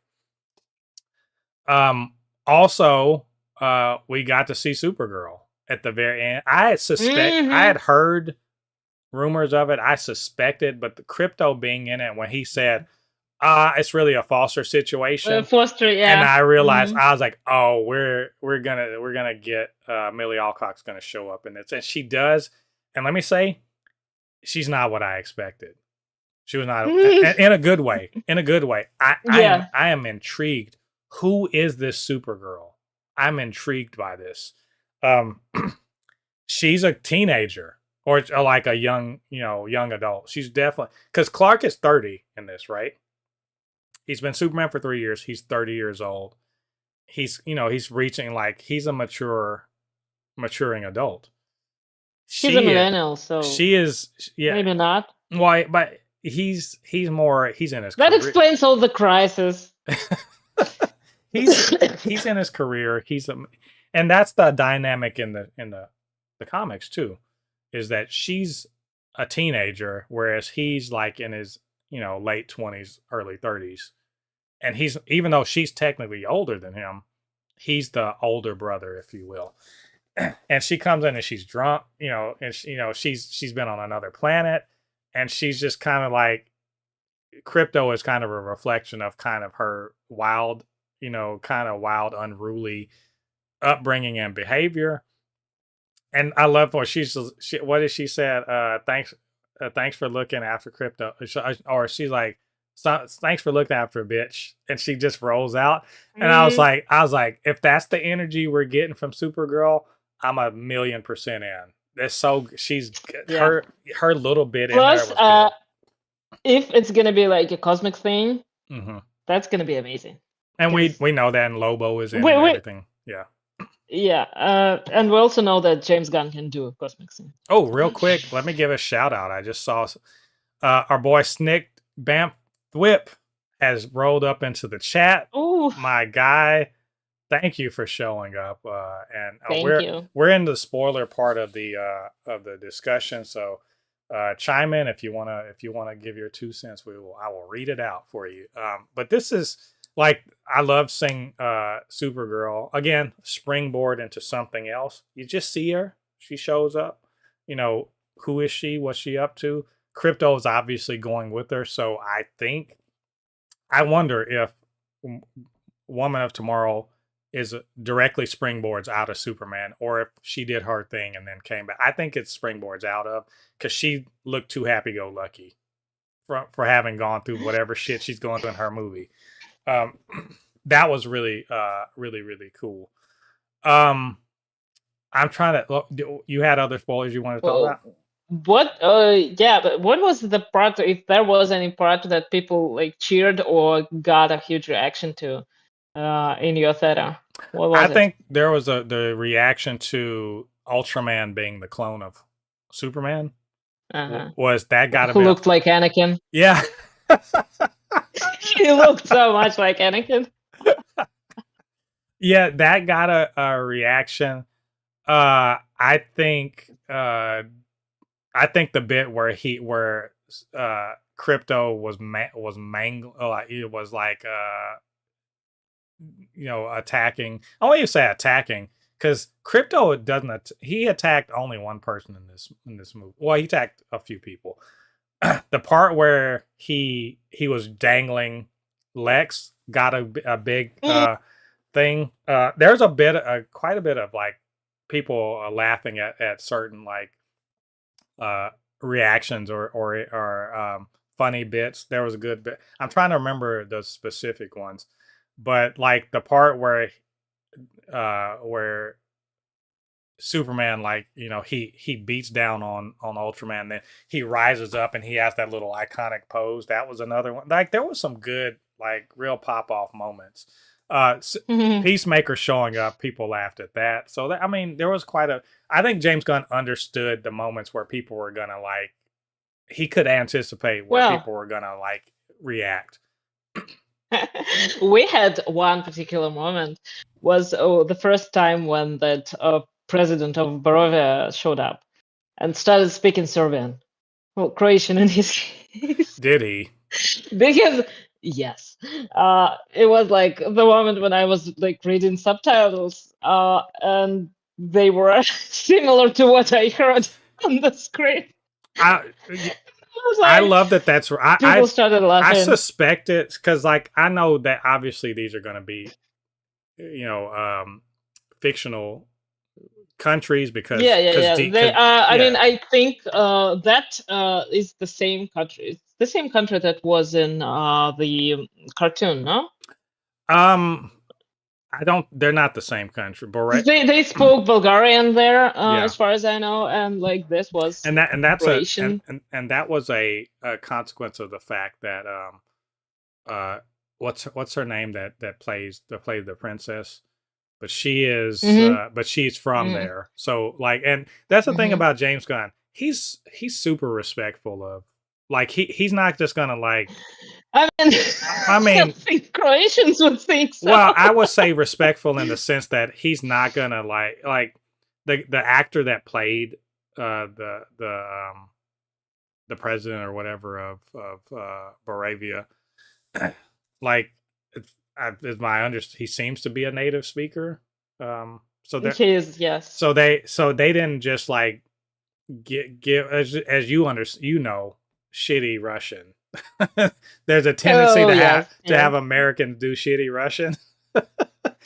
Also, we got to see Supergirl at the very end. I had heard rumors of it. I suspected, but the Crypto being in it when he said, it's really a Foster situation. Foster, yeah. And I realized, I was like, oh, we're gonna get Millie Alcock's gonna show up in this, and she does. And let me say, she's not what I expected. She was not in a good way. In a good way. I am intrigued. Who is this Supergirl? I'm intrigued by this. She's a teenager or like a young adult. She's definitely, because Clark is 30 in this, right? He's been Superman for 3 years. He's 30 years old. He's reaching like, he's a maturing adult. She's a millennial, so she is. Yeah, maybe not. Why? But he's in his. That explains all the crisis. He's in his career. And that's the dynamic in the comics too, is that she's a teenager, whereas he's like in his late 20s, early 30s, and even though she's technically older than him, he's the older brother, if you will. And she comes in and she's drunk, and she's been on another planet, and she's just kind of like, Crypto is kind of a reflection of kind of her wild, kind of wild, unruly upbringing and behavior. And I love what what did she said? Thanks for looking after Crypto, or she's like, thanks for looking after a bitch, and she just rolls out. And I was like, if that's the energy we're getting from Supergirl, I'm 1,000,000% in. That's so her little bit Plus, in there was if it's gonna be like a cosmic thing, good. that's gonna be amazing. And we know that, and Lobo is in and everything. Yeah. Yeah, and we also know that James Gunn can do a cosmic scene. Oh, real quick, let me give a shout out. I just saw our boy Snick Bamp Whip has rolled up into the chat. Oh, my guy, thank you for showing up. And thank you. We're in the spoiler part of the discussion, so chime in if you wanna give your 2 cents. I will read it out for you. But this is. Like, I love seeing Supergirl again springboard into something else. You just see her, she shows up. Who is she? What's she up to? Crypto is obviously going with her, so I wonder if Woman of Tomorrow is directly springboards out of Superman, or if she did her thing and then came back. I think it's springboards out of, because she looked too happy-go-lucky for having gone through whatever shit she's going through in her movie. That was really really cool. I'm trying to you had other spoilers you wanted to talk about? What but what was the part, if there was any part, that people like cheered or got a huge reaction to in your theater? What was I think there was the reaction to Ultraman being the clone of Superman. Was that gotta Who be looked like Anakin? Yeah. He looked so much like Anakin. Yeah, that got a reaction. I think the bit where Crypto was mangled, it was like attacking. I won't even say attacking, because Crypto he attacked only one person in this movie. Well, he attacked a few people. The part where he was dangling Lex got a big thing. There's quite a bit of like people laughing at certain like reactions or funny bits. There was a good bit. I'm trying to remember the specific ones, but like the part where Superman, like, he beats down on Ultraman, then he rises up and he has that little iconic pose. That was another one. Like, there was some good, like, real pop off moments. Peacemaker showing up, people laughed at that. So that, I mean, there was I think James Gunn understood the moments where people were gonna like. He could anticipate where people were gonna like react. We had one particular moment was the first time when that president of Barovia showed up and started speaking Serbian. Well, Croatian in his case. Did he? Because yes, it was like the moment when I was like reading subtitles, and they were similar to what I heard on the screen. I love that. That's right. People started laughing. I suspect it because, like, I know that obviously these are going to be, fictional countries because I mean, I think that is the same country. It's the same country that was in the cartoon, no? They're not the same country, but right? They spoke Bulgarian there, as far as I know, and like this was that's Croatian. and that was a consequence of the fact that what's her name that played the princess, but she is but she's from there. So like, and that's the thing about James Gunn. He's super respectful of, like, he's not just gonna like. I mean, I think Croatians would think so. Well, I would say respectful in the sense that he's not gonna like the actor that played the president or whatever of Baravia. Like, he seems to be a native speaker. So that He is, yes. so they didn't just like give as you know, shitty Russian. There's a tendency Oh, to yes. have Americans do shitty Russian.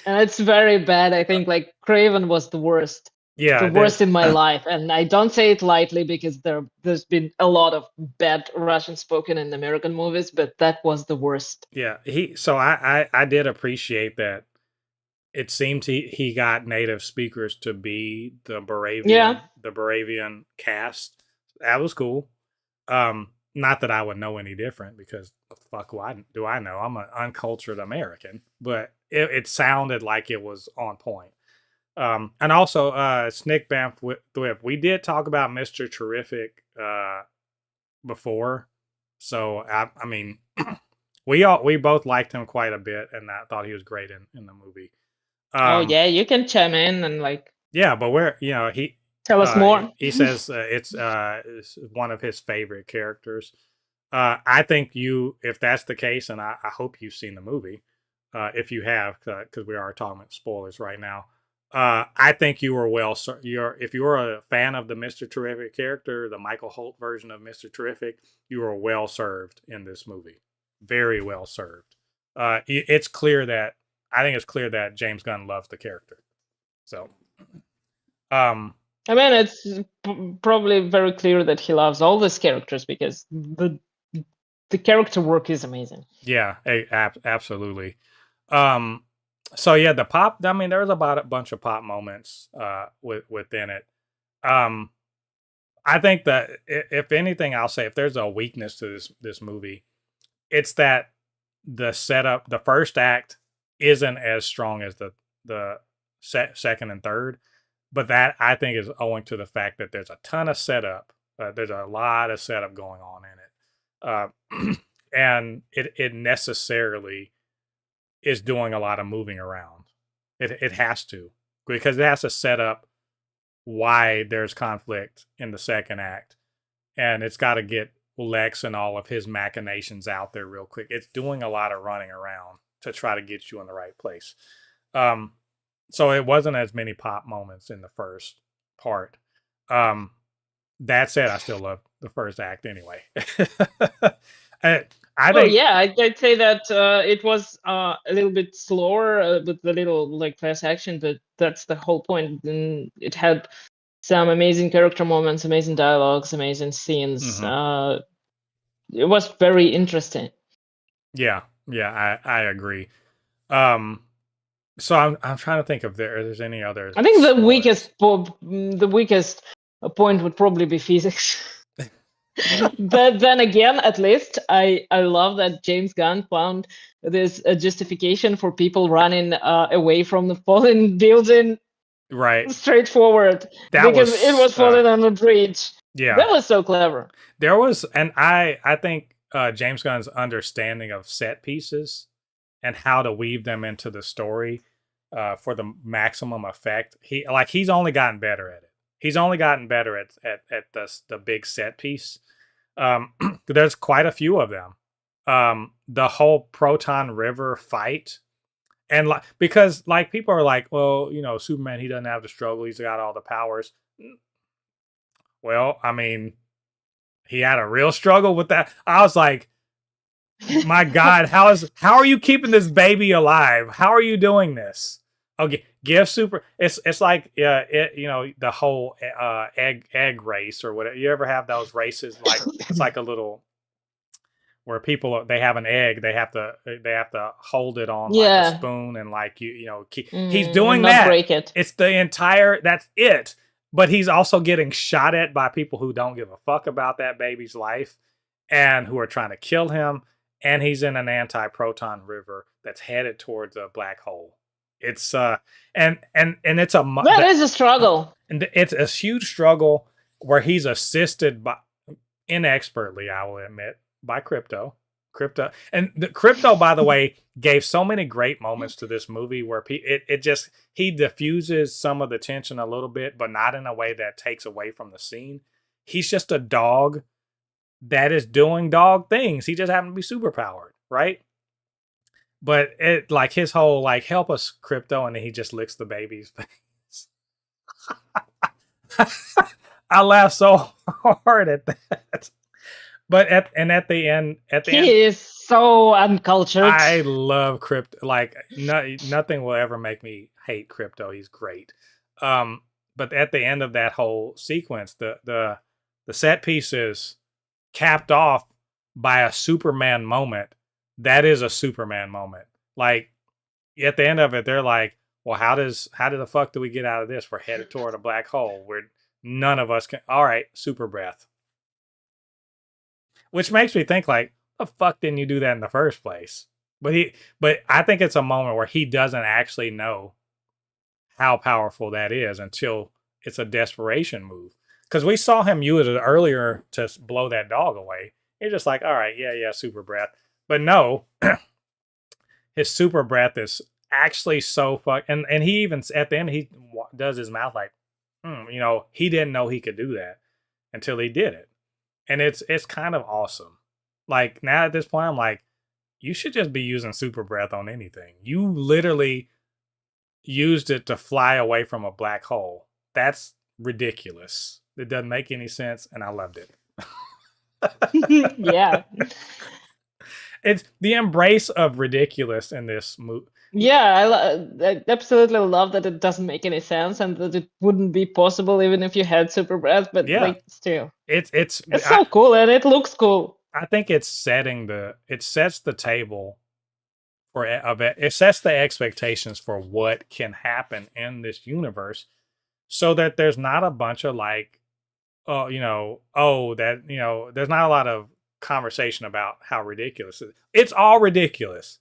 And it's very bad. I think like Craven was the worst. The Yeah, worst in my life. And I don't say it lightly because there's been a lot of bad Russian spoken in American movies, but that was the worst. yeah. I did appreciate that. It seemed he got native speakers to be Yeah. the Baravian cast. That was cool. Not that I would know any different because the fuck do I know? I'm an uncultured American, but it sounded like it was on point. And also, Snick Bamf Thwip, we did talk about Mr. Terrific before, so I mean, we both liked him quite a bit, and I thought he was great in the movie. Oh yeah, you can chime in and like Yeah, but he tell us more. He says it's one of his favorite characters. I think if that's the case, and I hope you've seen the movie, if you have, because we are talking about spoilers right now. I think you were if you were a fan of the Mr. Terrific character, the Michael Holt version of Mr. Terrific, you were well served in this movie. Very well served. It's clear that I think it's clear that James Gunn loves the character. So, I mean, it's probably very clear that he loves all these characters because the character work is amazing. Yeah, absolutely. So yeah, the pop. I mean, there was about a bunch of pop moments within it. I think that if anything, I'll say if there's a weakness to this movie, it's that the setup, the first act, isn't as strong as the second and third. But that I think is owing to the fact that there's a ton of setup. There's a lot of setup going on in it, and it necessarily is doing a lot of moving around. It has to, because it has to set up why there's conflict in the second act, and it's got to get Lex and all of his machinations out there real quick. It's doing a lot of running around to try to get you in the right place. So it wasn't as many pop moments in the first part. That said, I still love the first act anyway. I think, yeah, I'd say that it was a little bit slower with a little like less action, but that's the whole point. And it had some amazing character moments, amazing dialogues, amazing scenes. It was very interesting. Yeah, I agree. So I'm trying to think if there's any other. I think the weakest point would probably be physics. But then again, at least I love that James Gunn found this justification for people running away from the fallen building. Right. Straightforward. Because it was falling on a bridge. Yeah. That was so clever. There was, and I think James Gunn's understanding of set pieces and how to weave them into the story for the maximum effect. He's only gotten better at it. He's only gotten better at the big set piece. There's quite a few of them. The whole Proton River fight, and because people are like, well, Superman, he doesn't have the struggle. He's got all the powers. Well, I mean, he had a real struggle with that. I was like, my God, how are you keeping this baby alive? How are you doing this? Okay, give super. It's like the whole egg race or whatever. You ever have those races? Like it's like a little where people they have an egg, they have to hold it on like a spoon and he's doing that. Break it. It's the entire. That's it. But he's also getting shot at by people who don't give a fuck about that baby's life and who are trying to kill him. And he's in an anti-proton river that's headed towards a black hole. It's and it's that is a struggle. And it's a huge struggle where he's assisted by inexpertly, I will admit, by Crypto. And the Crypto, by the way, gave so many great moments to this movie where he diffuses some of the tension a little bit, but not in a way that takes away from the scene. He's just a dog that is doing dog things. He just happened to be super powered, right? But it like his whole like help us crypto, and then he just licks the baby's face. I laughed so hard at that. But at the end, He is so uncultured. I love crypto. Like nothing will ever make me hate crypto. He's great. But at the end of that whole sequence, the set piece is capped off by a Superman moment. That is a Superman moment. Like at the end of it, they're like, well, how did the fuck do we get out of this? We're headed toward a black hole where none of us can. All right, super breath. Which makes me think like, the fuck didn't you do that in the first place? But I think it's a moment where he doesn't actually know how powerful that is until it's a desperation move. Because we saw him use it earlier to blow that dog away. You're just like, all right, yeah, super breath. But no, his super breath is actually so and he even at the end he does his mouth like, he didn't know he could do that until he did it, and it's kind of awesome. Like now at this point, I'm like, you should just be using super breath on anything. You literally used it to fly away from a black hole. That's ridiculous. It doesn't make any sense, and I loved it. Yeah. It's the embrace of ridiculous in this movie. Yeah, I absolutely love that it doesn't make any sense and that it wouldn't be possible even if you had super breath. But like, still, it's so cool and it looks cool. I think it sets the table for it sets the expectations for what can happen in this universe, so that there's not a bunch of like, there's not a lot of conversation about how ridiculous it is. It's all ridiculous.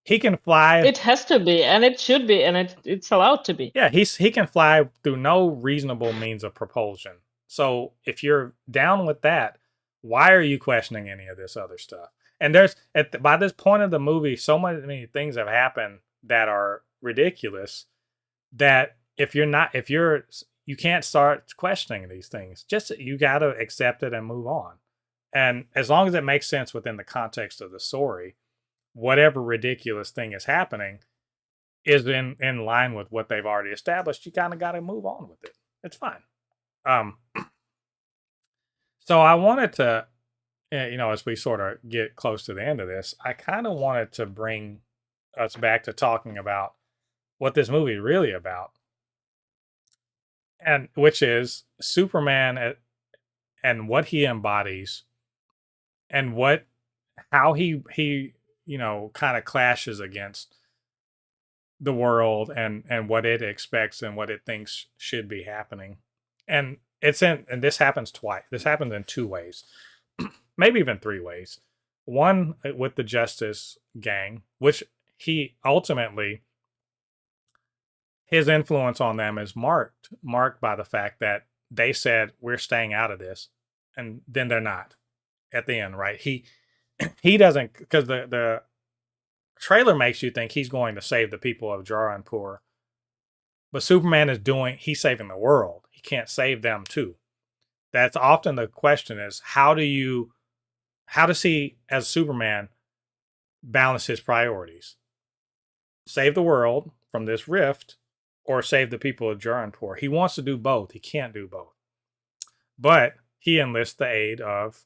He can fly. It has to be, and it should be, and it's allowed to be. Yeah, he can fly through no reasonable means of propulsion. So if you're down with that, why are you questioning any of this other stuff? And by this point of the movie, so many things have happened that are ridiculous that you can't start questioning these things. Just you got to accept it and move on. And as long as it makes sense within the context of the story, whatever ridiculous thing is happening is in line with what they've already established. You kind of got to move on with it. It's fine. So I wanted to, as we sort of get close to the end of this, I kind of wanted to bring us back to talking about what this movie is really about, and which is Superman and what he embodies, and how he kind of clashes against the world and what it expects and what it thinks should be happening. And this happens twice. This happens in two ways, maybe even three ways. One with the Justice Gang, which he ultimately, his influence on them is marked by the fact that they said we're staying out of this, and then they're not at the end, right? He doesn't, because the trailer makes you think he's going to save the people of Jaranpur, but Superman he's saving the world. He can't save them too. That's often the question is, how does he, as Superman, balance his priorities? Save the world from this rift or save the people of Jaranpur? He wants to do both. He can't do both. But he enlists the aid of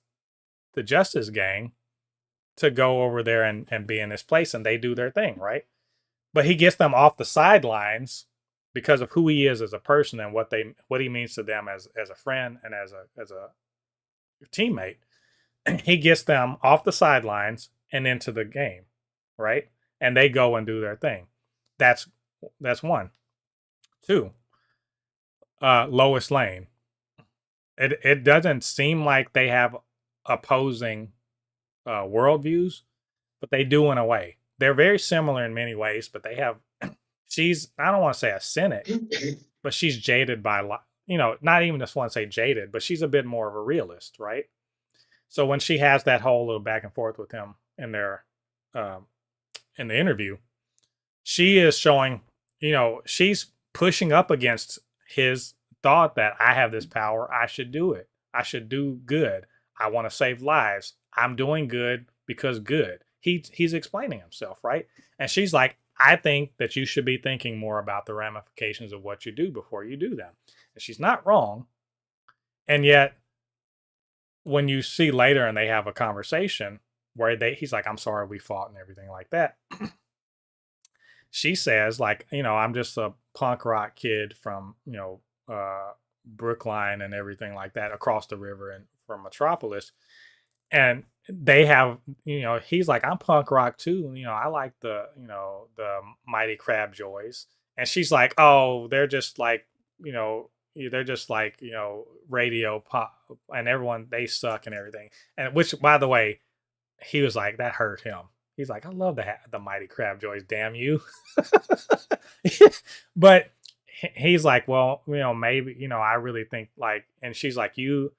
the Justice Gang to go over there and be in this place, and they do their thing, right? But he gets them off the sidelines because of who he is as a person and what he means to them as a friend and as a teammate. He gets them off the sidelines and into the game, right? And they go and do their thing. That's one. Two, Lois Lane. It doesn't seem like they have opposing worldviews, but they do in a way. They're very similar in many ways, but they have. I don't want to say a cynic, but she's jaded by, not even just want to say jaded, but she's a bit more of a realist, right? So when she has that whole little back and forth with him in the interview, she is showing, she's pushing up against his thought that I have this power. I should do it. I should do good. I want to save lives. I'm doing good because good. he's explaining himself, right? And she's like, I think that you should be thinking more about the ramifications of what you do before you do them. And she's not wrong. And yet, when you see later and they have a conversation where he's like, I'm sorry we fought and everything like that. She says, like, I'm just a punk rock kid from, Brookline and everything like that across the river and from Metropolis. And they have, he's like, I'm punk rock too. I like the Mighty Crab Joys. And she's like, oh, they're just like, they're just like, radio pop and everyone, they suck and everything. And which, by the way, he was like, that hurt him. He's like, I love the Mighty Crab Joys, damn you. But he's like, well, maybe, I really think like, and she's like, you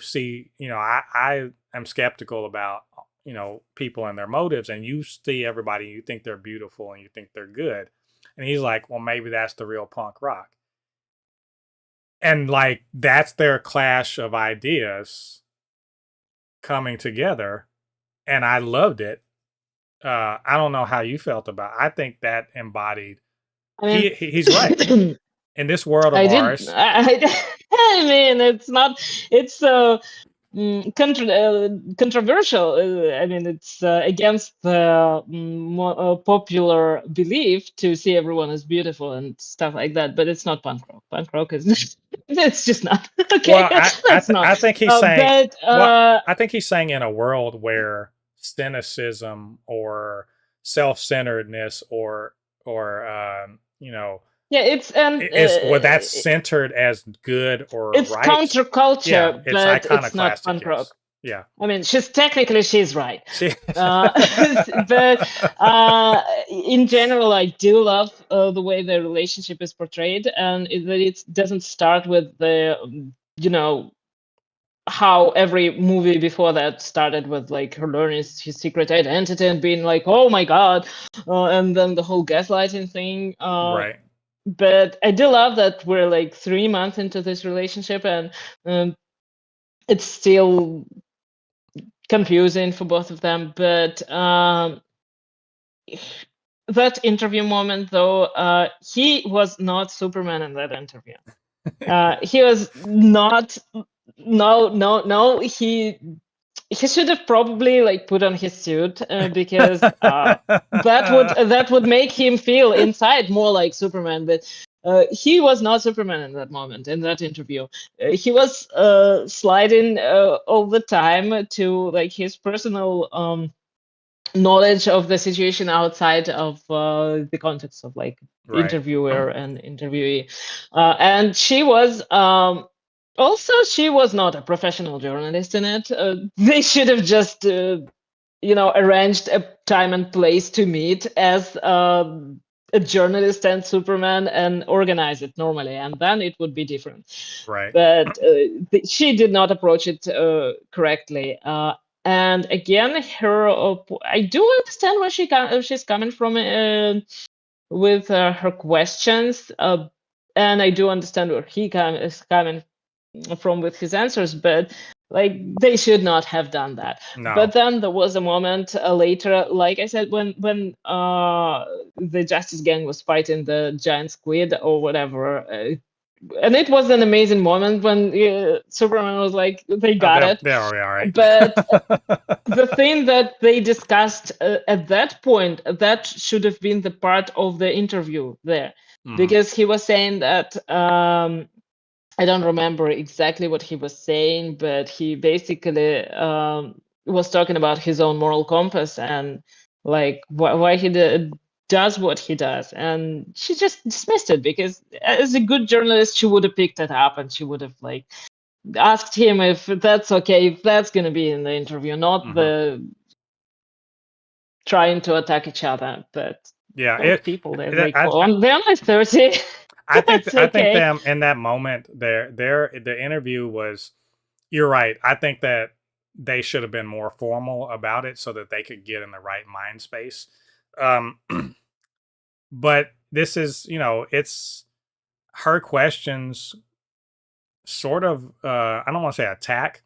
see, I am skeptical about, people and their motives, and you see everybody, you think they're beautiful and you think they're good. And he's like, well, maybe that's the real punk rock. And like, that's their clash of ideas coming together. And I loved it. I don't know how you felt about it. I think that embodied, I mean, he's right. In this world of ours. I mean, it's not, it's controversial. I mean, it's against the popular belief to see everyone as beautiful and stuff like that. But it's not punk rock. Punk rock is it's just not okay. Well, not. I think he's saying. But, I think he's saying in a world where cynicism or self-centeredness or yeah, it's well, that's centered as good or it's right. Counterculture, Yeah, but it's not punk rock. Yeah, I mean, she's right. But in general, I do love the way the relationship is portrayed, and that it doesn't start with the how every movie before that started with like her learning his secret identity and being like, oh my god, and then the whole gaslighting thing. right. But I do love that we're like 3 months into this relationship, and it's still confusing for both of them. But that interview moment, though, he was not Superman in that interview. He was not. No. He should have probably like put on his suit because that would make him feel inside more like Superman. But he was not Superman in that moment, in that interview. He was sliding all the time to like his personal knowledge of the situation outside of the context of like interviewer and interviewee. And she was also, she was not a professional journalist in it. They should have just, arranged a time and place to meet as a journalist and Superman and organize it normally, and then it would be different. Right. But she did not approach it correctly. And again, I do understand where she's coming from with her questions, and I do understand where he is coming from with his answers, but like they should not have done that. No. But then there was a moment later, like I said, when the Justice Gang was fighting the giant squid or whatever, and it was an amazing moment when Superman was like, they got it. They'll be all right. But the thing that they discussed at that point, that should have been the part of the interview there, because he was saying that I don't remember exactly what he was saying, but he basically was talking about his own moral compass and like why he does what he does. And she just dismissed it because as a good journalist, she would have picked it up and she would have like asked him if that's okay, if that's going to be in the interview, not the trying to attack each other. But yeah, people, they're like 30. I think them in that moment, the interview was, you're right. I think that they should have been more formal about it so that they could get in the right mind space. But this is, it's her questions sort of, I don't want to say attack,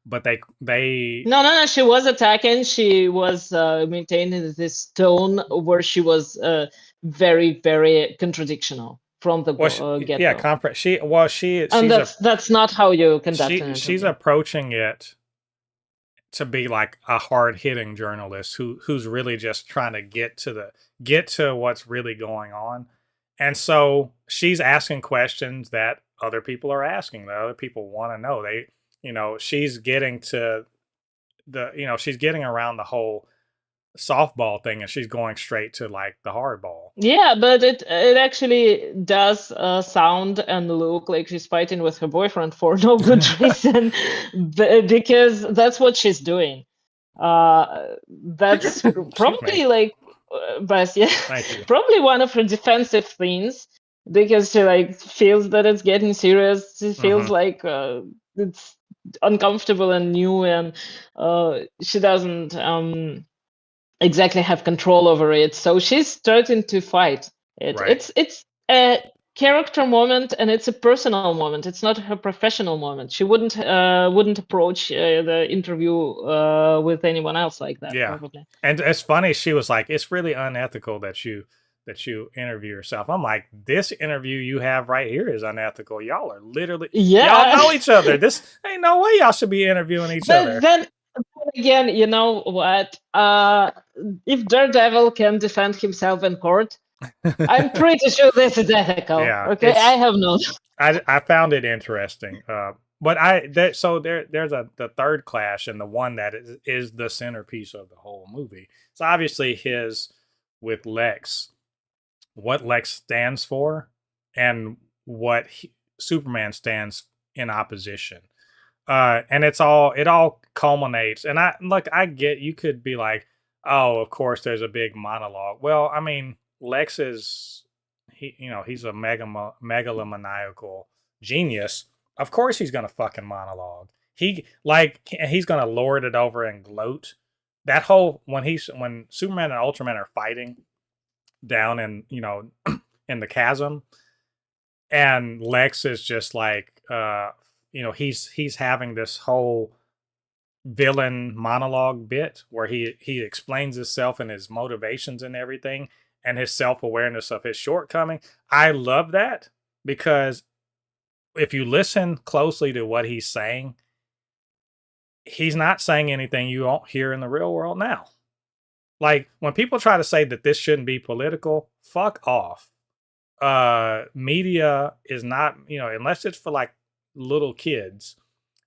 but they No. She was attacking. She was maintaining this tone where she was very, very contradictional from the well yeah get-go. And she's a that's not how you conduct an she's interview. approaching it to be like a hard-hitting journalist who's really just trying to get to what's really going on. And so she's asking questions that other people are asking, that other people want to know. She's getting to she's getting around the whole softball thing, and she's going straight to like the hardball. Yeah, but it actually does sound and look like she's fighting with her boyfriend for no good reason, because that's what she's doing. That's Excuse me. probably like, but yeah, Thank you. probably one of her defensive things, because she like feels that it's getting serious. She feels like it's uncomfortable and new, and she doesn't exactly have control over it. So she's starting to fight it. Right. It's a character moment, and it's a personal moment. It's not her professional moment. She wouldn't approach the interview with anyone else like that, Yeah. probably. And it's funny, she was like, it's really unethical that you interview yourself. I'm like, this interview you have right here is unethical. Y'all are literally Yeah. y'all know each other. This ain't no way y'all should be interviewing each other. Then again, you know what? If Daredevil can defend himself in court, I'm pretty sure this is ethical. Yeah, Okay, I have no. I found it interesting. But there's the third clash, and the one that is the centerpiece of the whole movie. It's obviously his with Lex, what Lex stands for, and what Superman stands in opposition. And it all culminates. And I get, you could be like, oh, of course there's a big monologue. Well, I mean, Lex is he's a megalomaniacal genius. Of course he's gonna fucking monologue. He's gonna lord it over and gloat. That whole when Superman and Ultraman are fighting down in in the chasm, and Lex is just like he's having this whole villain monologue bit where he explains himself and his motivations and everything, and his self-awareness of his shortcoming. I love that, because if you listen closely to what he's saying, he's not saying anything you won't hear in the real world now. Like, when people try to say that this shouldn't be political, fuck off. Media is not, unless it's for like little kids,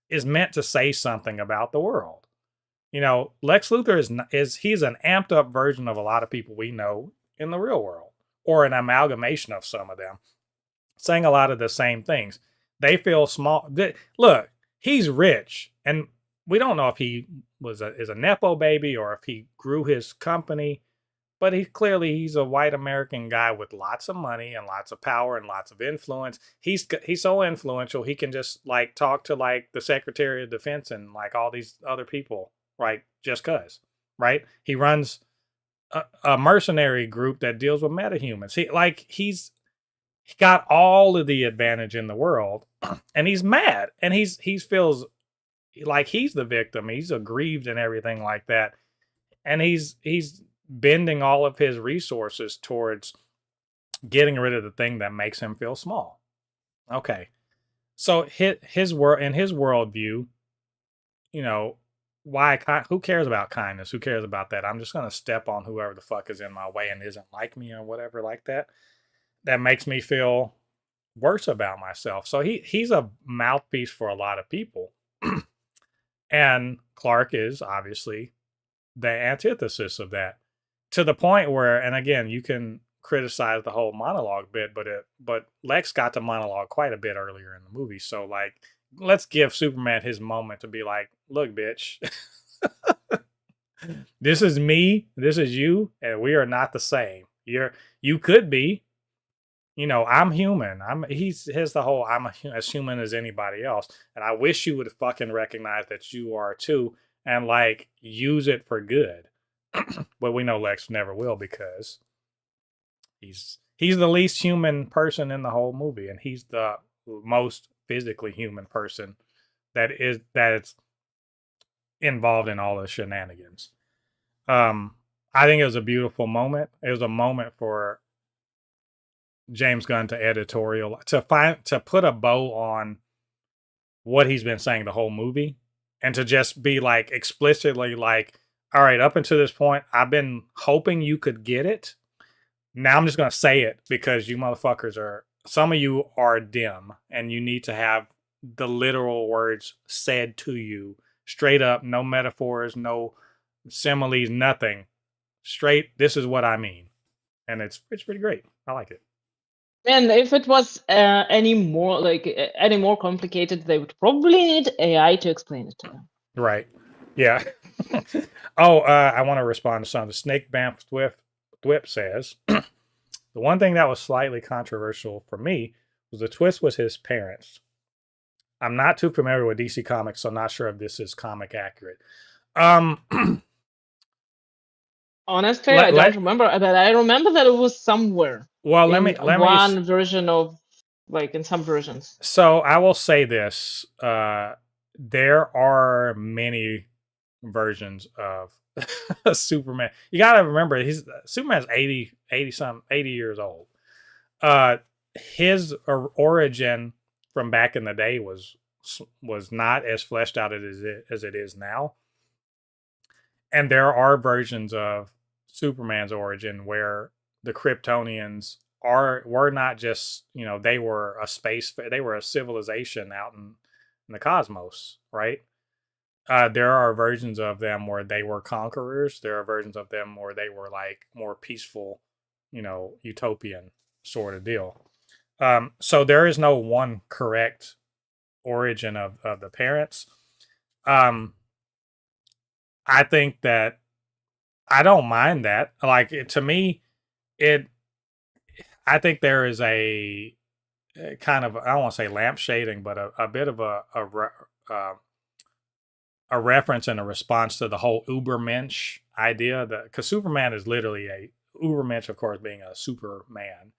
is meant to say something about the world. Lex Luthor he's an amped up version of a lot of people we know in the real world, or an amalgamation of some of them, saying a lot of the same things. They feel small. Look, he's rich, and we don't know if he is a nepo baby or if he grew his company, but he's a white American guy with lots of money and lots of power and lots of influence. He's so influential, he can just like talk to like the Secretary of Defense and like all these other people, right? Just cause, right? He runs a mercenary group that deals with metahumans. He's got all of the advantage in the world, and he's mad, and he feels like he's the victim. He's aggrieved and everything like that, and he's bending all of his resources towards getting rid of the thing that makes him feel small. Okay, so his world, in his worldview, who cares about kindness? Who cares about that? I'm just gonna step on whoever the fuck is in my way and isn't like me or whatever like that. That makes me feel worse about myself. So he's a mouthpiece for a lot of people. And Clark is obviously the antithesis of that, to the point where, and again, you can criticize the whole monologue bit, but Lex got to monologue quite a bit earlier in the movie. So like, let's give Superman his moment to be like, look, bitch, this is me, this is you, and we are not the same. You could be, I'm human. He's the whole, I'm as human as anybody else. And I wish you would fucking recognize that you are too, and like use it for good. But we know Lex never will, because he's the least human person in the whole movie, and he's the most physically human person that it's involved in all the shenanigans. I think it was a beautiful moment. It was a moment for James Gunn to editorial to put a bow on what he's been saying the whole movie, and to just be like explicitly like, all right, up until this point, I've been hoping you could get it. Now I'm just gonna say it because you motherfuckers are, some of you are dim and you need to have the literal words said to you straight up, no metaphors, no similes, nothing. Straight, this is what I mean. And it's pretty great. I like it. And if it was any more complicated, they would probably need AI to explain it to them. Right. Yeah. Oh, I want to respond to something. Snake Bamf Thwip says the one thing that was slightly controversial for me was the twist was his parents. I'm not too familiar with DC Comics, so I'm not sure if this is comic accurate. Honestly, I don't remember, but I remember that it was somewhere. Well, let me version of, like, in some versions. So I will say this: there are many versions of Superman. You got to remember, Superman's 80 years old. His origin from back in the day was not as fleshed out as it is now. And there are versions of Superman's origin where the Kryptonians were not just, they were they were a civilization out in the cosmos, right? There are versions of them where they were conquerors. There are versions of them where they were like more peaceful, utopian sort of deal. So there is no one correct origin of the parents. I think that I don't mind that. Like, to me, I think there is a kind of, I don't want to say lampshading, but a bit of a reference and a response to the whole Ubermensch idea, that because Superman is literally a Ubermensch, of course, being a Superman.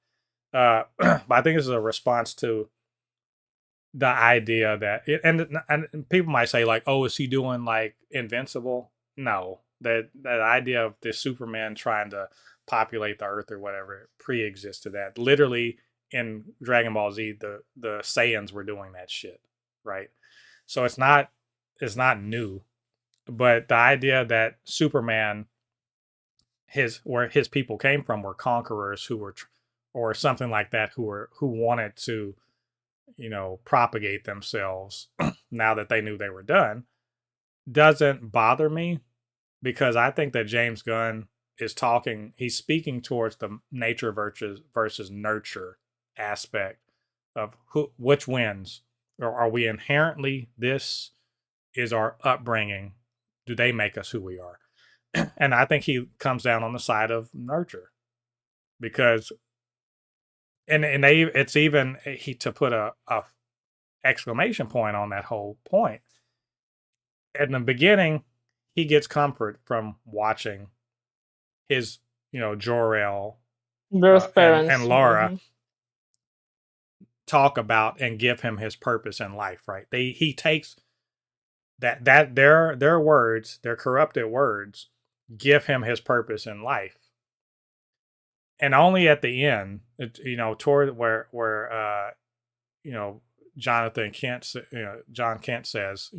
But I think this is a response to the idea that and people might say like, oh, is he doing like Invincible? No, that idea of the Superman trying to populate the Earth or whatever pre-existed that. Literally in Dragon Ball Z, the Saiyans were doing that shit, right? So it's not new, but the idea that Superman, where his people came from, were conquerors who were, or something like that, who wanted to, propagate themselves now that they knew they were done, doesn't bother me, because I think that James Gunn he's speaking towards the nature versus nurture aspect of which wins. Or are we inherently, this is our upbringing, do they make us who we are? And I think he comes down on the side of nurture, because it's even to put a exclamation point on that whole point. In the beginning, he gets comfort from watching his, Jor-El birth parents and Laura talk about and give him his purpose in life, right? He takes that their words, their corrupted words, give him his purpose in life. And only at the end, toward where Jonathan Kent, John Kent says,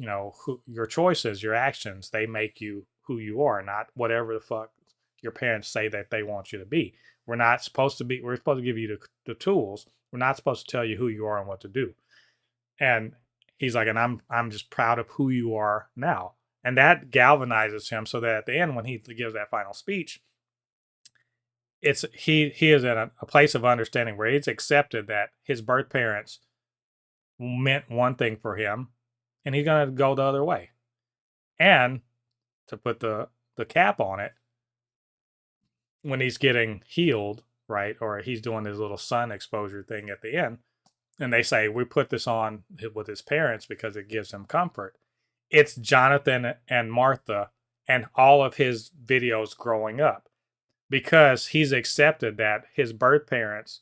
your choices, your actions, they make you who you are, not whatever the fuck your parents say that they want you to be. We're supposed to give you the tools. We're not supposed to tell you who you are and what to do. And he's like, and I'm just proud of who you are now. And that galvanizes him, so that at the end, when he gives that final speech, he is in a place of understanding where he's accepted that his birth parents meant one thing for him, and he's going to go the other way. And to put the cap on it, when he's getting healed, right, or he's doing his little sun exposure thing at the end, and they say, we put this on with his parents because it gives him comfort. It's Jonathan and Martha and all of his videos growing up, because he's accepted that his birth parents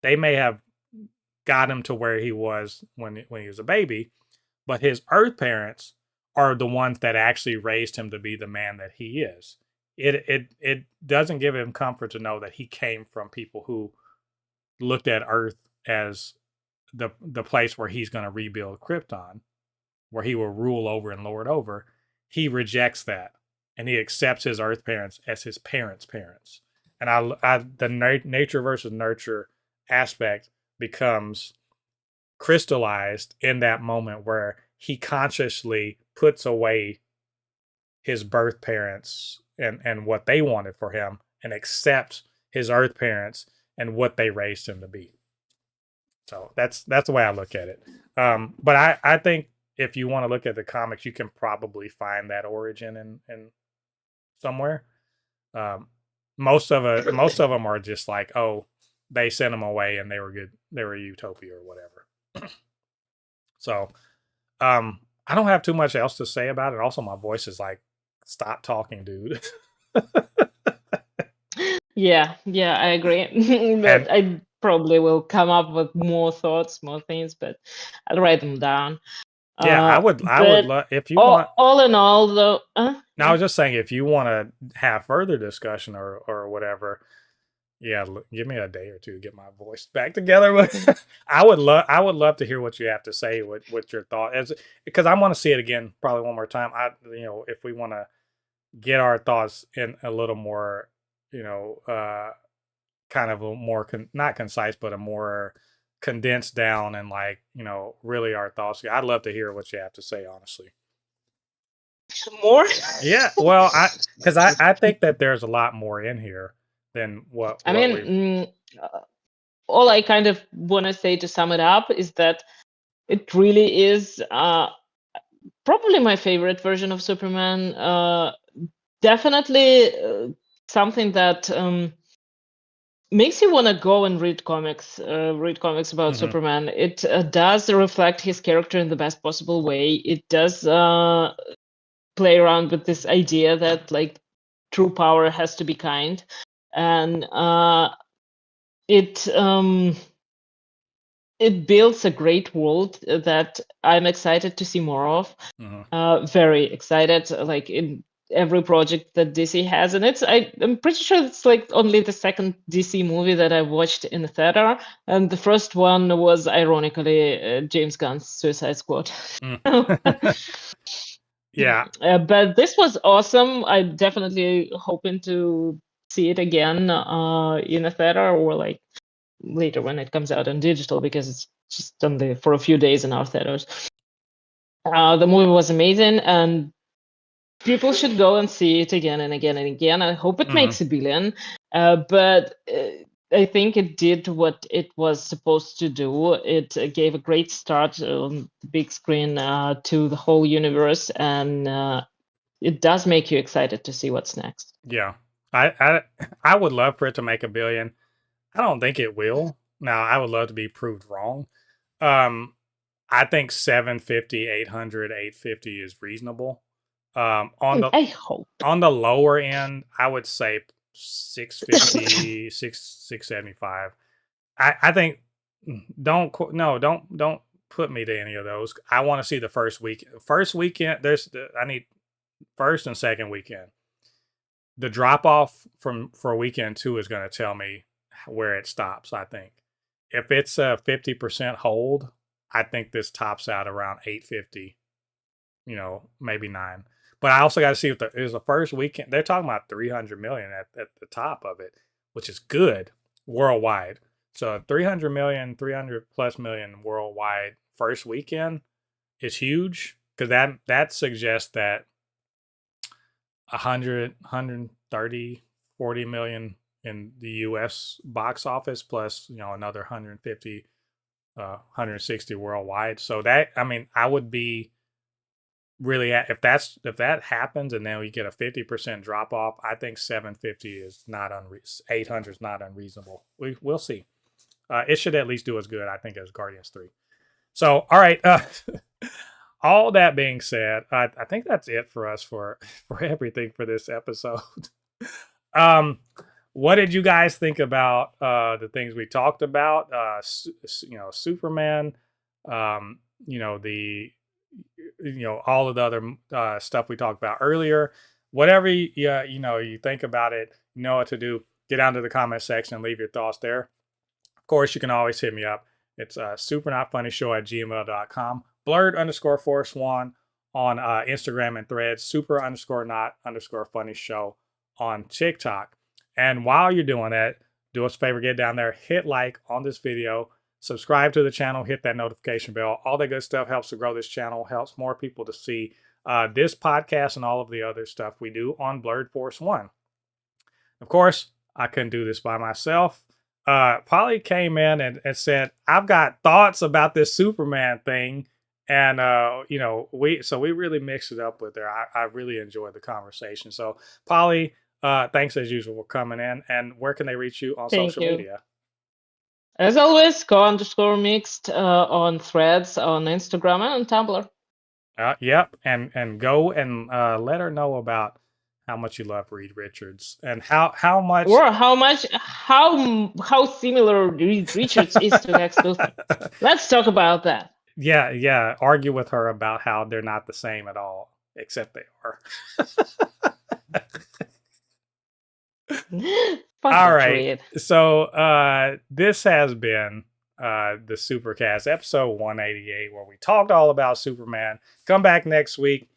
they may have got him to where he was when he was a baby, but his earth parents are the ones that actually raised him to be the man that he is. It doesn't give him comfort to know that he came from people who looked at Earth as the place where he's going to rebuild Krypton, where he will rule over and lord over. He rejects that, and he accepts his Earth parents as his parents' parents. And the nature versus nurture aspect becomes crystallized in that moment where he consciously puts away his birth parents and what they wanted for him and accepts his Earth parents and what they raised him to be. So that's the way I look at it. But I think if you want to look at the comics, you can probably find that origin in somewhere. Most of them are just like, oh, they sent them away and they were good. They were utopia or whatever. So, I don't have too much else to say about it. Also, my voice is like, stop talking, dude. Yeah, I agree. But I probably will come up with more thoughts, more things, but I'll write them down. Yeah, I would love if you want. All in all, though. No, I was just saying if you want to have further discussion or whatever. Yeah, give me a day or two to get my voice back together. But I would love to hear what you have to say. What your thought is, because I want to see it again probably one more time. If we want to get our thoughts in a little more, kind of a more not concise, but a more condensed down and like really our thoughts. I'd love to hear what you have to say, honestly. More? Yeah, well, I think that there's a lot more in here than what I mean. All I kind of want to say to sum it up is that it really is probably my favorite version of Superman. Definitely something that makes you want to go and read comics about Superman. It does reflect his character in the best possible way. It does play around with this idea that like true power has to be kind, and it builds a great world that I'm excited to see more of. Very excited, like in every project that DC has, and I'm pretty sure it's like only the second DC movie that I watched in the theater, and the first one was ironically James Gunn's Suicide Squad. Yeah, but this was awesome. I'm definitely hoping to see it again in a theater or like later when it comes out on digital, because it's just only for a few days in our theaters. The movie was amazing, and people should go and see it again and again and again. I hope it makes $1 billion, but I think it did what it was supposed to do. It gave a great start on the big screen to the whole universe, and it does make you excited to see what's next. Yeah, I would love for it to make $1 billion. I don't think it will. Now, I would love to be proved wrong. I think 750, 800, 850 is reasonable. I hope. On the lower end, I would say 650, 675. I think don't put me to any of those. I want to see the first weekend. First weekend, I need first and second weekend. The drop off for weekend 2 is going to tell me where it stops. I think if it's a 50% hold, I think this tops out around 850, maybe 9. But I also got to see if there's the first weekend. They're talking about 300 million at the top of it, which is good worldwide. So 300 million, 300 plus million worldwide first weekend is huge, because that suggests that 100, 130, 40 million in the US box office, plus another 150, 160 worldwide. So that, I would be really if that happens, and then we get a 50% drop off, I think 750 is not 800 is not unreasonable. We'll see. It should at least do as good, I think, as Guardians 3. So, all right. All that being said, I think that's it for us for everything for this episode. What did you guys think about the things we talked about? Superman, the all of the other stuff we talked about earlier. Whatever you think about it, you know what to do. Get down to the comment section and leave your thoughts there. Of course, you can always hit me up. It's supernotfunnyshow@gmail.com. Blurred_force1 on Instagram and Threads. Super_not_funny_show on TikTok. And while you're doing that, do us a favor, get down there, hit like on this video, subscribe to the channel, hit that notification bell. All that good stuff helps to grow this channel, helps more people to see this podcast and all of the other stuff we do on Blurred Force 1. Of course, I couldn't do this by myself. Polly came in and said, I've got thoughts about this Superman thing. And, we really mixed it up with her. I really enjoyed the conversation. So, Polly, thanks as usual for coming in. And where can they reach you on social media? As always, co_mixed on Threads, on Instagram, and on Tumblr. Yep. And go and let her know about how much you love Reed Richards and how much, or how similar Reed Richards is to Lex Luthor. Let's talk about that. Yeah. Argue with her about how they're not the same at all, except they are. All right. So this has been the Supercast, episode 188, where we talked all about Superman. Come back next week.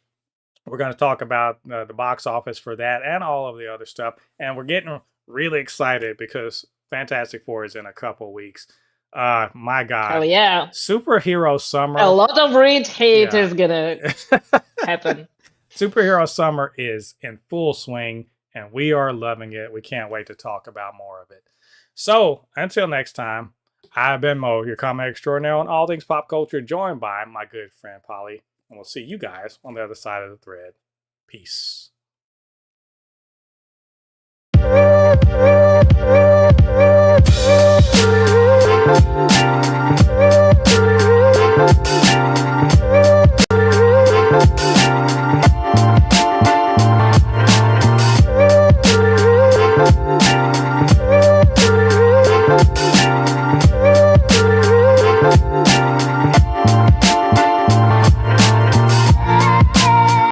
We're going to talk about the box office for that and all of the other stuff. And we're getting really excited because Fantastic Four is in a couple weeks. My God. Oh, yeah. Superhero Summer. A lot of Reed hate is going to happen. Superhero Summer is in full swing, and we are loving it. We can't wait to talk about more of it. So, until next time, I've been Mo, your comic extraordinaire on all things pop culture, joined by my good friend Polly. And we'll see you guys on the other side of the thread. Peace.